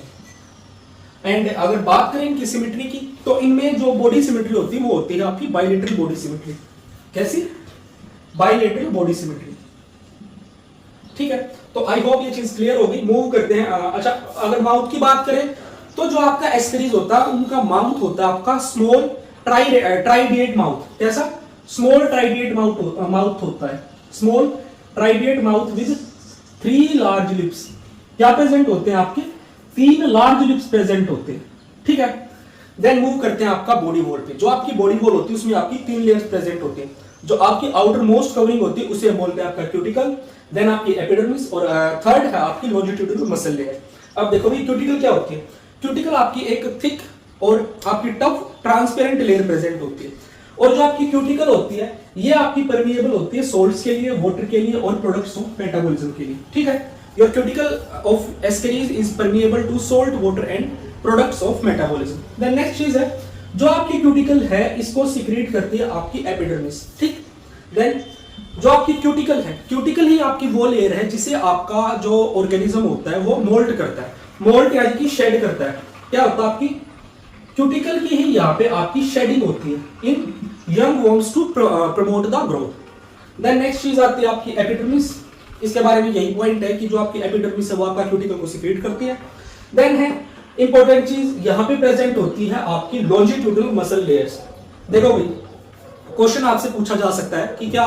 एंड अगर बात करें इनकी सिमेट्री की, तो इनमें जो बॉडी सिमेट्री होती है वो होती है आपकी बाइलेटरल बॉडी सिमेट्री। कैसी? बाइलेटरल बॉडी सिमेट्री, ठीक है। तो आई होप ये चीज क्लियर होगी। मूव करते हैं। अच्छा अगर माउथ की बात करें तो जो आपका एस्केरीज होता है उनका माउथ होता है आपका स्मॉल ट्राइडिएट माउथ। कैसा? स्मॉल ट्राइडिएट माउथ होता है, small triradiate mouth with 3 large lips. क्या प्रेजेंट होते हैं आपके? 3 लार्ज लिप्स प्रेजेंट होते हैं, ठीक है। देन मूव करते हैं आपका बॉडी वॉल पे। जो आपकी बॉडी वॉल होती है उसमें आपकी 3 लेयर्स प्रेजेंट होते हैं। जो आपकी आउटर मोस्ट कवरिंग होती है उसे हम बोलते हैं आपका क्यूटिकल, देन आपकी एपिडर्मिस, और थर्ड है आपकी लॉन्जिट्यूडिनल मसल लेयर। अब देखो भाई क्यूटिकल क्या होती है? क्यूटिकल आपकी एक थिक और आपकी टफ ट्रांसपेरेंट लेयर प्रेजेंट होती है, और जो आपकी क्यूटिकल होती है ये आपकी परमिएबल होती है सॉल्ट्स के लिए, वाटर के लिए और प्रोडक्ट्स ऑफ मेटाबॉलिज्म के लिए, ठीक है। Your cuticle of Ascaris is permeable to salt, water and products of metabolism. Then next चीज है, जो आपकी क्यूटिकल है इसको सीक्रेट करती है आपकी एपिडर्मिस, ठीक। देन जो आपकी क्यूटिकल है, क्यूटिकल ही आपकी वो लेयर है जिसे आपका जो ऑर्गेनिज्म होता है वो मोल्ट करता है। मोल्ट यानी कि शेड करता है। क्या होता है आपकी क्यूटिकल की ही यहाँ पे आपकी शेडिंग होती है in young worms to promote the growth. Then next चीज आती है आपकी एपिडर्मिस। इसके बारे में यही पॉइंट है कि जो आपकी एपिडर्मिस है वो आपका क्यूटिकल को सीक्रेट करती है। देन है इंपॉर्टेंट चीज यहाँ पे प्रेजेंट होती है आपकी लॉन्जिट्यूडिनल मसल लेयर्स। देखो भाई क्वेश्चन आपसे पूछा जा सकता है कि क्या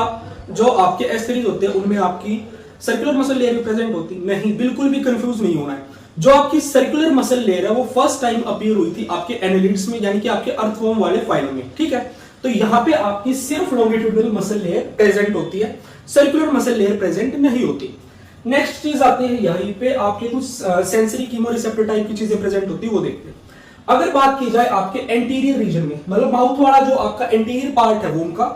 जो आपके एस्केरीज होते हैं उनमें आपकी सर्कुलर मसल लेयर भी प्रेजेंट होती? नहीं, बिल्कुल भी कंफ्यूज नहीं होना है। जो आपकी सर्कुलर मसल लेयर है वो फर्स्ट टाइम अपीयर हुई थी आपके एनालिड्स में, यानी कि आपके अर्थवर्म वाले फाइलम में, ठीक है। तो यहाँ पे आपकी सिर्फ लॉन्गिट्यूडिनल मसल लेयर प्रेजेंट होती है, सर्कुलर मसल लेयर प्रेजेंट नहीं होती। नेक्स्ट चीज आती है यहीं पे आपके कुछ सेंसरी कीमोरिसेप्टर टाइप की चीजें प्रेजेंट होती है, वो देखते हैं। अगर बात की जाए आपके एंटीरियर रीजन में, मतलब माउथ वाला जो आपका एंटीरियर पार्ट है वोम का,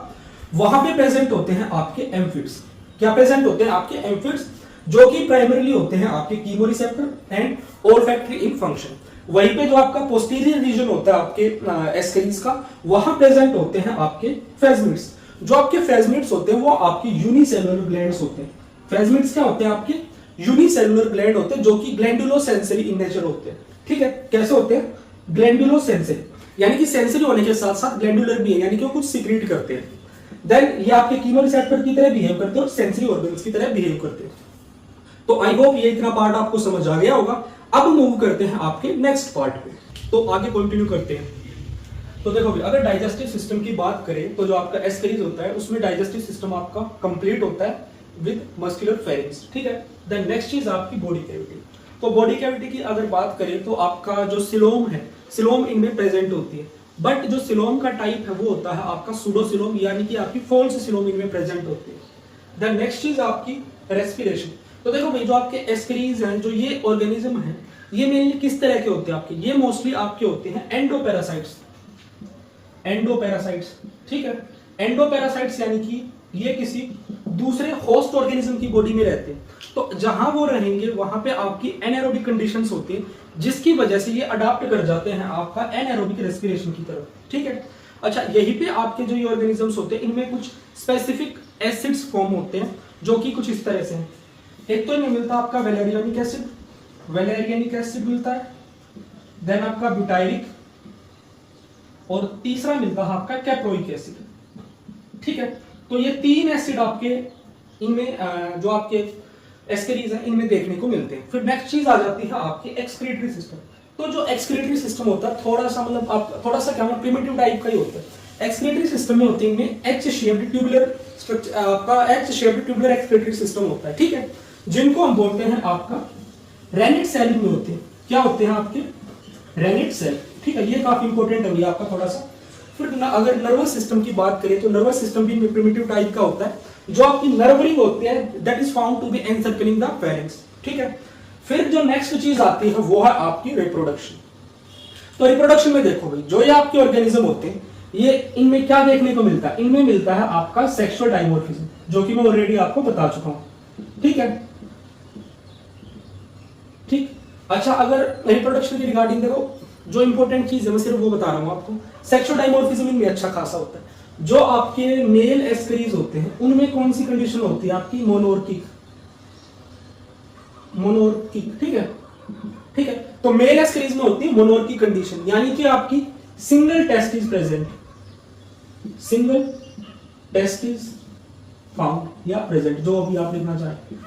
वहां पे प्रेजेंट होते हैं आपके एम्फिड्स। क्या प्रेजेंट होते हैं? आपके एम्फिड्स, जो कि प्राइमरीली होते हैं आपके chemoreceptor and olfactory in function. वहीं पे जो आपका पोस्टीरियर रीजन होता है आपके एस्केरीज का, वहां प्रेजेंट होते हैं आपके फेजमिड्स। जो आपके फेजमिट्स होते हैं वो आपके यूनिसेलुलर ग्लैंड्स होते हैं। फेजमिट्स क्या होते हैं? आपके यूनिसेलुलर ग्लैंड होते हैं जो कि ग्लैंडुलो सेंसरी इन नेचर होते हैं। ठीक है, कैसे होते हैं? ग्लैंडुलो सेंसरी, यानी कि सेंसरी होने के साथ साथ ग्लैंडुलर भी है, यानी कि वो कुछ सीक्रेट करते हैं। देन ये आपके कीमोरिसेप्टर की तरह बिहेव करते हैं और सेंसरी ऑर्गन्स की तरह बिहेव करते हैं। तो आई होप ये इतना पार्ट आपको समझ आ गया होगा। अब मूव करते हैं आपके नेक्स्ट पार्ट पे, तो आगे कंटिन्यू करते हैं। तो देखो भी, अगर डाइजेस्टिव सिस्टम की बात करें तो जो आपका एस्केरीज होता है उसमें डाइजेस्टिव सिस्टम आपका कंप्लीट होता है विद मस्कुलर फेरिंग्स। ठीक है, देन नेक्स्ट चीज आपकी बॉडी कैविटी। तो बॉडी कैविटी की अगर बात करें तो आपका जो सिलोम है, सिलोम इनमें प्रेजेंट होती है, बट जो सिलोम का टाइप है वो होता है आपका सूडोसिलोम, यानी कि आपकी फॉल्स सिलोम इनमें प्रेजेंट होती है। देन नेक्स्ट चीज आपकी रेस्पिरेशन। तो देखो भाई, जो आपके एस्केरीज हैं, जो ये ऑर्गेनिज्म है, ये मेनली किस तरह के होते हैं आपके? ये मोस्टली आपके होते हैं एंडोपैरासाइट्स। एंडोपैरासाइट्स, ठीक है, एंडोपैरासाइट्स यानी कि ये किसी दूसरे होस्ट ऑर्गेनिज्म की बॉडी में रहते हैं। तो जहां वो रहेंगे वहां पे आपकी एनाएरोबिक कंडीशंस होती है, जिसकी वजह से ये अडाप्ट कर जाते हैं आपका एनाएरोबिक रेस्पिरेशन की तरफ। ठीक है, अच्छा, यहीं पे आपके जो ये ऑर्गेनिजम्स होते हैं इनमें कुछ स्पेसिफिक एसिड्स फॉर्म होते हैं जो कि कुछ इस तरह से हैं। एक तो इनमें मिलता है आपका वैलेरियनिक एसिड, वैलेरियनिक एसिड मिलता है, देन आपका ब्यूटाइरिक, और तीसरा मिलता है आपका कैप्रोइक एसिड। ठीक है, तो ये तीन एसिड आपके इनमें जो आपके एस्केरीज हैं इनमें देखने को मिलते हैं। फिर नेक्स्ट चीज आ जाती है आपकी एक्सक्रीटरी सिस्टम। तो जो एक्सक्रीटरी सिस्टम होता है थोड़ा सा मतलब आप थोड़ा सा क्या प्रिमिटिव टाइप का ही होता है। एक्सक्रीटरी सिस्टम में होते हैं इनमें एच शेप्ड ट्यूबुलर स्ट्रक्चर, आपका H shaped tubular excretory system होता है। ठीक है, जिनको हम बोलते हैं आपका रेनिट सेल में होते हैं। क्या होते हैं आपके? रेनिट सेल। ठीक है, ये काफी इंपॉर्टेंट है भैया आपका थोड़ा सा। फिर अगर नर्वस सिस्टम की बात करें तो नर्वस सिस्टम भी प्रिमिटिव टाइप का होता है, जो आपकी नर्व रिंग होती है that is found to be encircling the pharynx. ठीक है, फिर जो नेक्स्ट चीज आती है वो है आपकी रिप्रोडक्शन। तो रिप्रोडक्शन में देखो भाई, जो ये आपके ऑर्गेनिज्म होते हैं ये इनमें क्या देखने को मिलता है? इनमें मिलता है आपका सेक्सुअल डाइमॉर्फिज्म, जो कि मैं ऑलरेडी आपको बता चुका हूं। ठीक है, ठीक, अच्छा, अगर रिप्रोडक्शन की रिगार्डिंग देखो, जो इंपॉर्टेंट चीज है मैं सिर्फ वो बता रहा हूं आपको। सेक्सुअल डाइमॉर्फिज्म इनमें अच्छा खासा होता है। जो आपके मेल एस्केरीज होते हैं उनमें कौन सी कंडीशन होती है आपकी? मोनोर्किक, मोनोर्किक। ठीक है, ठीक है, तो मेल एस्केरीज में होती है मोनोर्किक कंडीशन, यानी कि आपकी single testis present, single testis found या प्रेजेंट, जो अभी आप लिखना चाहें।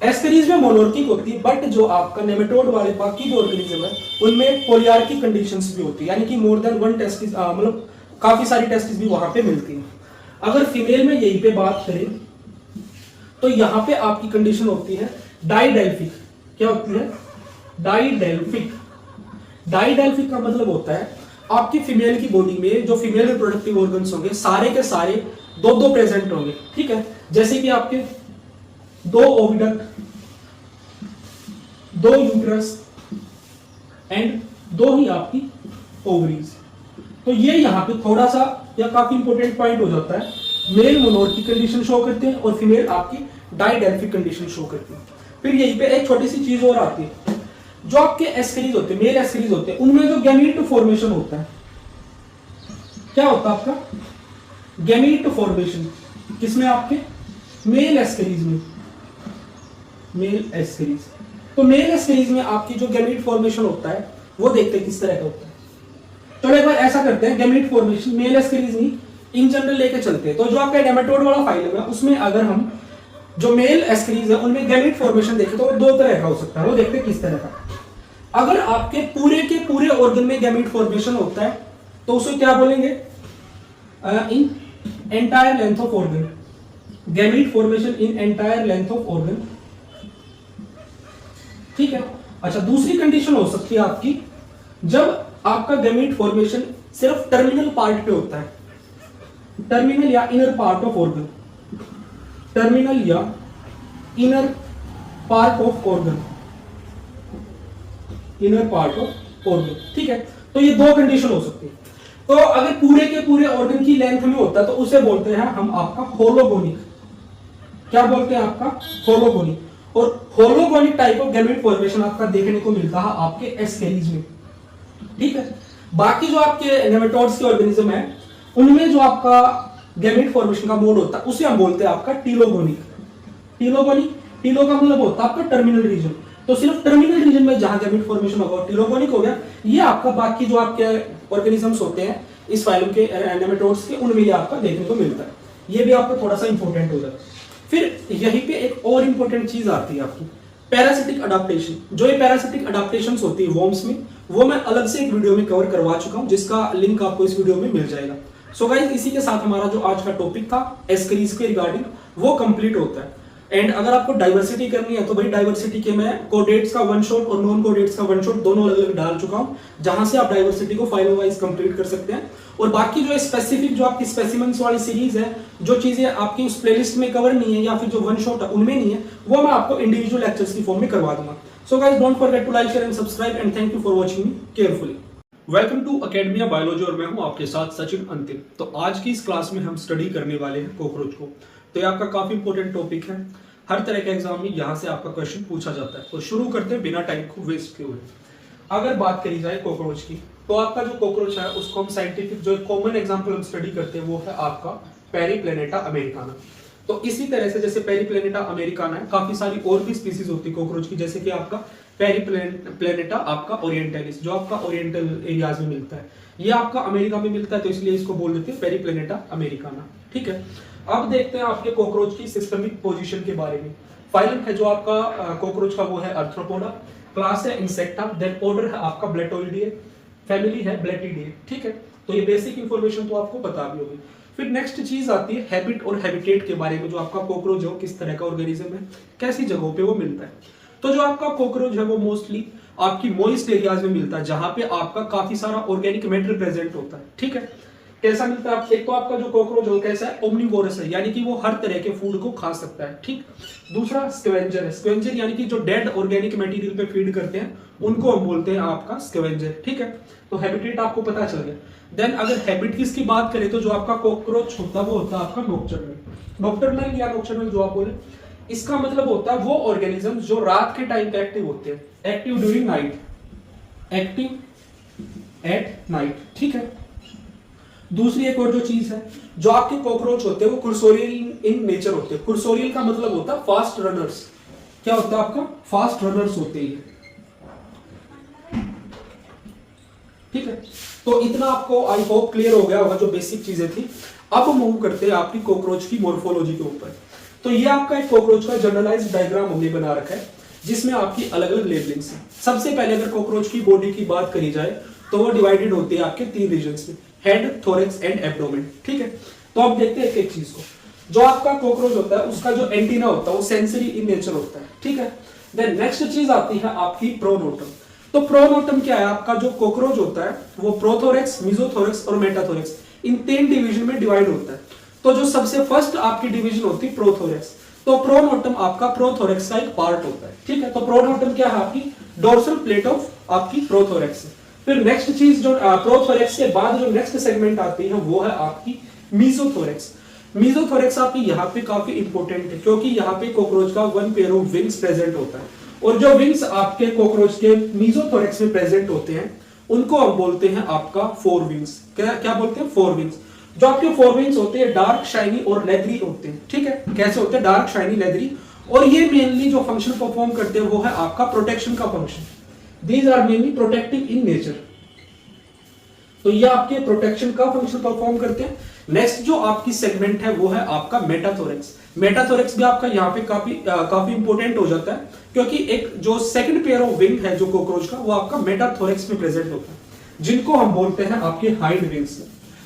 एस्केरीज में मोनोर्किक होती है, बट जो आपका नेमेटोड वाले बाकी जो ऑर्गेनिज्म है उनमें पोलियार्किक कंडीशंस भी होती है, यानी कि मोर देन वन टेस्टिस, मतलब काफी सारी टेस्टिस भी वहां पे मिलती है। अगर फीमेल में यहीं पे बात करें तो यहां पे आपकी कंडीशन होती है डाइडेल्फिक। क्या होती है? डाइडेल्फिक। डाइडेल्फिक का मतलब होता है आपकी फीमेल की बॉडी में जो फीमेल रिप्रोडक्टिव ऑर्गन्स होंगे सारे के सारे दो दो प्रेजेंट होंगे। ठीक है, जैसे कि आपके दो ओविडक्ट, दो यूट्रस एंड दो ही आपकी ओवरीज। तो ये यहां पे थोड़ा सा या काफी इंपॉर्टेंट पॉइंट हो जाता है। मेल मोनोर्किक कंडीशन शो करते हैं और फीमेल आपकी डाइडेल्फिक कंडीशन शो करती है। फिर यहीं पे एक छोटी सी चीज और आती है, जो आपके एस्केरीज होते हैं, मेल एस्केरीज होते हैं, उनमें जो गैमीट फॉर्मेशन होता है, क्या होता है आपका? Gamete formation. किसमें? आपके मेल एस्केरीज में, मेल एस्केरीज। तो मेल एस्केरीज में आपकी जो गैमीट फॉर्मेशन होता है वो देखते हैं किस तरह का होता है। चलो एक बार ऐसा करते हैं, गैमीट फॉर्मेशन मेल एस्केरीज नहीं इन जनरल लेके चलते हैं। तो जो आपका नेमेटोड वाला फाइलम है उसमें अगर हम जो मेल एस्केरीज है उनमें गैमीट फॉर्मेशन देखें तो वो दो तरह का हो सकता है। वो देखते हैं किस तरह का। अगर आपके पूरे के पूरे ऑर्गन में गैमीट फॉर्मेशन होता है तो उसे क्या बोलेंगे? In entire length of organ, gamete formation in entire length of organ. ठीक है, अच्छा, दूसरी कंडीशन हो सकती है आपकी जब आपका गैमीट फॉर्मेशन सिर्फ टर्मिनल पार्ट पे होता है, टर्मिनल या inner part of organ, terminal या inner part of organ, inner part of organ. ठीक है, तो ये दो कंडीशन हो सकती है। तो अगर पूरे के पूरे ऑर्गन की लेंथ में होता है तो उसे बोलते हैं हम आपका होलोगोनिक। क्या बोलते हैं? आपका होलोगोनिक। और होलोगोनिक टाइप ऑफ गैमीट फॉर्मेशन आपका देखने को मिलता है आपके एस्केरीज में। ठीक है, बाकी जो आपके नेमेटोड्स के ऑर्गेनिज्म है उनमें जो आपका गैमेट फॉर्मेशन का मोड होता है उसे हम बोलते हैं आपका टीलोगोनिक। टीलोगोनिक, टीलो का मतलब होता है आपका टर्मिनल रीजन। तो सिर्फ टर्मिनल रीजन में जहां गैमेट फॉर्मेशन होगा टीलोगोनिक हो गया। ये आपका बाकी जो आपके ऑर्गेनिजम्स होते हैं इस फाइलम के नेमेटोड्स के, उनमें ये आपका देखने को मिलता है। ये भी आपको थोड़ा सा इंपॉर्टेंट हो जाता है। फिर यहीं पे एक और इंपॉर्टेंट चीज आती है आपकी पैरासिटिक अडाप्टेशन। जो ये पैरासिटिक अडाप्टेशंस होती है वॉर्म्स में, वो मैं अलग से एक वीडियो में कवर करवा चुका हूं, जिसका लिंक आपको इस वीडियो में मिल जाएगा। सो गाइस, इसी के साथ हमारा जो आज का टॉपिक था एस्करीज के रिगार्डिंग वो कंप्लीट होता है। एंड अगर आपको डाइवर्सिटी करनी है तो भाई डाइवर्सिटी के मैं कोडेट्स का वन शॉट और नॉन कोडेट्स का वन शॉट दोनों अलग अलग डाल चुका हूं, जहां से आप डाइवर्सिटी को फाइल वाइज कंप्लीट कर सकते हैं। और बाकी जो स्पेसिफिक जो आपकी स्पेसिमेंस वाली सीरीज है, जो चीजें आपकी उस प्लेलिस्ट में कवर नहीं है या फिर जो वन शॉट है उनमें नहीं है, वो मैं आपको इंडिविजुअल लेक्चर्स की फॉर्म में करवा दूंगा। So guys, don't forget to like, share and subscribe and thank you for watching me carefully. Welcome to Academia Biology और मैं हूं आपके साथ सचिन अंतिम। तो आज की इस क्लास में हम स्टडी करने वाले हैं कॉकरोच को। तो ये आपका काफी इंपॉर्टेंट टॉपिक है, हर तरह के एग्जाम में यहाँ से आपका क्वेश्चन पूछा जाता है। तो शुरू करते हैं बिना टाइम को वेस्ट किए हुए। अगर बात करी जाए कॉकरोच की, तो आपका जो कॉकरोच है उसको हम साइंटिफिक जो कॉमन एग्जांपल हम स्टडी करते हैं वो है आपका पेरिप्लेनेटा अमेरिकाना। तो इसी तरह से जैसे पेरिप्लेनेटा अमेरिकाना है, काफी सारी और भी स्पीसीज होती है कॉकरोच की, जैसे कि आपका पेरिप्लेनेटा आपका ओरिएंटलिस जो आपका ओरिएंटल एरियाज में मिलता है, ये आपका अमेरिका में मिलता है, तो इसलिए इसको बोल देते हैं पेरिप्लेनेटा अमेरिकाना। ठीक है, अब देखते हैं आपके कॉकरोच की सिस्टमिक पोजीशन के बारे में। फाइलम है जो आपका कॉकरोच का वो है आर्थ्रोपोडा, क्लास है इंसेक्टा, देन ऑर्डर है आपका ब्लेटोइडिए, फैमिली है ब्लेटिडिए। ठीक है, तो ये बेसिक इंफॉर्मेशन तो आपको पता भी होगी। फिर नेक्स्ट चीज आती है हैबिट और हैबिटेट के बारे में। जो आपका कॉकरोच है किस तरह का ऑर्गेनिज्म है, कैसी जगहों पे वो मिलता है। तो जो आपका कॉकरोच है वो मोस्टली आपकी मॉइस्ट एरियाज में मिलता है, जहां पे आपका काफी सारा ऑर्गेनिक मैटर प्रेजेंट होता है। ठीक है, कैसा मिलता है? एक तो आपका जो कॉकरोच हो कैसा है, ओमनिवोरस है, यानी कि वो हर तरह के फूड को खा सकता है। ठीक, दूसरा स्कैवेंजर है। स्कैवेंजर यानी कि जो डेड ऑर्गेनिक मटेरियल पे फीड करते हैं उनको हम बोलते हैं आपका स्कैवेंजर। ठीक है, तो हैबिटेट आपको पता चल गया। देन अगर हैबिट की इसकी बात करें तो जो आपका कॉकरोच होता है वो होता है आपका नॉकटर्नल। नॉकटर्नल या नॉकटर्नल जो आप बोले, इसका मतलब होता है वो ऑर्गेनिज्म जो रात के टाइम पे एक्टिव होते हैं, active during night, active at night. ठीक है, दूसरी एक और जो चीज है, जो आपके कॉकरोच होते हैं वो कुर्सोरियल इन नेचर होते हैं। कुर्सोरियल का मतलब होता है फास्ट रनर्स। क्या होता है आपका? फास्ट रनर्स होते हैं। ठीक है, तो इतना आपको आई होप क्लियर हो गया होगा जो बेसिक चीजें थी। अब मूव करते हैं आपकी कॉकरोच की मोर्फोलॉजी के ऊपर। तो ये आपका एक कॉकरोच का जनरलाइज्ड डायग्राम हमने बना रखा है, जिसमें आपकी अलग अलग लेबलिंग्स है। सबसे पहले अगर कॉकरोच की बॉडी की बात करी जाए तो वो डिवाइडेड होती है आपके 3 रीजन्स में, हेड, थोरेक्स एंड एब्डोमेन। ठीक है, तो अब देखते हैं एक एक चीज को। जो आपका कॉकरोच होता है उसका जो एंटीना होता है वो सेंसरी इन नेचर होता है। ठीक है, देन नेक्स्ट चीज आती है आपकी प्रोनोटम। तो प्रोनोटम क्या है? आपका जो कॉकरोच होता है वो प्रोथोरेक्स, मेसोथोरेक्स और मेटाथोरेक्स, इन 3 डिवीजन में डिवाइड होता है। तो जो सबसे फर्स्ट आपकी डिवीजन होती है प्रोथोरेक्स, तो प्रोनोटम आपका प्रोथोरेक्स का एक पार्ट होता है। ठीक है, तो प्रोनोटम क्या है? आपकी डोर्सल प्लेट ऑफ आपकी प्रोथोरेक्स। फिर नेक्स्ट चीज जो प्रोथोरेक्स के बाद जो नेक्स्ट सेगमेंट आती है वो है आपकी मेसोथोरेक्स। मेसोथोरेक्स आपकी यहाँ पे काफी इंपॉर्टेंट है, क्योंकि यहाँ पे कॉकरोच का 1 पेयर ऑफ विंग्स प्रेजेंट होता है, और जो विंग्स आपके कॉकरोच के मेसोथोरेक्स में प्रेजेंट होते हैं उनको हम बोलते हैं आपका 4 विंग्स। क्या बोलते हैं? 4 विंग्स। जो आपके 4 विंग्स होते हैं डार्क, शाइनी और लेदरी होते हैं। ठीक है, कैसे होते हैं? Dark, shiny, leathery. और ये मेनली जो फंक्शन परफॉर्म करते हैं वो है आपका प्रोटेक्शन का function. These are mainly protective in nature। तो ये आपके प्रोटेक्शन का फंक्शन परफॉर्म करते हैं। नेक्स्ट जो आपकी सेगमेंट है वो है आपका मेटाथोरेक्स। मेटाथोरेक्स भी आपका यहाँ पे काफी इंपॉर्टेंट हो जाता है, क्योंकि एक जो सेकंड पेयर ऑफ विंग है जो कॉकरोच का वो आपका मेटाथोरेक्स में प्रेजेंट होता है, जिनको हम बोलते हैं आपके हाइंड विंग्स।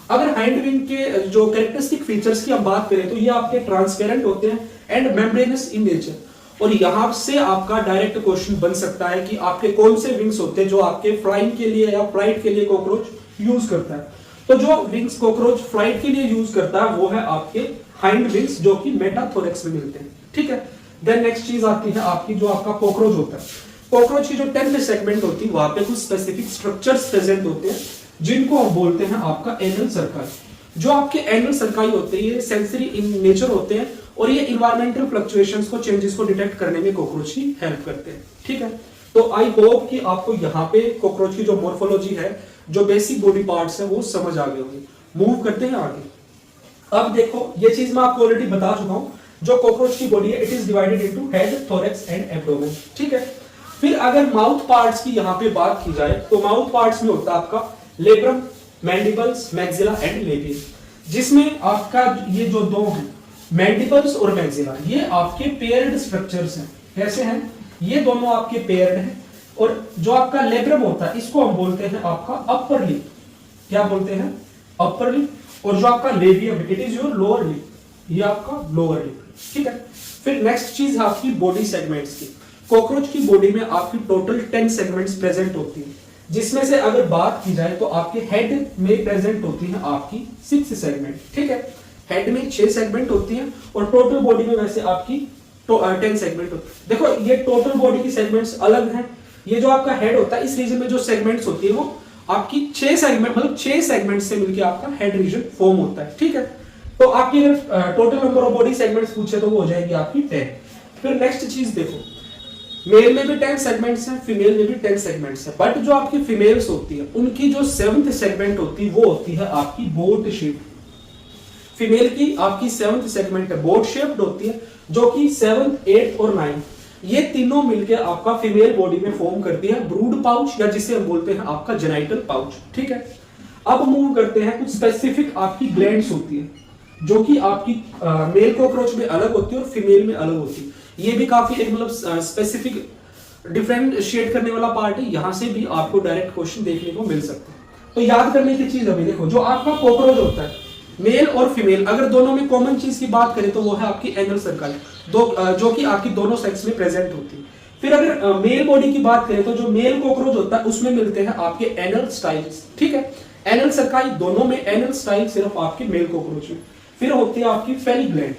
अगर हाइंड विंग के जो कैरेक्टरिस्टिक फीचर्स की हम बात करें तो ये आपके ट्रांसपेरेंट होते हैं एंड मेम्ब्रेनस इन नेचर। और यहां से आपका डायरेक्ट क्वेश्चन बन सकता है कि आपके कौन से विंग्स होते हैं जो आपके फ्लाइंग के लिए या फ्लाइट के लिए कॉकरोच यूज करता है। तो जो विंग्स कॉकरोच फ्लाइट के लिए यूज करता है वो है आपके हाइंड विंग्स, जो कि मेटाथोरेक्स में मिलते हैं। ठीक है, देन नेक्स्ट चीज आती है आपकी जो आपका कॉकरोच होता है। कॉकरोच की जो 10th सेगमेंट होती है वहां पे कुछ स्पेसिफिक स्ट्रक्चर्स प्रेजेंट होते हैं, जिनको हम बोलते हैं आपका एनल सर्काई। जो आपके एनल सर्काई होते हैं ये सेंसरी इन नेचर होते हैं, और ये इन्वायरमेंटल फ्लक्चुएशंस को, चेंजेस को डिटेक्ट करने में कॉकरोच की हेल्प करते हैं। ठीक है, तो आई होप कि आपको यहाँ पे कॉकरोच की जो मॉर्फोलॉजी है, जो बेसिक बॉडी पार्ट्स है वो समझ आ गए होंगे। मूव करते हैं आगे। अब देखो ये चीज मैं आपको ऑलरेडी बता चुका हूं, जो कॉकरोच की बॉडी है it is divided into head, thorax and abdomen, ठीक है। फिर अगर माउथ पार्ट्स की यहां पे बात की जाए तो माउथ पार्ट्स में होता है आपका labrum, mandibles, maxilla and labium, जिसमें आपका ये जो दो हैं मैंडिबल्स और मैक्सिला, ये आपके पेयर्ड स्ट्रक्चर्स हैं। कैसे हैं? ये दोनों आपके पेयर्ड हैं। और जो आपका लेब्रम होता है इसको हम बोलते हैं आपका अपर लिप। क्या बोलते हैं? Upper lip. और जो आपका labium it is your lower lip, ये आपका लोअर लिप, ठीक है। फिर नेक्स्ट चीज है आपकी बॉडी सेगमेंट्स की। कॉकरोच की बॉडी में आपकी टोटल 10 सेगमेंट्स प्रेजेंट होती है, जिसमें से अगर बात की जाए तो आपके हेड में प्रेजेंट होती है आपकी 6 सेगमेंट, ठीक है। हेड में 6 सेगमेंट होती हैं और टोटल बॉडी में वैसे आपकी 10 सेगमेंट होती है। देखो ये टोटल बॉडी की सेगमेंट्स अलग हैं। ये जो आपका हेड होता है इस रीजन में जो सेगमेंट्स होती है वो आपकी 6 सेगमेंट मतलब 6 सेगमेंट से मिलकर आपका हेड रीजन फॉर्म होता है, ठीक है। तो आपकी अगर total number of body segments पूछे तो वो हो जाएगी आपकी 10। फिर नेक्स्ट चीज देखो, मेल में भी 10 सेगमेंट्स हैं, फीमेल में भी 10 सेगमेंट्स हैं, बट जो आपकी फीमेल्स होती है उनकी जो 7th सेगमेंट होती है वो होती है आपकी बोट शेप। फीमेल की आपकी 7th सेगमेंट है बोट शेप्ड होती है, जो कि 7th, 8th और 9th ये तीनों मिलकर आपका फीमेल बॉडी में फॉर्म करती है ब्रूड पाउच, या जिसे हम बोलते हैं आपका जेनाइटल पाउच, ठीक है। अब मूव करते हैं, कुछ स्पेसिफिक आपकी ग्लैंड्स होती है जो कि आपकी मेल कॉकरोच में अलग होती है और फीमेल में अलग होती है। ये भी काफी एक मतलब स्पेसिफिक डिफरेंशिएट करने वाला पार्ट है, यहां से भी आपको डायरेक्ट क्वेश्चन देखने को मिल सकते हैं। तो याद करने की चीज अभी देखो, जो आपका कॉकरोच होता है मेल और फीमेल, अगर दोनों में कॉमन चीज की बात करें तो वो है आपकी एनल सर्कल, जो कि आपकी दोनों सेक्स में प्रेजेंट होती है। फिर अगर मेल बॉडी की बात करें तो जो मेल कॉकरोच होता है उसमें मिलते हैं आपके एनल स्टाइल्स, ठीक है। एनल सर्काई दोनों में, एनल स्टाइल सिर्फ आपके मेल कॉकरोच में। फिर होती है आपकी फेली ग्लैंड,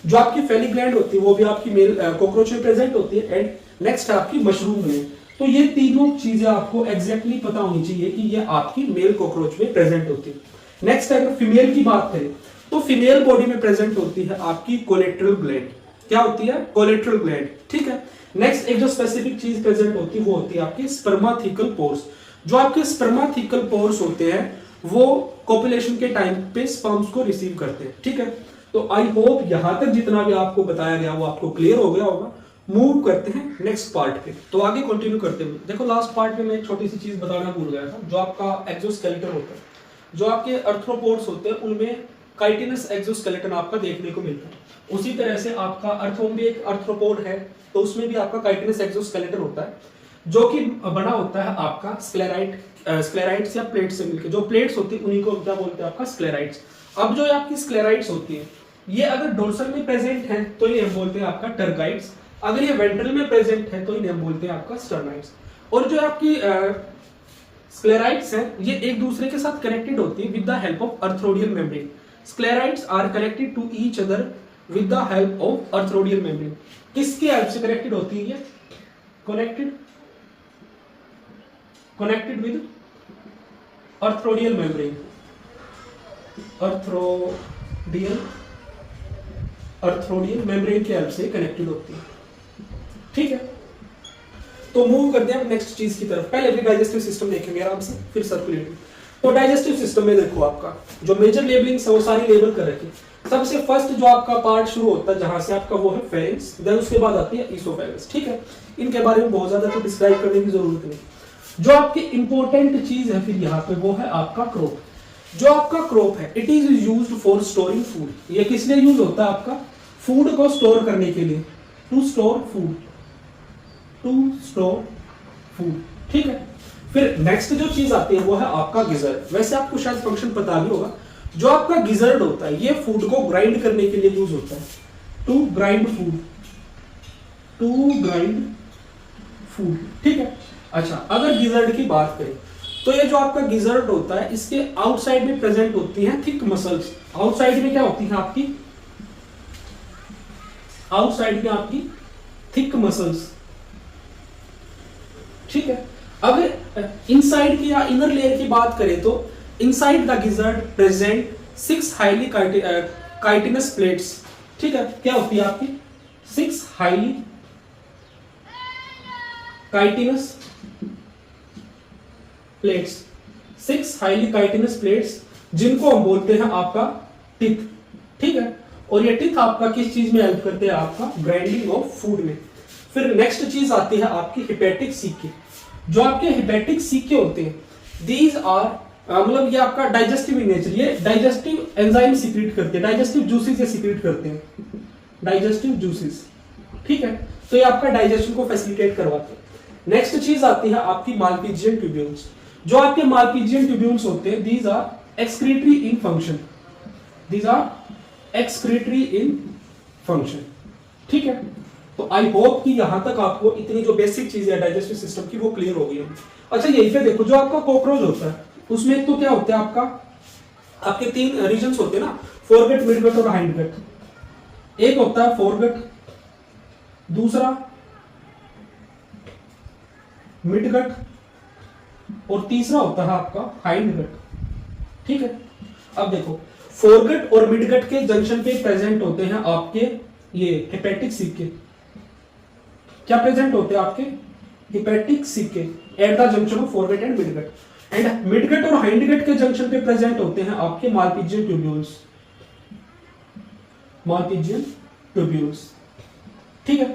जो आपकी फेली ग्लैंड होती है वो भी आपकी मेल कॉकरोच में प्रेजेंट होती है। एंड नेक्स्ट है आपकी मशरूम ग्लैंड। तो ये तीनों चीजें आपको एग्जैक्टली पता होनी चाहिए कि ये आपकी मेल कॉकरोच में प्रेजेंट होती है। नेक्स्ट अगर फीमेल की बात करें तो फीमेल बॉडी में प्रेजेंट होती है आपकी कोलेट्रल ग्लैंड। क्या होती है? कोलेट्रल ग्लैंड, ठीक है। नेक्स्ट एक जो स्पेसिफिक चीज प्रेजेंट होती है वो होती है आपकी स्पर्माथिकल पोर्स। जो आपके स्पर्माथिकल पोर्स होते हैं वो कॉपुलेशन के टाइम पे स्पर्म्स को रिसीव करते हैं, ठीक है। तो आई होप यहां तक जितना भी आपको बताया गया वो आपको क्लियर हो गया होगा। मूव करते हैं नेक्स्ट पार्ट पे, तो आगे कंटिन्यू करते हुए देखो लास्ट पार्ट में मैं एक छोटी सी चीज बताना भूल गया था। जो आपका एक्सोस्केलेटन होता है, जो आपके अर्थ्रोपोड्स होते हैं उनमें काइटिनस एक्सोस्केलेटन आपका देखने को मिलता है। उसी तरह से आपका अर्थोम भी एक अर्थ्रोपोड है, तो उसमें भी आपका काइटिनस एक्सोस्केलेटन होता है, जो कि बना होता है आपका स्क्लेराइट्स या प्लेट्स से मिलकर। जो प्लेट्स होती है उन्हीं को क्या बोलते हैं आपका स्क्लेराइट्स। अब जो आपकी स्क्लेराइट्स होती है ये अगर डोर्सल में प्रेजेंट है तो ये हम बोलते हैं आपका टर्गाइट्स, अगर ये वेंट्रल में प्रेजेंट है तो इन्हें हम बोलते हैं आपका स्टर्नाइट्स। और जो आपकी स्क्लेराइट्स हैं ये एक दूसरे के साथ कनेक्टेड होती है with the help of arthrodial membrane. Sclerites are connected to each other with the help of arthrodial membrane. किसकी हेल्प से कनेक्टेड होती है ये? Connected with arthrodial membrane. Arthrodial membrane की हेल्प से कनेक्टेड होती है, ठीक है। तो मूव करते हैं नेक्स्ट चीज की तरफ। पहले भी डाइजेस्टिव सिस्टम देखेंगे आराम से, फिर सर्कुलेटरी। तो डाइजेस्टिव सिस्टम में देखो आपका जो मेजर लेबलिंग है वो सारी लेबल कर रखी। सबसे फर्स्ट जो आपका पार्ट शुरू होता है जहां से आपका वो है फेरिंक्स, देन उसके बाद आती है इसोफेगस, ठीक है। इनके बारे में बहुत ज्यादा तो डिस्क्राइब करने की जरूरत नहीं। जो आपकी इंपॉर्टेंट चीज है फिर यहाँ पे वो है आपका क्रोप। जो आपका क्रोप है it is used for storing food. ये किस लिए यूज होता है? आपका फूड को स्टोर करने के लिए, टू स्टोर फूड, ठीक है। फिर नेक्स्ट जो चीज आती है वो है आपका गिजर्ड। वैसे आपको शायद फंक्शन पता भी होगा। जो आपका गिजर्ड होता है ये फूड को ग्राइंड करने के लिए यूज होता है, टू ग्राइंड फूड, ठीक है। अच्छा, अगर गिजर्ड की बात करें तो ये जो आपका गिजर्ड होता है इसके आउटसाइड में प्रेजेंट होती हैं थिक मसल्स। आउटसाइड में क्या होती है आपकी? आउटसाइड में आपकी थिक मसल्स, ठीक है। अगर इनसाइड की या इनर लेयर की बात करें तो inside the gizzard present 6 highly chitinous plates, ठीक है। क्या होती है आपकी? 6 highly chitinous plates, 6 highly chitinous plates, जिनको हम बोलते हैं आपका टिथ, ठीक है। और ये टीथ आपका किस चीज में हेल्प करते हैं, आपका ग्राइंडिंग ऑफ फूड में। फिर नेक्स्ट चीज आती है आपकी हिपेटिक सीके। जो आपके हिपेटिक सीके होते हैं, दीज आर मतलब ये आपका डाइजेस्टिव इन नेचर, ये डाइजेस्टिव एंजाइम सीक्रेट करते हैं, डाइजेस्टिव जूसेस ये सीक्रेट करते हैं, डाइजेस्टिव जूसेस, ठीक है। तो ये आपका डाइजेशन को फैसिलिटेट करवाते हैं। नेक्स्ट चीज आती है आपकी मालपीजियन ट्यूब्यूल्स। जो आपके मालपीजियन ट्यूब्यूल्स होते हैं, these are excretory in function, these are excretory in function, ठीक है। तो आई होप कि यहां तक आपको इतनी जो बेसिक चीज है डाइजेस्टिव सिस्टम की वो क्लियर हो गई है। अच्छा यहीं पे देखो, जो आपका कॉकरोच होता है उसमें तो क्या होता है, आपके 3 रीजन्स होते हैं ना, फोरगट, मिडगट और हाइंडगट। एक होता है फोरगट, दूसरा मिडगट और तीसरा होता है आपका हाइंडगट, ठीक है। अब देखो, फोरगट और मिडगट के जंक्शन पे प्रेजेंट होते हैं आपके ये हेपेटिक सीके। क्या प्रेजेंट होते हैं आपके hepatic caeca at the junction of foregut and midgut. And midgut और हाइंडगट के जंक्शन पे प्रेजेंट होते हैं आपके मालपीजियन ट्यूब्यूल्स, मालपीजियन ट्यूब्यूल्स, ठीक है।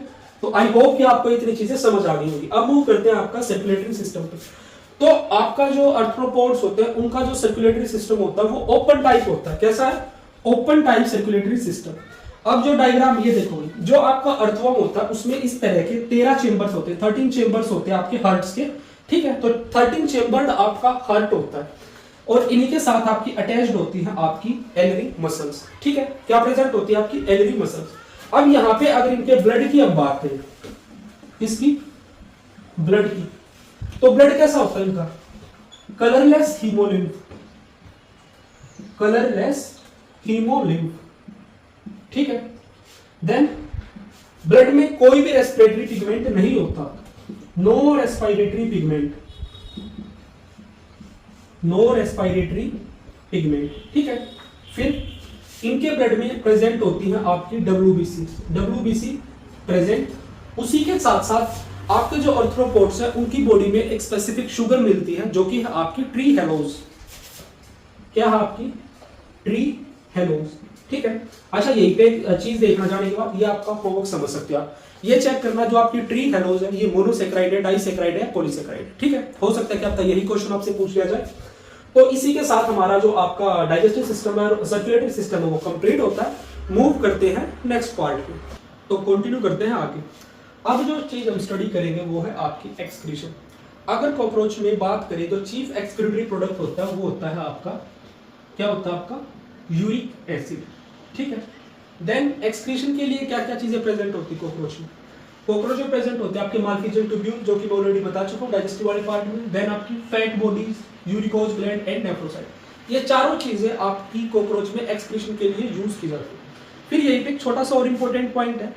तो आई होप कि आपको इतनी चीजें समझ आ गई होगी। अब मूव करते हैं आपका सर्कुलेटरी सिस्टम पे। तो आपका जो आर्थ्रोपोड्स होते हैं उनका जो सर्कुलेटरी सिस्टम होता है वो ओपन टाइप होता है। कैसा है, ओपन टाइप सर्कुलेटरी सिस्टम। अब जो डायग्राम ये देखो, जो आपका अर्थवर्म होता है उसमें इस तरह के 13 चेंबर्स होते हैं, 13 चेंबर्स होते हैं आपके हार्ट्स के, ठीक है। तो 13 चेंबर्ड आपका हार्ट होता है और इन्हीं के साथ आपकी अटैच्ड होती है आपकी एलरी मसल्स, ठीक है। क्या प्रेजेंट होती है आपकी एलरी मसल्स। अब यहां पे अगर इनके ब्लड की अब बात करें, इसकी ब्लड की, तो ब्लड कैसा होता है इनका, कलरलेस हीमोलिम्फ, कलरलेस हीमोलिम्फ, ठीक है। देन ब्लड में कोई भी रेस्पिरेटरी पिगमेंट नहीं होता, no respiratory pigment, no respiratory pigment, ठीक है। फिर इनके ब्लड में प्रेजेंट होती है आपकी डब्ल्यूबीसी, डब्ल्यूबीसी प्रेजेंट। उसी के साथ साथ आपके जो आर्थ्रोपोड्स है उनकी बॉडी में एक स्पेसिफिक शुगर मिलती है जो कि है आपकी ट्री हेलोज। क्या है आपकी ट्री हेलोज, ठीक है। अच्छा यही पे एक चीज देखना जाने के बाद ये आपका होमवर्क समझ सकते हो आप, ये चेक करना जो आपकी ट्री हेलोज है ये मोनोसेक्राइड है, डाइसेक्राइड है, पॉलीसेक्राइड, ठीक है। हो सकता है कि आपका यही क्वेश्चन आपसे पूछ लिया जाए। तो इसी के साथ हमारा जो आपका डाइजेस्टिव सिस्टम है और सर्कुलेटरी सिस्टम है वो कंप्लीट होता है। मूव करते हैं नेक्स्ट पार्ट में, तो कंटिन्यू करते हैं आगे। अब जो चीज हम स्टडी करेंगे वो है आपकी एक्सक्रीशन। अगर कॉकरोच में बात करें तो चीफ एक्सक्रीटरी प्रोडक्ट होता है वो होता है आपका, क्या होता है आपका, यूरिक एसिड, ठीक है। देन एक्सक्रीशन के लिए क्या क्या चीजें प्रेजेंट होती है कॉकरोच में, कॉकरोच में प्रेजेंट होते हैं आपके मालपीजियन ट्यूब्यूल जो कि मैं ऑलरेडी बता चुका हूं डाइजेस्टिव वाले पार्ट में। देन आपकी fat bodies, uricose gland and nephrocyte, ये चारों चीजें आपकी कॉकरोच में एक्सक्रीशन के लिए यूज की जाती है। फिर यही पे एक छोटा सा और इंपॉर्टेंट पॉइंट है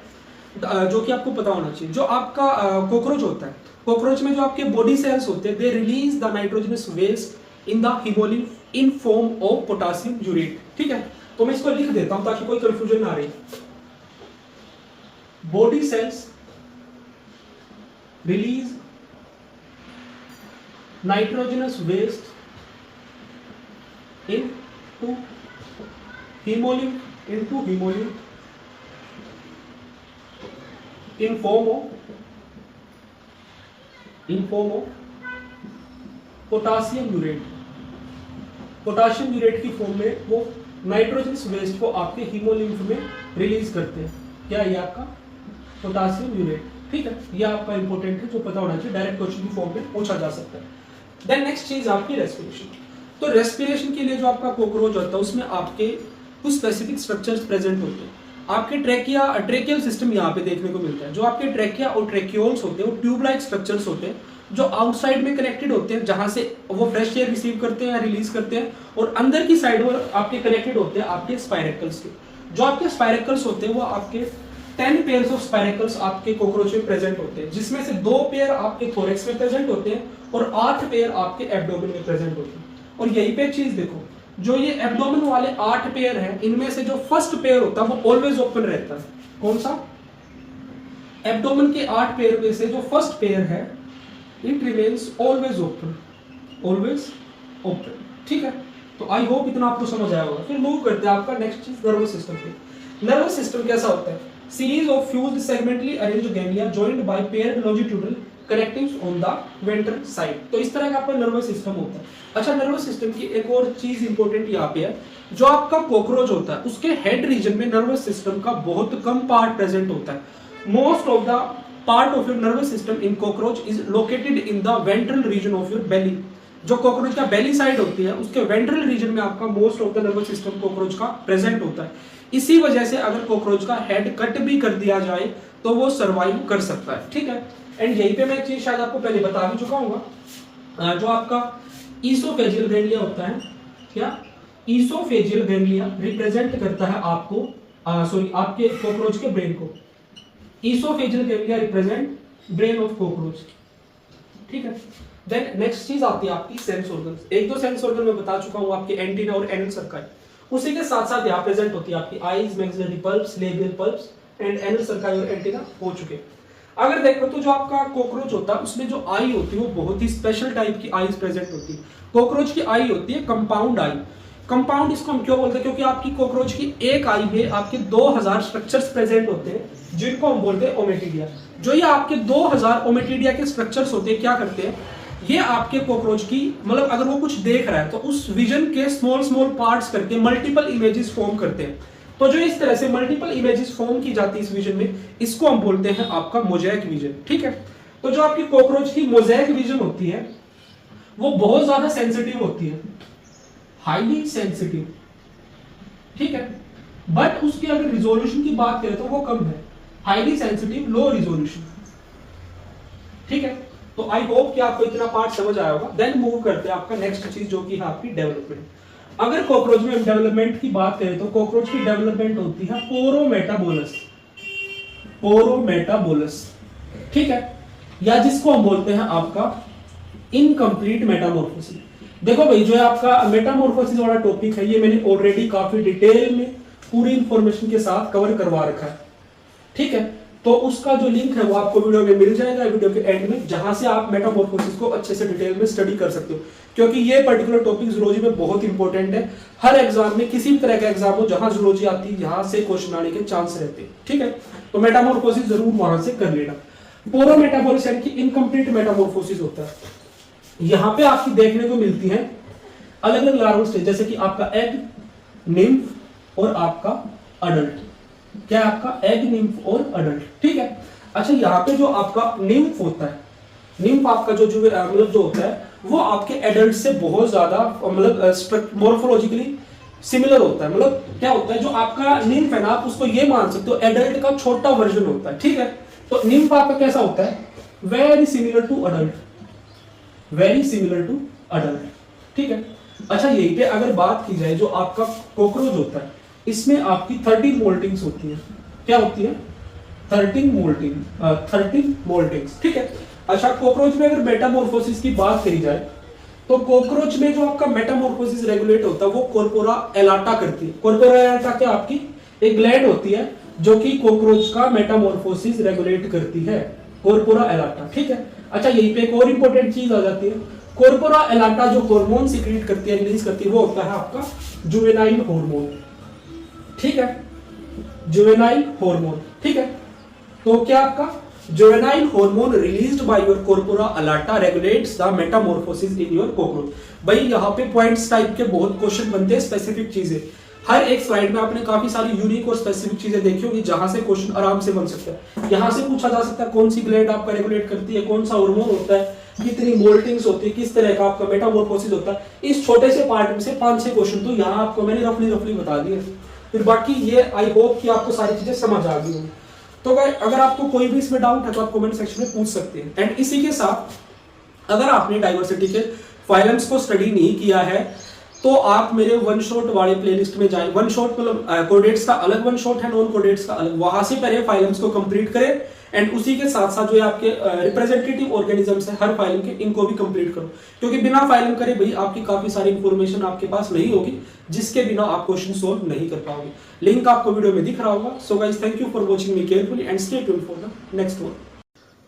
जो कि आपको पता होना चाहिए। जो आपका कॉकरोच होता है, कॉकरोच में जो आपके बॉडी सेल्स होते हैं they release the nitrogenous waste in the haemolymph in form of potassium urate, ठीक है। तो मैं इसको लिख देता हूं ताकि कोई कंफ्यूजन ना रहे। Body cells release nitrogenous waste into hemolymph in form of potassium urate. Potassium urate की फॉर्म में वो नाइट्रोजनस वेस्ट को आपके हीमोलिम्फ में रिलीज करते हैं। क्या ये आपका पोटासियम यूरेट, ठीक है। ये आपका इंपॉर्टेंट है जो पता होना चाहिए, डायरेक्ट क्वेश्चन की फॉर्म में पूछा जा सकता है। देन नेक्स्ट चीज आपकी रेस्पिरेशन। तो रेस्पिरेशन के लिए जो आपका कॉकरोच होता है उसमें आपके कुछ स्पेसिफिक स्ट्रक्चर्स प्रेजेंट होते हैं। आपके ट्रेकियल सिस्टम यहाँ पे देखने को मिलता है। जो आपके ट्रेकिया और ट्रेक्यूल्स होते हैं वो ट्यूब लाइक स्ट्रक्चर्स होते हैं जो आउटसाइड में कनेक्टेड होते हैं, जहां से वो फ्रेश एयर रिसीव करते हैं या रिलीज करते हैं, और अंदर की साइड वो आपके कनेक्टेड होते हैं आपके स्पाइरेकल्स के। जो आपके स्पाइरेकल्स होते हैं वो आपके 10 पेयर्स ऑफ स्पाइरेकल्स आपके कॉकरोच में प्रेजेंट होते हैं, जिसमें से 2 पेयर आपके थोरेक्स में प्रेजेंट होते हैं और 8 पेयर आपके एब्डोमेन में प्रेजेंट होते हैं। और यही पे चीज देखो, जो ये एब्डोमेन वाले 8 पेयर हैं इनमें से जो फर्स्ट पेयर होता है वो ऑलवेज ओपन रहता है। कौन सा? एब्डोमेन के 8 पेयर में से जो फर्स्ट पेयर है it remains always open, always open, ठीक है। तो आई होप इतना आपको समझ आया होगा। फिर मूव करते हैं आपका नेक्स्ट चीज नर्वस सिस्टम पे। नर्वस सिस्टम कैसा होता है? Series of fused segmentally arranged ganglia joined by paired longitudinal connectives on the ventral side. तो इस तरह का आपका नर्वस सिस्टम होता है। अच्छा, नर्वस सिस्टम की एक और चीज इंपॉर्टेंट यहाँ पे है, जो आपका कॉकरोच होता है उसके हेड रीजन में नर्वस सिस्टम का बहुत कम पार्ट प्रेजेंट होता है। Most of the part of your nervous system in cockroach is located in the ventral region of your belly. जो कॉकरोच का बेली साइड होती है उसके वेंट्रल रीजन में आपका most of the nervous system cockroach का प्रेजेंट होता है। इसी वजह से अगर कॉकरोच का हेड कट भी कर दिया जाए तो वो सर्वाइव कर सकता है, ठीक है। एंड यहीं पे मैं एक चीज शायद आपको पहले बता भी चुका हूँ, जो आपका ईसोफेजियल गैंग्लिया होता है, क्या ईसोफेजियल गैंग्लिया रिप्रेजेंट करता है आपको आपके कॉकरोच के ब्रेन को। Oesophageal ganglia represent brain of cockroach, ठीक है। देन नेक्स्ट चीज आती है आपकी सेंस ऑर्गन्स। एक दो सेंस ऑर्गन मैं बता चुका हूँ, आपके एंटीना और एनल सर्काई। उसी के साथ साथ यहाँ प्रेजेंट होती है आपकी eyes, maxillary palps, labial palps and anal cerci और एंटीना हो चुके। अगर देखो तो जो आपका कॉकरोच होता है उसमें जो आई होती है वो बहुत ही स्पेशल टाइप की आईज प्रेजेंट होती है। कॉकरोच की आई होती है कंपाउंड आई। कंपाउंड इसको हम क्यों बोलते हैं? क्योंकि आपकी कॉकरोच की एक आई में आपके 2000 स्ट्रक्चर्स प्रेजेंट होते हैं, जिनको हम बोलते हैं ओमेटिडिया। जो ये आपके 2000 ओमेटिडिया के स्ट्रक्चर्स होते हैं, क्या करते हैं ये आपके कॉकरोच की, मतलब अगर वो कुछ देख रहा है तो उस विजन के स्मॉल स्मॉल पार्ट्स करके मल्टीपल इमेजेस फॉर्म करते हैं। तो जो इस तरह से मल्टीपल इमेजेस फॉर्म की जाती है इस विजन में, इसको हम बोलते हैं आपका मोज़ेक विजन, ठीक है। तो जो आपकी कॉकरोच की मोज़ेक विजन होती है वो बहुत ज्यादा सेंसिटिव होती है, हाईली सेंसिटिव, ठीक है। बट उसकी अगर रिजोल्यूशन की बात करें तो वो कम है, हाईली सेंसिटिव लो रिजोल्यूशन, ठीक है। तो आई होप कि आपको इतना पार्ट समझ आया होगा। देन मूव करते हैं आपका नेक्स्ट चीज जो कि है आपकी डेवलपमेंट। अगर कॉकरोच में डेवलपमेंट की बात करें तो कॉकरोच की डेवलपमेंट होती है पोरोमेटाबोलस, पोरोमेटाबोलस, ठीक है, या जिसको हम बोलते हैं आपका इनकम्प्लीट मेटामॉर्फोसिस। देखो भाई, जो है आपका मेटामॉर्फोसिस वाला टॉपिक है ये मैंने ऑलरेडी काफी डिटेल में पूरी इंफॉर्मेशन के साथ कवर करवा रखा है, ठीक है। तो उसका जो लिंक है वो आपको वीडियो में मिल जाएगा, वीडियो के एंड में, जहां से आप मेटामॉर्फोसिस को अच्छे से डिटेल में स्टडी कर सकते हो। क्योंकि ये पर्टिकुलर टॉपिक जूलॉजी में बहुत इंपॉर्टेंट है। हर एग्जाम में, किसी भी तरह का एग्जाम हो जहां जूलॉजी आती है, यहां से क्वेश्चन आने के चांस रहते हैं, ठीक है। तो मेटामॉर्फोसिस जरूर वहां से कर लेना। पोरोमेटाबोलिस यानी कि इनकम्प्लीट मेटामॉर्फोसिस होता है। यहाँ पे आपकी देखने को मिलती है अलग अलग लार्वल स्टेज, जैसे कि आपका एग, निम्फ और आपका अडल्ट। क्या आपका एग, निम्फ और अडल्ट, ठीक है। अच्छा, यहाँ पे जो आपका निम्फ होता है, निम्फ आपका जो मतलब जो होता है वो आपके एडल्ट से बहुत ज्यादा मतलब मॉर्फोलॉजिकली सिमिलर होता है। मतलब क्या होता है, जो आपका निम्फ है ना, आप उसको ये मान सकते हो एडल्ट का छोटा वर्जन होता है, ठीक है। तो निम्फ आपका कैसा होता है? Very similar to adult, very similar to adult, ठीक है। अच्छा, यहीं पे अगर बात की जाए जो आपका कॉकरोच होता है, इसमें आपकी 13 मोल्टिंग्स होती है। क्या होती है? 13 मोल्टिंग्स, ठीक है। अच्छा, कॉकरोच में अगर मेटामॉर्फोसिस की बात करी जाए तो कॉकरोच में जो आपका मेटामॉर्फोसिस रेगुलेट होता है वो कॉर्पोरा एलाटा करती है। कॉर्पोरा एलाटा क्या आपकी एक ग्लैंड होती है जो कि कॉकरोच का मेटामॉर्फोसिस रेगुलेट करती है, कॉर्पोरा एलाटा, ठीक है। अच्छा, यहीं पे एक और इंपॉर्टेंट चीज आ जाती है। कॉर्पोरा एलाटा जो हार्मोन सीक्रेट करती है, रिलीज करती है, वो होता है आपका जुवेनाइल हार्मोन, ठीक है, जुवेनाइल हार्मोन, ठीक है। तो क्या आपका juvenile hormone released by your corpora allata regulates the metamorphosis in your cockroach. भाई यहाँ पे पॉइंट्स टाइप के बहुत क्वेश्चन बनते हैं, स्पेसिफिक चीजें। हर एक स्लाइड में आपने काफी सारी यूनिक और स्पेसिफिक चीजें देखी होगी जहां से क्वेश्चन आराम से बन सकता है। यहाँ से पूछा जा सकता है कौन सी ग्लैंड आपका रेगुलेट करती है, कौन सा हार्मोन होता है, कितनी मोल्टिंग्स होती है, किस तरह का आपका मेटामॉर्फोसिस होता है। इस छोटे से पार्ट में से 5-6 क्वेश्चन तो यहाँ आपको मैंने रफली बता दिए। फिर बाकी ये आई होप कि आपको सारी चीजें समझ आ गई होंगी। तो अगर आपको कोई भी इसमें डाउट है तो आप कमेंट सेक्शन में पूछ सकते हैं। एंड इसी के साथ अगर आपने डाइवर्सिटी के फाइलम्स को स्टडी नहीं किया है तो आप मेरे वन शॉट वाले प्लेलिस्ट में जाएं। वन शॉट मतलब कोडेट्स का अलग वन शॉट है, नॉन कोडेट्स का अलग, वहां से पहले फाइलम्स को कंप्लीट करें। एंड उसी के साथ साथ जो आपके रिप्रेजेंटेटिव ऑर्गेनिजम्स है हर फाइलम के, इनको भी कंप्लीट करो। क्योंकि बिना फाइलम करे भाई आपकी काफी सारी इंफॉर्मेशन आपके पास नहीं होगी, जिसके बिना आप क्वेश्चन सोल्व नहीं कर पाओगे। लिंक आपको वीडियो में दिख रहा होगा। So guys, thank you for watching me carefully and stay tuned for the next one.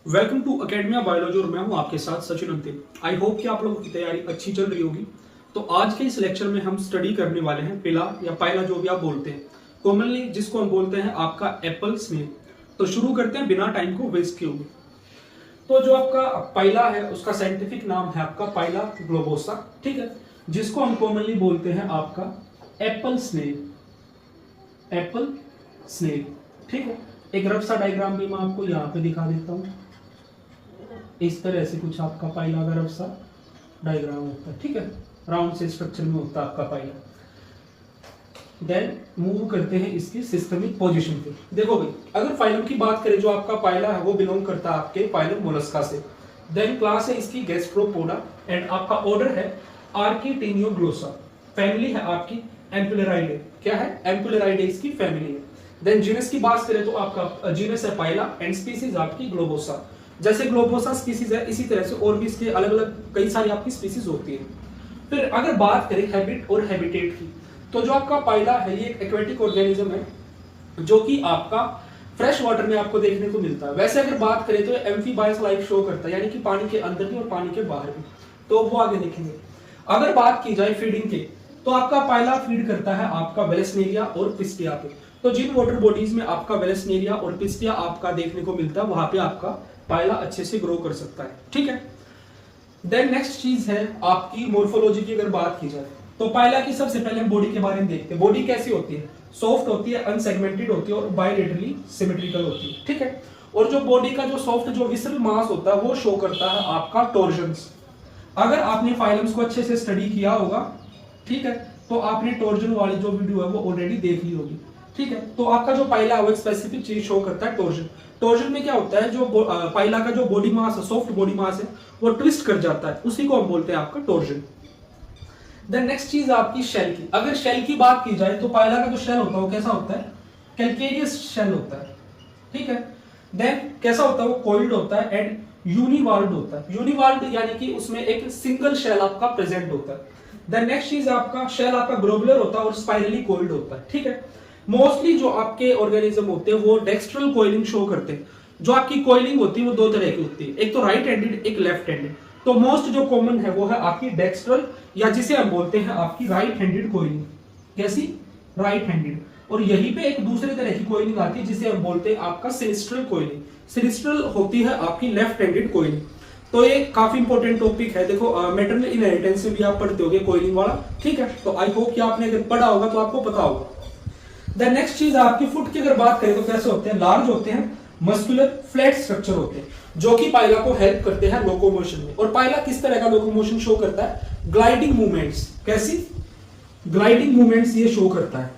Welcome to Academia Biology और मैं हूं आपके साथ सचिन अंतिम। आई होप कि आप लोगों की तैयारी अच्छी चल रही होगी। तो आज के इस लेक्चर में हम स्टडी करने वाले हैं पिला या पाइला, जो भी आप बोलते हैं कॉमनली, जिसको हम बोलते हैं आपका एप्पल स्नेल। तो शुरू करते हैं बिना टाइम को वेस्ट किए हुए। तो जो आपका पाइला है उसका साइंटिफिक नाम है आपका पाइला ग्लोबोसा, ठीक है, जिसको हम कॉमनली बोलते हैं आपका एप्पल स्नेल, एप्पल स्नेल, ठीक है। एक रफ सा डायग्राम भी मैं आपको यहाँ पे दिखा देता हूँ। इस तरह से कुछ आपका पाइला का रफ सा डायग्राम होता है, ठीक है, राउंड से स्ट्रक्चर में होता है आपका पाइला। देन मूव करते हैं इसकी सिस्टमिक पोजीशन पे। देखो भाई, अगर फाइलम की बात करें, जो आपका पाइला है वो बिलोंग करता है आपके फाइलम मोलस्का से। देन क्लास है इसकी गैस्ट्रोपोडा एंड आपका ऑर्डर है आर्किटेनियोग्लोसा। फैमिली है आपकी एम्पुलेराइडे। क्या है? एम्पुलेराइडे इसकी फैमिली है। देन जीनस की बात करें तो आपका जीनस है पाइला एंड स्पीसीज आपकी ग्लोबोसा। जैसे ग्लोबोसा स्पीसीज है, इसी तरह से और भी इसके अलग अलग कई सारी आपकी स्पीसीज होती है। फिर अगर बात करें हैबिट और हैबिटेट की, तो जो आपका पाइला है ये एक एक्वेटिक ऑर्गेनिज्म है जो कि आपका फ्रेश वाटर में आपको देखने को मिलता है। वैसे अगर बात करें तो एम्फीबायस लाइफ शो करता है, यानी कि पानी के अंदर भी और पानी के बाहर भी, तो वो आगे देखेंगे। अगर बात की जाए फीडिंग के, तो आपका पाइला फीड करता है आपका वेलेस्नेरिया और पिस्टिया पे। तो जिन वाटर बॉडीज में आपका वेलेस्नेरिया और पिस्टिया आपका देखने को मिलता है, वहां पे आपका पाइला अच्छे से ग्रो कर सकता है, ठीक है। देन नेक्स्ट चीज है आपकी मोर्फोलॉजी की। अगर बात की जाए तो पाइला की सबसे पहले हम बॉडी के बारे में देखते हैं। बॉडी कैसी होती है? सॉफ्ट होती है, अनसेगमेंटेड होती है और बायलेटरली सिमेट्रिकल होती है, ठीक है। और जो बॉडी का जो सॉफ्ट जो विसरल मास होता है वो शो करता है आपका टॉर्जन्स। अगर आपने फाइलम्स को अच्छे से स्टडी किया होगा, ठीक है, तो आपने टॉर्जन वाली जो वीडियो है वो ऑलरेडी देख ली होगी, ठीक है। तो आपका जो पाइला है वो एक स्पेसिफिक चीज शो करता है, टॉर्जन। टॉर्जन में क्या होता है, जो पाइला का जो बॉडी मास है, सॉफ्ट बॉडी मास है, वो ट्विस्ट कर जाता है, उसी को हम बोलते हैं आपका टॉर्जन। देन नेक्स्ट चीज आपकी शेल की। अगर शेल की बात की जाए तो पाइला का जो शेल होता है वो कैसा होता है? कैल्केरियस शेल होता है, ठीक है। देन कैसा होता है? वो कॉइल्ड होता है एंड यूनिवाल्ड होता है। यूनिवाल्ड यानी कि उसमें एक सिंगल शेल आपका प्रेजेंट होता है। देन नेक्स्ट चीज आपका शेल आपका ग्लोबुलर होता है और स्पाइरली कॉइल्ड होता है, ठीक है। मोस्टली जो आपके ऑर्गेनिज्म होते हैं वो डेक्स्ट्रल कॉइलिंग शो करते हैं। जो आपकी कॉइलिंग होती है वो दो तरह की होती है, एक तो राइट हैंडेड, एक लेफ्ट हैंडेड। तो मोस्ट जो कॉमन है वो है आपकी डेक्स्ट्रल, या जिसे हम बोलते हैं आपकी राइट हैंडेड कॉइलिंग। कैसी? Right handed. और यहीं पे एक दूसरे तरह की कॉइलिंग आती है जिसे हम बोलते हैं आपका सिनिस्ट्रल कॉइलिंग। सिनिस्ट्रल होती है आपकी लेफ्ट हैंडेड कॉइलिंग। तो ये काफी इंपॉर्टेंट टॉपिक है। देखो मैटरनल इनहेरिटेंस में भी आप पढ़ते होगे कॉइलिंग वाला, ठीक है। तो आई होप कि आपने अगर पढ़ा होगा तो आपको पता होगा। देन नेक्स्ट चीज आपकी फुट की अगर बात करें तो कैसे होते हैं? लार्ज होते हैं, मस्कुलर फ्लैट स्ट्रक्चर होते हैं, जो कि पाइला को हेल्प करते हैं लोकोमोशन में। और पाइला किस तरह का लोकोमोशन शो करता है? Gliding movements. कैसी? ग्लाइडिंग मूवमेंट्स ये शो करता है।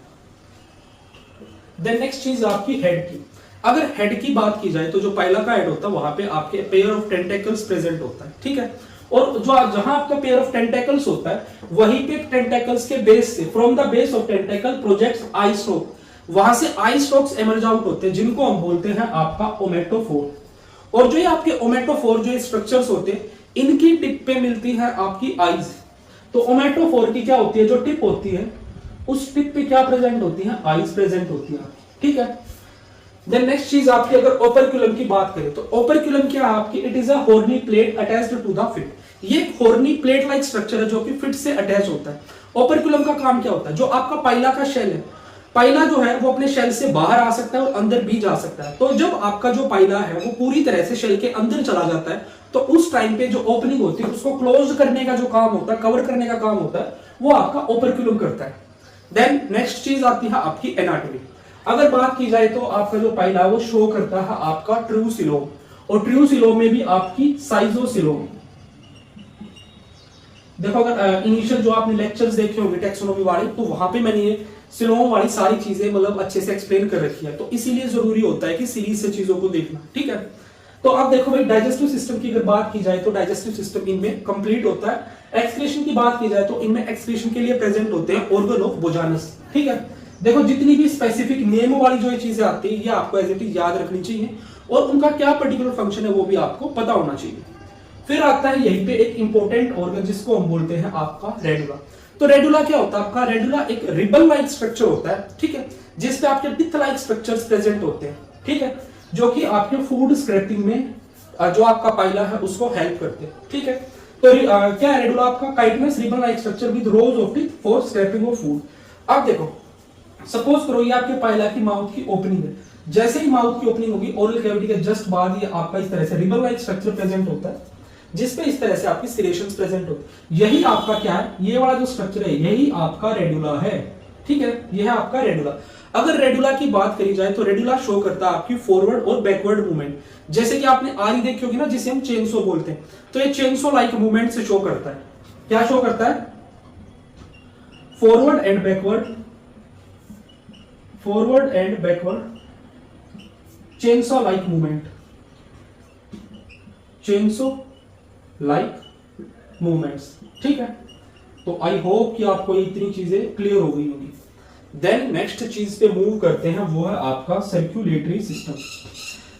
देन नेक्स्ट चीज आपकी हेड की। अगर हेड की बात की जाए तो जो पाइला का हेड होता है वहां पे आपके पेयर ऑफ टेंटेकल्स प्रेजेंट होता है, ठीक है। और जो जहां आपका पेयर ऑफ टेंटेकल्स होता है वहीं पे टेंटेकल्स के बेस से, from the base of tentacle projects I stock, वहां से आई स्टॉक्स एमर्ज आउट होते हैं, जिनको हम बोलते हैं आपका ओमेटोफोर। और जो ये आपके ओमेटोफोर जो स्ट्रक्चर्स होते हैं, इनकी टिप पे मिलती है आपकी आईज। तो ओमेटोफोर की क्या होती है, जो टिप होती है उस टिप पे क्या प्रेजेंट होती है? आईज प्रेजेंट होती है, ठीक है। देन नेक्स्ट चीज आपकी अगर ओपर्क्युलम की बात करें तो ओपर्क्युलम क्या है आपकी? It is a horny plate attached to the foot. ये एक हॉर्नी प्लेट लाइक स्ट्रक्चर है जो कि फिट से अटैच होता है। ओपर्क्युलम का काम क्या होता है? जो आपका पाइला का शेल है, पाइला जो है वो अपने शेल से बाहर आ सकता है और अंदर भी जा सकता है। तो जब आपका जो पाइला है वो पूरी तरह से शेल के अंदर चला जाता है, तो उस टाइम पे जो ओपनिंग होती है उसको क्लोज करने का जो काम होता है, कवर करने का काम होता है, वो आपका ओपर्क्युलम करता है। देन नेक्स्ट चीज आती है आपकी एनाटॉमी। अगर बात की जाए तो आपका जो पाइला है वो शो करता है आपका ट्रू सिलोम, और ट्रू सिलोम में भी आपकी साइजोसिलोम। देखो अगर इनिशियल जो आपने लेक्चर्स देखे होंगे टेक्सोनोमी वाले, तो वहां पे मैंने ये सिलोम वाली सारी चीजें मतलब अच्छे से एक्सप्लेन कर रखी है। तो इसीलिए जरूरी होता है कि सीरीज से चीजों को देखना, ठीक है। तो अब देखो भाई, डाइजेस्टिव सिस्टम की अगर बात की जाए तो डाइजेस्टिव सिस्टम इनमें कंप्लीट होता है। एक्सक्रीशन की बात की जाए तो इनमें एक्सक्रीशन के लिए प्रेजेंट होते हैं ऑर्गन ऑफ बोजानस, ठीक है। देखो जितनी भी स्पेसिफिक नेम वाली जो चीजें आती है ये आपको एज इट इज याद रखनी चाहिए, और उनका क्या पर्टिकुलर फंक्शन है वो भी आपको पता होना चाहिए। फिर आता है यहीं पे एक इंपॉर्टेंट ऑर्गन जिसको हम बोलते हैं आपका रेडुला। तो रेडुला क्या होता है आपका? रेडुला एक रिबन लाइक स्ट्रक्चर होता है, ठीक है, जिसपे आपके टिथ लाइक स्ट्रक्चर्स प्रेजेंट होते हैं, ठीक है, जो कि आपके फूड स्क्रैपिंग में जो आपका पाइला है उसको हेल्प करते हैं, ठीक है। तो क्या है रेडुला आपका? Chitinous ribbon like structure with rows of teeth for scraping of food. अब देखो सपोज करो ये आपके पाइला की माउथ की ओपनिंग है, जैसे ही माउथ की ओपनिंग होगी ओरल कैविटी के जस्ट बाद ये आपका इस तरह से रिबन लाइक स्ट्रक्चर प्रेजेंट होता है, जिसपे इस तरह से आपकी सिरेशंस प्रेजेंट होते हैं। यही आपका क्या है? ये वाला जो स्ट्रक्चर है यही आपका रेडुला है, ठीक है, यह है आपका रेडुला। अगर रेडुला की बात करी जाए तो रेडुला शो करता है आपकी फॉरवर्ड और बैकवर्ड मूवमेंट, जैसे कि आपने आरी देखी होगी ना, जिसे हम चेनसो बोलते हैं, तो ये चेनसो लाइक मूवमेंट से शो करता है। क्या शो करता है? Forward and backward, forward and backward chainsaw like movement, chainsaw like movements, ठीक है। तो आई होप कि आपको ये इतनी चीजें क्लियर हो गई होगी। देन नेक्स्ट चीज पे मूव करते हैं, वो है आपका सर्कुलेटरी सिस्टम।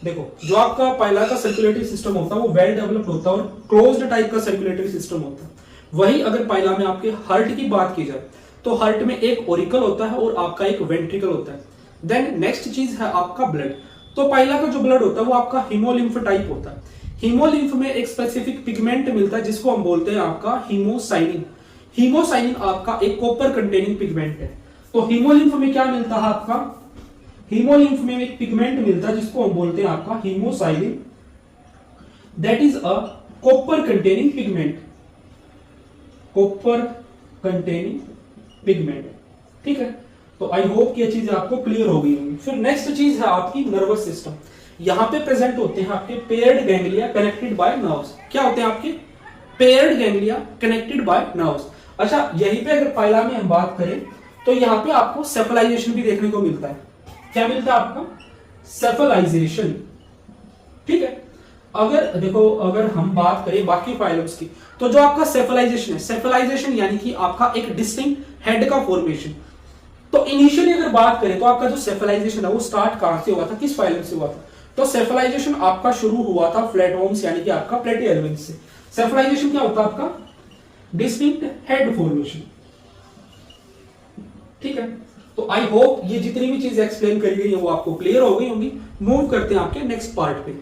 देखो जो आपका पाइला का सर्कुलेटरी सिस्टम होता है वो वेल डेवलप्ड होता है और क्लोज्ड टाइप का सर्कुलेटरी सिस्टम होता है। वही अगर पाइला में आपके हार्ट की बात की जाए तो हार्ट में एक ओरिकल होता है और आपका एक वेंट्रिकल होता है। देन नेक्स्ट चीज है आपका ब्लड। तो पाइला का जो ब्लड होता है वो आपका हीमोलिम्फ टाइप होता है। हीमोलिम्फ में एक स्पेसिफिक पिगमेंट मिलता है जिसको हम बोलते हैं आपका हीमोसाइनिन। हीमोसाइनिन आपका एक कॉपर कंटेनिंग पिगमेंट है। तो हीमोलिम्फ में क्या मिलता है आपका? हीमोलिम्फ में एक पिगमेंट मिलता है जिसको हम बोलते हैं आपका haemocyanin, that is a copper containing pigment, copper containing pigment, ठीक है। तो आई होप कि ये चीज आपको क्लियर हो गई होगी। फिर नेक्स्ट चीज है आपकी नर्वस सिस्टम। यहां पे प्रेजेंट होते हैं आपके paired ganglia connected by nerves. क्या होते हैं आपके? Paired ganglia connected by nerves. अच्छा, यहीं पे अगर पाइला में हम बात करें तो यहां पे आपको सेफलाइजेशन भी देखने को मिलता है। क्या मिलता है आपको? सेफलाइजेशन, ठीक है। अगर देखो अगर हम बात करें बाकी फाइलम्स की तो जो आपका सेफलाइजेशन है, सेफलाइजेशन यानी कि आपका एक डिस्टिंक्ट हेड का फॉर्मेशन। तो इनिशियली अगर बात करें तो आपका जो सेफलाइजेशन है वो स्टार्ट कहां से हुआ था, किस फाइलम से हुआ था? तो सेफलाइजेशन आपका शुरू हुआ था फ्लैटवर्म्स यानी कि आपका प्लेटिहेल्मिन्थ से। सेफलाइजेशन क्या होता है आपका? डिस्टिंक्ट हेड फॉर्मेशन, ठीक है। तो आई होप ये जितनी भी चीज एक्सप्लेन करी गई है वो आपको क्लियर हो गई होंगी। मूव करते हैं आपके नेक्स्ट पार्ट पे।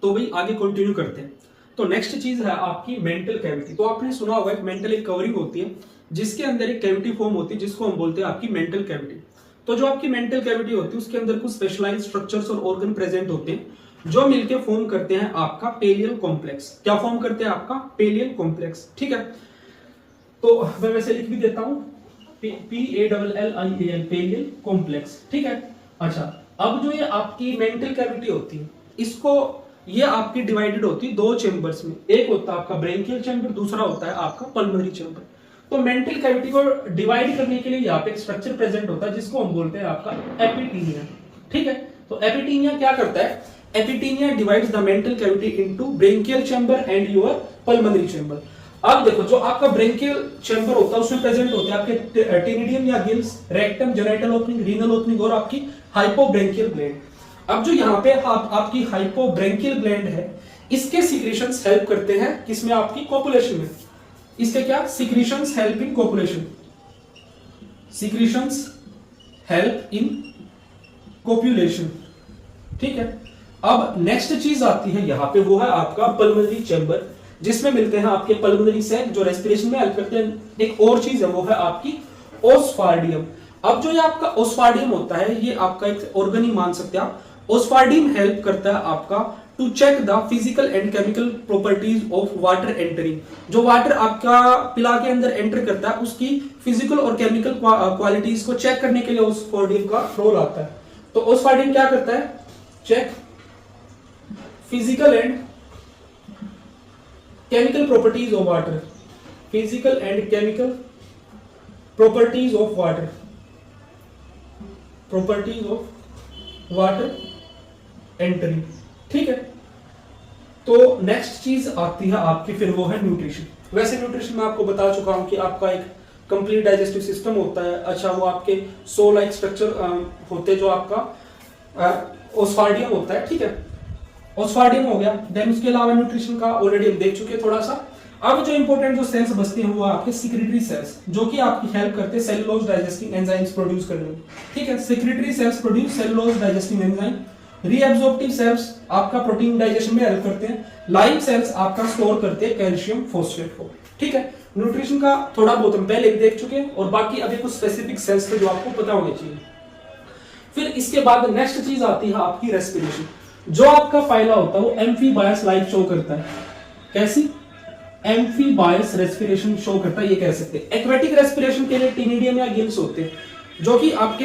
तो भाई आगे कंटिन्यू करते हैं। तो नेक्स्ट चीज है आपकी मेंटल कैविटी। तो आपने सुना होगा एक मेंटल एक कवरिंग होती है जिसके अंदर एक कैविटी फॉर्म होती है जिसको हम बोलते हैं आपकी मेंटल कैविटी। तो जो आपकी मेंटल कैविटी होती है उसके अंदर कुछ स्पेशलाइज्ड स्ट्रक्चर्स और ऑर्गन प्रेजेंट होते हैं जो मिलकर फॉर्म करते हैं आपका पेलियल कॉम्प्लेक्स। क्या फॉर्म करते हैं? आपका पेलियल कॉम्प्लेक्स, ठीक है। तो मैं वैसे लिख भी देता हूं PALLIAL पेलियल कॉम्प्लेक्स, ठीक है। अच्छा, अब जो ये आपकी मेंटल कैविटी होती है इसको ये आपकी डिवाइडेड होती है दो चेंबर्स में। एक होता है आपका ब्रेंकियल चेंबर, दूसरा होता है आपका पल्मोनरी चेंबर। तो मेंटल कैविटी को डिवाइड करने के लिए यहाँ पे एक स्ट्रक्चर प्रेजेंट होता है जिसको हम बोलते हैं आपका एपिटीनिया, ठीक है। तो एपिटीनिया क्या करता है? Epitaenia divides the mantle cavity into branchial chamber and your pulmonary chamber. अब देखो जो आपका ब्रेंकियल चेंबर होता है उसमें प्रेजेंट होते हैं आपके टेनिडियम या gills, rectum, genital opening, renal opening और आपकी हाइपोब्रेंकियल ग्लैंड। अब जो यहाँ पे आपकी हाइपोब्रेंकियल ग्लैंड है इसके सिक्रीशंस हेल्प करते हैं किसमें? आपकी कोपुलेशन में। इसके क्या? Secretions help in copulation, secretions help in copulation, ठीक है। अब नेक्स्ट चीज आती है यहाँ पे, वो है आपका पल्मोनरी चेंबर जिसमें मिलते हैं आपके पल्मोनरी सैक जो रेस्पिरेशन में हेल्प करते हैं। एक और चीज है वो है आपकी ओस्फार्डियम। अब जो ये आपका ओस्फार्डियम होता है ये आपका एक ऑर्गन ही मान सकते हैं आप। ओस्फार्डियम हेल्प करता है आपका to check the physical and chemical properties of water entering. जो वाटर आपका पिला के अंदर एंटर करता है उसकी फिजिकल और केमिकल क्वालिटीज को चेक करने के लिए ओस्फार्डियम का रोल आता है। तो ओस्फार्डियम क्या करता है? Check physical and chemical properties of water, physical and chemical properties of water, properties of water entering, ठीक है। तो नेक्स्ट चीज आती है आपकी फिर वो है न्यूट्रिशन। वैसे न्यूट्रिशन में आपको बता चुका हूं कि आपका एक कंप्लीट डाइजेस्टिव सिस्टम होता है। अच्छा, वो आपके सो लाइक स्ट्रक्चर होते हैं जो आपका ओस्फार्डियम होता है, ठीक है। ओस्फार्डियम हो गया। देन उसके अलावा न्यूट्रिशन का ऑलरेडी हम देख चुके हैं थोड़ा सा। अब जो इंपॉर्टेंट जो सेल्स बचते हैं वो आपके सिक्रेटरी सेल्स जो कि आपकी हेल्प करते हैं सेलुलोज डाइजेस्टिंग एंजाइम्स प्रोड्यूस करने में, ठीक है। Secretory cells produce cellulose digesting enzyme. Reabsorptive cells आपका प्रोटीन डाइजेशन में हेल्प करते हैं। लाइव सेल्स आपका स्टोर करते हैं कैल्शियम फॉस्फेट को। ठीक है, न्यूट्रिशन का थोड़ा बहुत हम पहले देख चुके हैं और बाकी अभी कुछ स्पेसिफिक सेल्स थे जो आपको पता होने चाहिए। फिर इसके बाद नेक्स्ट चीज आती है आपकी रेस्पिरेशन। जो आपका फाइला होता है वो एम्फीबायस लाइफ शो करता है। कैसी? एम्फीबायस रेस्पिरेशन शो करता है, ये कह सकते हैं। एक्वेटिक रेस्पिरेशन के लिए टिनिडियम या गिल्स होते हैं जो कि आपके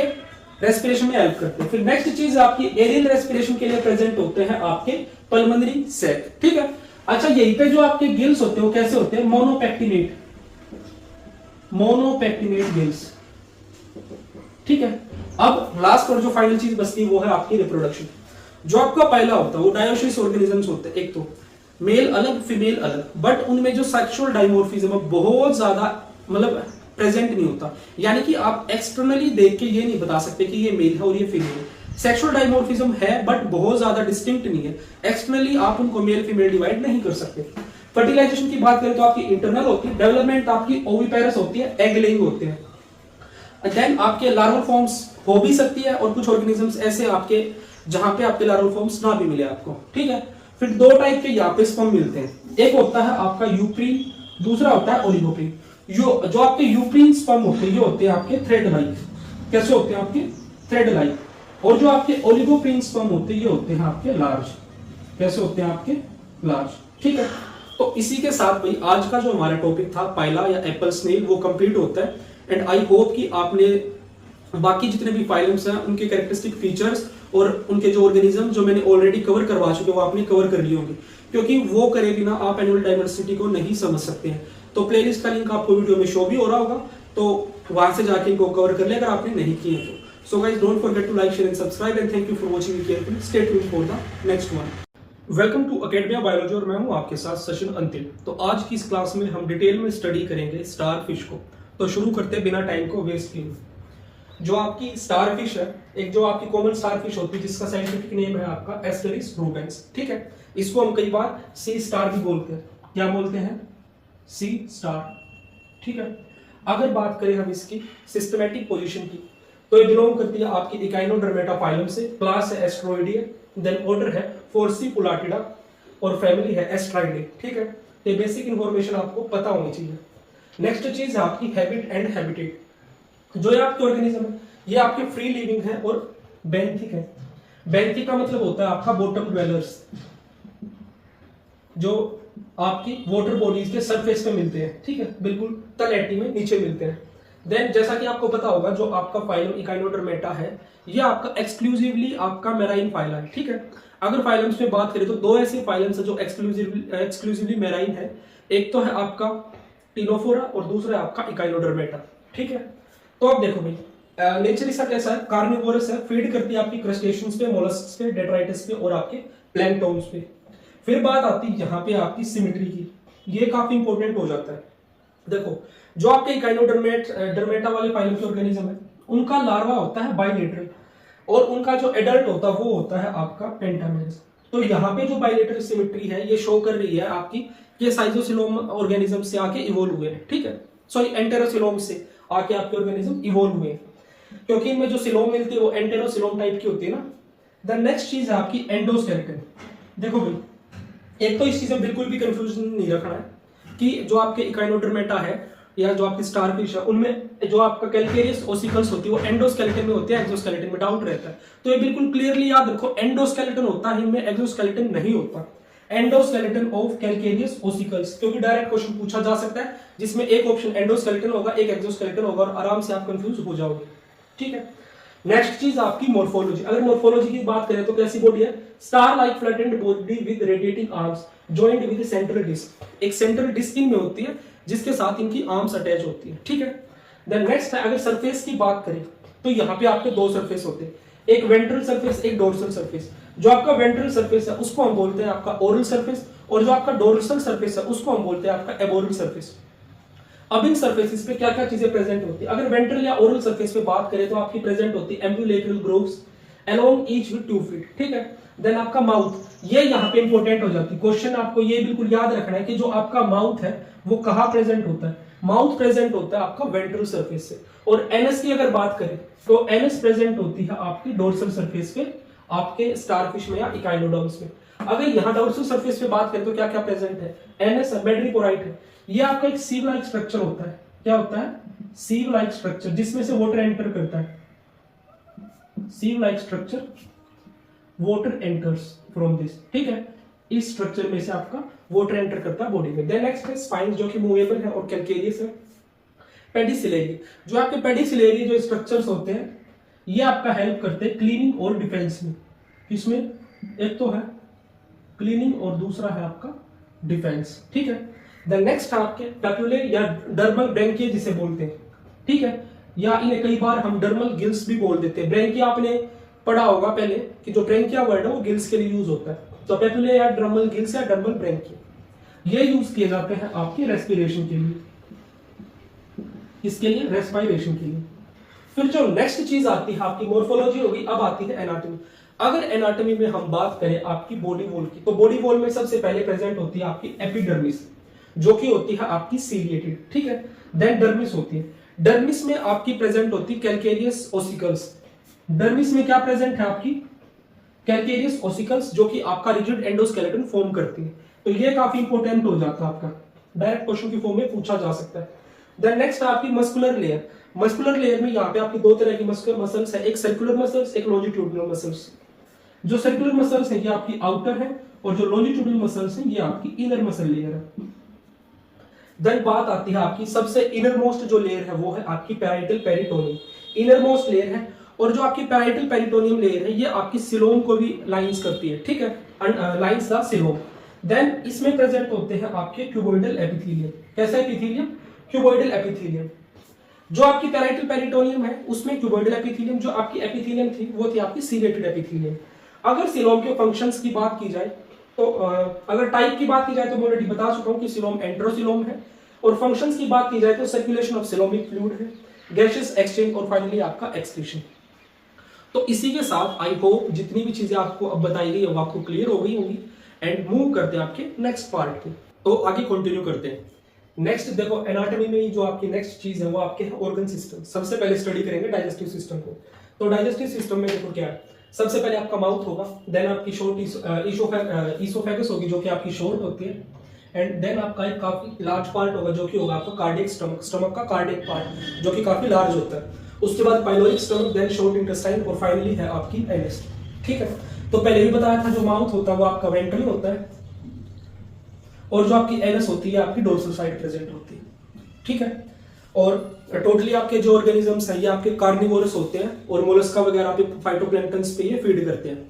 रेस्पिरेशन में हेल्प करते हैं। फिर नेक्स्ट चीज आपकी एरियल रेस्पिरेशन के लिए प्रेजेंट होते हैं आपके पल्मोनरी सैक। ठीक है, अच्छा यहीं पे जो आपके गिल्स होते हैं वो कैसे होते हैं? मोनोपेक्टिनेट, मोनोपेक्टिनेट गिल्स। ठीक है, अब लास्ट और जो फाइनल चीज बचती है वो है आपकी रिप्रोडक्शन। जो आपका पहला होता है वो डायोसिस ऑर्गेनिजम्स होते हैं, एक तो मेल अलग फीमेल अलग, बट उनमें जो सेक्सुअल डाइमोर्फिज्म बहुत ज्यादा मतलब प्रेजेंट नहीं होता। यानी कि आप एक्सटर्नली देख के ये नहीं बता सकते कि ये मेल है और ये फीमेल है। सेक्सुअल डाइमोर्फिज्म है बट बहुत ज्यादा डिस्टिंक्ट नहीं है। एक्सटर्नली आप उनको मेल फीमेल डिवाइड नहीं कर सकते। फर्टिलाइजेशन की बात करें तो आपकी इंटरनल होती है, डेवलपमेंट आपकी ओविपेरस होती है, एग लेइंग होते हैं। देन आपके लार्वल फॉर्म्स हो भी सकती है और कुछ ऑर्गेनिजम्स ऐसे आपके जहां पे आपके लार्वल फॉर्म्स ना भी मिले आपको। ठीक है, फिर दो टाइप के यहाँ पे स्पर्म मिलते हैं। एक होता है आपका यूप्रीन, दूसरा होता है ओलिगोप्रीन। जो आपके यूप्रीन स्पर्म होते हैं ये होते हैं आपके थ्रेड लाइक। कैसे होते हैं? आपके थ्रेड लाइक। और जो आपके ओलिगोप्रीन स्पर्म होते हैं ये होते हैं आपके लार्ज। कैसे होते हैं? आपके लार्ज। ठीक है, तो इसी के साथ भाई आज का जो हमारा टॉपिक था पाइला या एप्पल स्नेल वो कंप्लीट होता है। एंड आई होप कि आपने बाकी जितने भी फाइलम्स हैं उनके कैरेक्टरिस्टिक फीचर्स और उनके जो ऑर्गेनिज्म जो मैंने ऑलरेडी कवर करवा चुके वो आपने कवर कर लिए होंगे, क्योंकि वो करे बिना आप एनिमल डाइवर्सिटी को नहीं समझ सकते हैं। तो प्लेलिस्ट का लिंक आपको वीडियो में शो भी हो रहा होगा, तो वहां से जाके इनको कवर कर ले अगर आपने नहीं किए तो। So guys don't forget to like share and subscribe and thank you for watching me carefully. Stay tuned for the next one. Welcome to Academia Biology और मैं हूं आपके साथ सचिन अंतिल। तो आज की इस क्लास में हम डिटेल में स्टडी करेंगे स्टार फिश को। तो शुरू करते हैं बिना टाइम को वेस्ट किए। जो आपकी स्टार फिश है, एक जो आपकी कॉमन स्टार फिश होती है जिसका साइंटिफिक नेम है आपका एस्टेरिस रूबेंस। ठीक है, इसको हम कई बार सी स्टार भी बोलते हैं। क्या बोलते हैं? सी स्टार। ठीक है, अगर बात करें हम इसकी सिस्टमैटिक पोजीशन की तो ये बिलोंग करती है आपकी इकाइनोडर्मेटा फाइलम से। क्लास है एस्ट्रोइडिया, देन ऑर्डर है फोर्सिपुलाटिडा और फैमिली है एस्ट्राइडे। ठीक है, ये बेसिक इंफॉर्मेशन आपको पता होनी चाहिए। नेक्स्ट चीज है आपकी हैबिट एंड हैबिटेट। जो ये आपके ऑर्गेनिज्म है ये आपके फ्री लिविंग है और बेंथिक है। बेंथिक का मतलब होता है आपका बॉटम ड्वेलर्स, जो आपकी वाटर बॉडीज के सरफेस पे मिलते हैं। ठीक है, बिल्कुल तलहटी में नीचे मिलते हैं। देन जैसा कि आपको पता होगा जो आपका फाइलम इकाइनोडर्मेटा है ये आपका एक्सक्लूसिवली आपका मैराइन फाइला है। ठीक है, अगर फाइलम्स में बात करें तो दो ऐसे फाइलम्स है जो एक्सक्लूसिवली मैराइन है। एक तो है आपका टिनोफोरा और दूसरा है आपका इकाइनोडर्मेटा। ठीक है, तो अब देखो भाई नेचर इसका कैसा है? कार्निवोरस है, फीड करती है आपकी क्रस्टेशियंस पे, मोलस्क्स पे, डेट्राइटिस पे और आपके प्लैंक्टन्स पे। फिर बात आती है यहाँ पे आपकी सिमेट्री की, ये काफी इंपॉर्टेंट हो जाता है। देखो जो आपके इकाइनोडर्मेटा वाले फाइलम के ऑर्गेनिज्म है उनका लार्वा होता है बाइलेटरल और उनका जो एडल्ट होता है वो होता है आपका पेंटामेरस। तो यहाँ पे जो बाइलेटरल सिमेट्री है ये शो कर रही है आपकी ये साइजोसिलोम ऑर्गेनिज्म से आके इवोल्व हुए हैं। ठीक है, सॉरी एंटेरोसिलोम से आके आपके ऑर्गेनिज्म इवोल्व हुए, क्योंकि इनमें जो सिलोम मिलती है वो एंटेरोसिलोम टाइप की होती है ना। द नेक्स्ट चीज है आपकी एंडोस्केलेटन। देखो भाई एक तो इस चीज में बिल्कुल भी कंफ्यूजन नहीं रखना है कि जो आपके इकाइनोडर्मेटा है या जो आपकी स्टारफिश है उनमें जो आपका कैल्केरियस ओसिकल्स होती है वो एंडोस्केलेटन में होती है, एक्सोस्केलेटन में डाउट रहता है। तो ये बिल्कुल क्लियरली याद रखो, एंडोस्केलेटन होता है इनमें, एक्सोस्केलेटन नहीं होता। एंडोस्केलेटन ऑफ कैल्केरियस ओसिकल्स, क्योंकि डायरेक्ट क्वेश्चन पूछा जा सकता है जिसमें एक ऑप्शन एंडोस्केलेटन होगा एक एक्सोस्केलेटन होगा और आराम से आप कंफ्यूज हो जाओगे। ठीक है, नेक्स्ट चीज आपकी मोर्फोलॉजी। अगर मोर्फोलॉजी की बात करें तो कैसी बॉडी है? Star like flattened body with radiating arms joined with central disc. एक सेंट्रल डिस्क इनमें होती है जिसके साथ इनकी आर्म्स अटैच होती है। ठीक है, देन नेक्स्ट है अगर सरफेस की बात करें तो यहाँ पे आपके दो सरफेस होते हैं, एक वेंट्रल सरफेस एक डोर्सल सरफेस। जो आपका वेंट्रल सरफेस है उसको हम बोलते हैं आपका ओरल सरफेस और जो आपका डोर्सल सरफेस है उसको हम बोलते हैं आपका एबोरल सरफेस। अब इन सरफेसेस पे क्या क्या चीजें प्रेजेंट होती है? अगर वेंट्रल या ओरल सरफेस पे बात करें तो आपकी प्रेजेंट होती है ambulacral grooves along each with 2 feet. ठीक है, देन आपका माउथ, ये यहाँ पे इंपॉर्टेंट हो जाती है। क्वेश्चन आपको ये बिल्कुल याद रखना है कि जो आपका माउथ है वो कहाँ प्रेजेंट होता है? माउथ प्रेजेंट होता है आपका वेंट्रल सरफेस से। और एनएस की अगर बात करें तो एनएस प्रेजेंट होती है आपकी डोर्सल सरफेस पे आपके स्टारफिश में या इकाइनोडर्म्स में। अगर यहाँ डोर्सल सरफेस पे बात करें तो क्या क्या प्रेजेंट है, एनएस मेड्रिपोराइट है। ये आपका एक सीव लाइक स्ट्रक्चर होता है। क्या होता है, सीव लाइक स्ट्रक्चर, जिसमें से वाटर एंटर करता है। Sieve like structure, water enters from this, ठीक है, इस स्ट्रक्चर में से आपका वाटर एंटर करता है बॉडी में। देन नेक्स्ट है स्पाइन, जो कि मूवेबल है और कैल्केरियस है। पेडिसिलेरी, जो आपके पेडिसिलेरी जो स्ट्रक्चर्स होते हैं ये आपका हेल्प करते हैं क्लीनिंग और डिफेंस में। किसमें, एक तो है क्लीनिंग और दूसरा है आपका डिफेंस, ठीक है। देन नेक्स्ट आपके पैप्यूले या डर्मल ब्रैंकिया जिसे बोलते हैं, ठीक है, या इन्हें कई बार हम डर्मल गिल्स भी बोल देते हैं। ब्रैंकिया आपने पढ़ा होगा पहले कि जो ब्रैंकिया वर्ड है वो गिल्स के लिए यूज होता है। तो पैप्यूले या डर्मल गिल्स या डर्मल ब्रैंकिया ये यूज किए जाते हैं आपके रेस्पिरेशन के लिए। इसके लिए, रेस्पिरेशन के लिए। फिर जो नेक्स्ट चीज आती है आपकी मोर्फोलॉजी होगी, अब आती है एनाटॉमी। अगर एनाटॉमी में हम बात करें आपकी बॉडी वॉल की, तो बॉडी वॉल में सबसे पहले प्रेजेंट होती है आपकी एपिडर्मिस, जो कि होती है आपकी सीलिएटेड, ठीक है। देन डर्मिस होती है। डर्मिस में आपकी प्रेजेंट होती है कैल्केरियस ओसिकल्स। डर्मिस में क्या प्रेजेंट है आपकी, कैल्केरियस ओसिकल्स, जो कि आपका रिजिड एंडोस्केलेटन फॉर्म करती है। तो ये काफी इंपॉर्टेंट हो जाता है आपका, डायरेक्ट क्वेश्चन की फॉर्म में पूछा जा सकता है। देन नेक्स्ट आपकी मस्कुलर लेयर। मस्कुलर लेयर में यहाँ पे आपकी दो तरह की मसल्स है, एक सर्कुलर मसल्स, एक लॉन्जिट्यूडिनल मसल्स। जो सर्कुलर मसल्स है ये आपकी आउटर है और जो लॉन्जिट्यूडिनल मसल्स है ये आपकी इनर मसल लेयर है। देन बात आती है आपकी सबसे इनर मोस्ट जो लेयर है वो है आपकी parietal peritoneum, inner most layer है। और जो आपकी पैराइटल पेरिटोनियम लेयर है ये आपकी सिलोम को भी लाइंस करती है, ठीक है, लाइंस द सिलोम। देन इसमें प्रेजेंट होते हैं आपके क्यूबोइडल एपिथेलियम। कैसा एपिथेलियम, क्यूबोइडल एपिथेलियम। जो आपकी पैराइटल पेरिटोनियम है उसमें क्यूबोइडल एपिथेलियम, जो आपकी एपिथेलियम थी वो थी आपकी सीलेटेड एपिथेलियम। अगर सिलोम के फंक्शंस की बात की जाए तो अगर टाइप की बात की जाए तो मैं ऑलरेडी बता चुका हूं कि सिलोम एंट्रोसिलोम है, और फंक्शंस की बात की जाए तो सर्कुलेशन ऑफ सिलोमिक फ्लूइड है, गैसियस एक्सचेंज और फाइनली आपका एक्सक्रीशन। तो इसी के साथ आई होप जितनी भी चीजें आपको अब बताई गई है वो आपको क्लियर हो गई होंगी। एंड मूव करते हैं आपके नेक्स्ट पार्ट पे, तो आगे कंटिन्यू करते हैं। नेक्स्ट देखो एनाटॉमी में जो आपकी नेक्स्ट चीज है वो आपके है ऑर्गन सिस्टम। सबसे पहले स्टडी करेंगे डाइजेस्टिव सिस्टम को। तो डाइजेस्टिव सिस्टम में देखो क्या है, सबसे पहले आपका माउथ होगा, देन आपकी शॉर्ट इसोफेगस होगी जो कि आपकी शॉर्ट होती है, एंड देन आपका एक काफी लार्ज पार्ट होगा जो कि होगा आपका कार्डियक स्टमक, स्टमक का कार्डियक पार्ट जो कि काफी लार्ज होता है। उसके बाद pyloric stomach, then short intestine और फाइनली है आपकी एनएस, ठीक है। तो पहले भी बताया था जो माउथ होता है वो आपका वेंट्रल होता है, और जो आपकी एनएस होती है आपकी डोर्सल साइड प्रेजेंट होती है, ठीक है। और टोटली आपके जो ऑर्गेनिजम्स हैं ये आपके कार्निवोरस होते हैं और मोलस्का वगैरह पे, फाइटोप्लैंक्टन्स पे ये फीड करते हैं।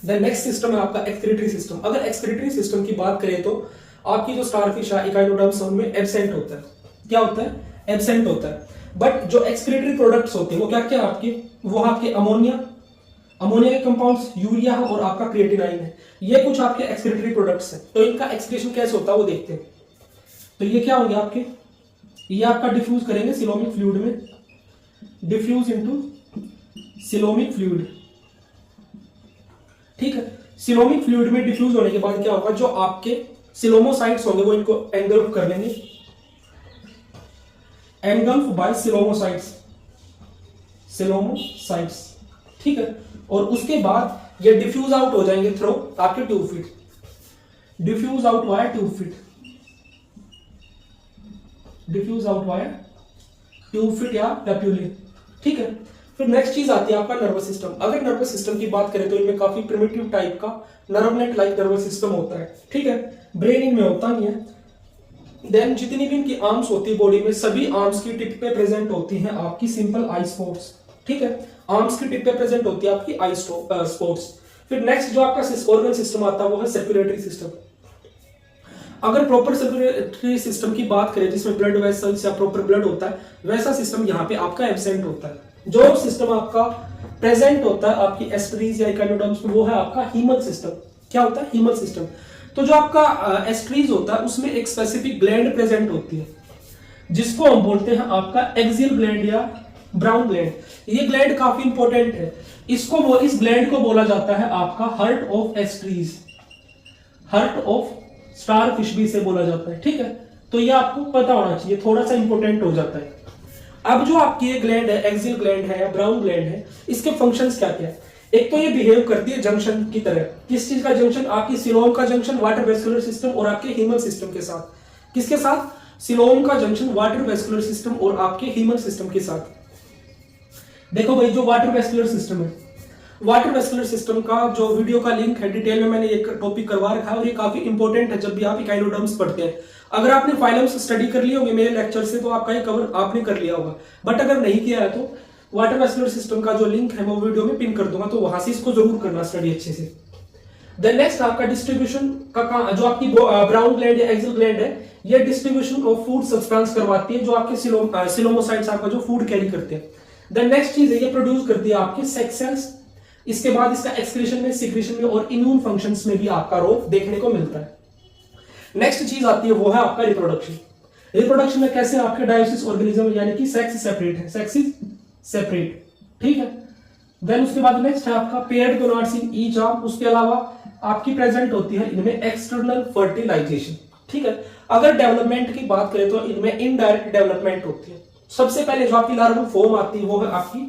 देन नेक्स्ट सिस्टम है आपका एक्सक्रीटरी सिस्टम। अगर एक्सक्रीटरी सिस्टम की बात करें तो आपकी जो स्टारफिश है इकाइनोडर्म्स उनमें एब्सेंट होता है। क्या होता है, एब्सेंट होता है। बट जो एक्सक्रीटरी प्रोडक्ट्स होते हैं वो क्या क्या आपके, वो आपके अमोनिया के कंपाउंड्स, यूरिया है और आपका क्रिएटिनाइन है। ये कुछ आपके एक्सक्रीटरी प्रोडक्ट्स हैं। तो इनका एक्सक्रीशन कैसे होता है वो देखते हैं। तो ये क्या होंगे आपके, ये आपका डिफ्यूज करेंगे सिलोमिक फ्लूइड में, डिफ्यूज इनटू सिलोमिक फ्लूइड, ठीक है। सिलोमिक फ्लूइड में डिफ्यूज होने के बाद क्या होगा, जो आपके सिलोमोसाइट्स होंगे वो इनको एंगल्फ कर लेंगे, एंगल्फ बाय सिलोमोसाइट्स, ठीक है। और उसके बाद ये डिफ्यूज आउट हो जाएंगे थ्रू आपके tube feet, diffuse out via tube feet, diffuse out via tube feet या पैप्यूले, ठीक है। फिर नेक्स्ट चीज आती है आपका नर्वस सिस्टम। अगर नर्वस सिस्टम की बात करें तो इनमें काफी प्रिमिटिव टाइप का नर्वनेट लाइक नर्वस सिस्टम होता है, ठीक है। ब्रेन इनमें होता नहीं है। देन जितनी भी इनकी आर्म्स होती है बॉडी में, सभी आर्म्स की टिप पे प्रेजेंट होती हैं आपकी सिंपल आई स्पॉट्स, ठीक है। आर्म्स की टिप पे प्रेजेंट होती है आपकी आई स्पॉट्स। फिर नेक्स्ट जो आपका ऑर्गन सिस्टम आता है वो है सर्कुलेटरी सिस्टम। अगर प्रॉपर सर्कुलेटरी सिस्टम की बात करें जिसमें ब्लड वेसल्स या प्रॉपर ब्लड होता है, वैसा सिस्टम यहाँ पे आपका एब्सेंट होता है। जो सिस्टम आपका प्रेजेंट होता है आपकी एस्ट्रीज या इकाइनोडर्म्स में वो है आपका हीमल सिस्टम। क्या होता है, हीमल सिस्टम। तो जो आपका एस्ट्रीज होता है उसमें एक स्पेसिफिक ग्लैंड प्रेजेंट होती है जिसको हम बोलते हैं आपका एक्सियल ग्लैंड या ब्राउन ग्लैंड। ये ग्लैंड काफी इंपॉर्टेंट है। इस ग्लैंड को बोला जाता है आपका hurt of estuaries, hurt of starfish भी इसे बोला जाता है, ठीक है। तो ये आपको पता होना चाहिए, थोड़ा सा इंपॉर्टेंट हो जाता है। अब जो आपकी ये ग्लैंड है, एक्सियल ग्लैंड है या ब्राउन ग्लैंड है, इसके फंक्शंस क्या क्या है। एक तो ये बिहेव करती है जंक्शन की तरह। किस चीज का जंक्शन? आपकी सिलोम का जंक्शन वाटर वेस्कुलर सिस्टम और आपके हीमल सिस्टम के साथ। किसके साथ? सिलोम का जंक्शन वाटर वेस्कुलर सिस्टम और आपके हीमल सिस्टम के साथ। देखो भाई, जो वाटर वेस्कुलर सिस्टम है, वाटर वेस्कुलर सिस्टम का जो वीडियो का लिंक है, डिटेल में मैंने एक टॉपिक करवा रखा है और ये काफी इंपॉर्टेंट है जब भी आप इकाइनोडर्म्स पढ़ते हैं। अगर आपने फाइलम्स स्टडी कर लिए होंगे मेरे लेक्चर से तो आपका ये कवर आपने कर लिया होगा, बट अगर नहीं किया है तो वाटर वेस्कुलर सिस्टम का जो लिंक है वो वीडियो में पिन कर दूंगा, तो वहां से इसको जरूर करना स्टडी अच्छे से। देन नेक्स्ट आपका डिस्ट्रीब्यूशन का जो आपकी ब्राउन ग्लैंड या एक्सल ग्लैंड है, ये डिस्ट्रीब्यूशन ऑफ फूड सब्सटेंस करवाती है, जो आपके सिलोमोसाइट्स आपका जो फूड कैरी करते हैं। देन नेक्स्ट चीज है, ये प्रोड्यूस करती है आपके सेक्स सेल्स। इसके बाद इसका एक्सक्रीशन में, सिक्रीशन में और इम्यून फंक्शंस में भी आपका रोल देखने को मिलता है। नेक्स्ट चीज आती है वो है आपका रिप्रोडक्शन। रिप्रोडक्शन में कैसे आपके डायोसिस ऑर्गेनिज्म यानी कि सेक्स सेपरेट है, सेक्स इज सेपरेट, ठीक है। देन उसके बाद नेक्स्ट है आपका paired gonads in each arm. उसके अलावा आपकी प्रेजेंट होती है इनमें एक्सटर्नल फर्टिलाइजेशन, ठीक है। अगर डेवलपमेंट की बात करें तो इनमें इनडायरेक्ट डेवलपमेंट होती है। सबसे पहले जो आपकी लार्वल फॉर्म आती है वो है आपकी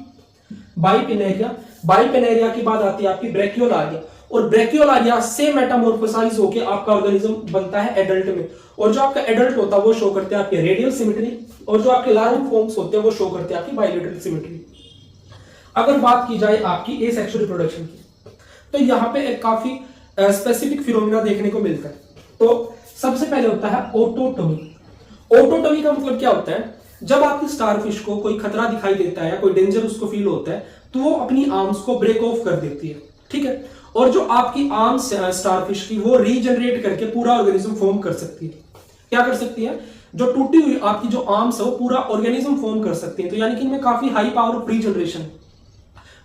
बाइपिनेरिया। बाइपिनेरिया के बाद आती है आपकी ब्रैकियोलारिया, और ब्रैकियोलारिया से मेटामॉर्फोसाइज होकर आपका ऑर्गेनिज्म बनता है एडल्ट में। और जो आपका एडल्ट होता है वो शो करते हैं आपके रेडियल सिमेट्री, और जो आपके लार्वल फॉर्म्स होते हैं वो शो करते हैं आपकी बाइलेटरल सिमेट्री। अगर बात की जाए आपकी एसेक्सुअल रिप्रोडक्शन की, तो यहाँ पे एक काफी स्पेसिफिक फिनोमेना देखने को मिलता है। तो सबसे पहले होता है ऑटोटोमी। ऑटोटोमी का मतलब क्या होता है? जब आपकी स्टारफिश को कोई खतरा दिखाई देता है या कोई डेंजर उसको फील होता है तो वो अपनी आर्म्स को ब्रेक ऑफ कर देती है, ठीक है। और जो आपकी आर्म्स स्टारफिश की वो रीजनरेट करके पूरा ऑर्गेनिज्म फॉर्म कर सकती है। क्या कर सकती है? जो टूटी हुई आपकी जो आर्म्स है वो पूरा ऑर्गेनिज्म फॉर्म कर सकती है। तो यानी कि इनमें काफी हाई पावर ऑफ रीजनरेशन है।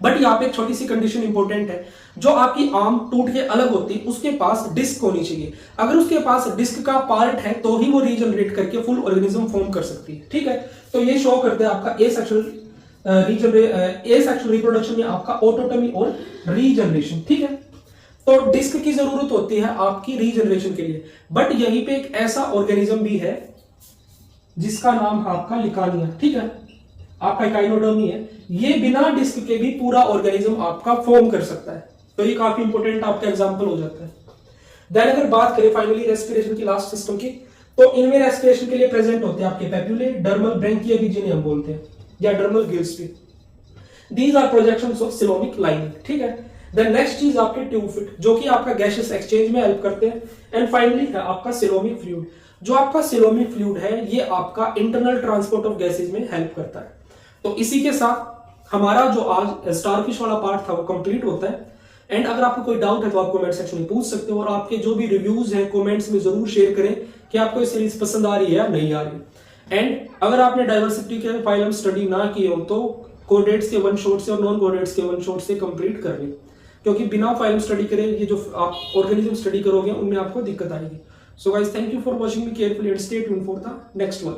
बट यहाँ पे एक छोटी सी कंडीशन इंपॉर्टेंट है, जो आपकी आर्म टूट के अलग होती है उसके पास डिस्क होनी चाहिए। अगर उसके पास डिस्क का पार्ट है तो ही वो रीजनरेट करके फुल ऑर्गेनिज्म फॉर्म कर सकती है, ठीक है। तो ये शो करते हैं आपका एसेक्सुअल रिप्रोडक्शन में आपका ऑटोटोमी और रीजनरेशन, ठीक है। तो डिस्क की जरूरत होती है आपकी रीजनरेशन के लिए, बट यहीं पे एक ऐसा ऑर्गेनिज्म भी है जिसका नाम है आपका लिकानिया, ठीक है। आपका इकाइनोडर्मी है, ये बिना डिस्क के भी पूरा ऑर्गेनिज्म आपका फॉर्म कर सकता है। तो ये काफी इंपॉर्टेंट आपका एग्जांपल हो जाता है। देन अगर बात करें फाइनली रेस्पिरेशन की लास्ट सिस्टम की, तो इनमें रेस्पिरेशन के लिए प्रेजेंट होते हैं आपके पेप्यूले, डर्मल ब्रैंकिया भी जिन्हें हम बोलते हैं, या डर्मल गिल्स भी। These are projections of coelomic lining, ठीक है। देन नेक्स्ट चीज आपके ट्यूब फिट, जो कि आपका गैसियस एक्सचेंज में हेल्प करते हैं। एंड फाइनली है आपका सिलोमिक फ्लूइड। जो आपका सिलोमिक फ्लूइड है ये आपका इंटरनल ट्रांसपोर्ट ऑफ गैसेज में हेल्प करता है। तो इसी के साथ हमारा जो आज स्टारफिश वाला पार्ट था वो कंप्लीट होता है। एंड अगर आपको कोई डाउट है तो आप कमेंट सेक्शन में पूछ सकते हो, और आपके जो भी रिव्यूज हैं कमेंट्स में जरूर शेयर करें कि आपको ये सीरीज पसंद आ रही है या नहीं आ रही। एंड अगर आपने डाइवर्सिटी के फाइलम स्टडी ना किए हो तो कोडेट्स के वन शॉट से और नॉन कोडेट्स के वन शॉट से कंप्लीट कर लें, क्योंकि बिना फाइलम स्टडी करे ये जो आप ऑर्गेनिज्म स्टडी करोगे उनमें आपको दिक्कत आएगी। सो guys, thank you for watching me carefully and stay tuned for the next one.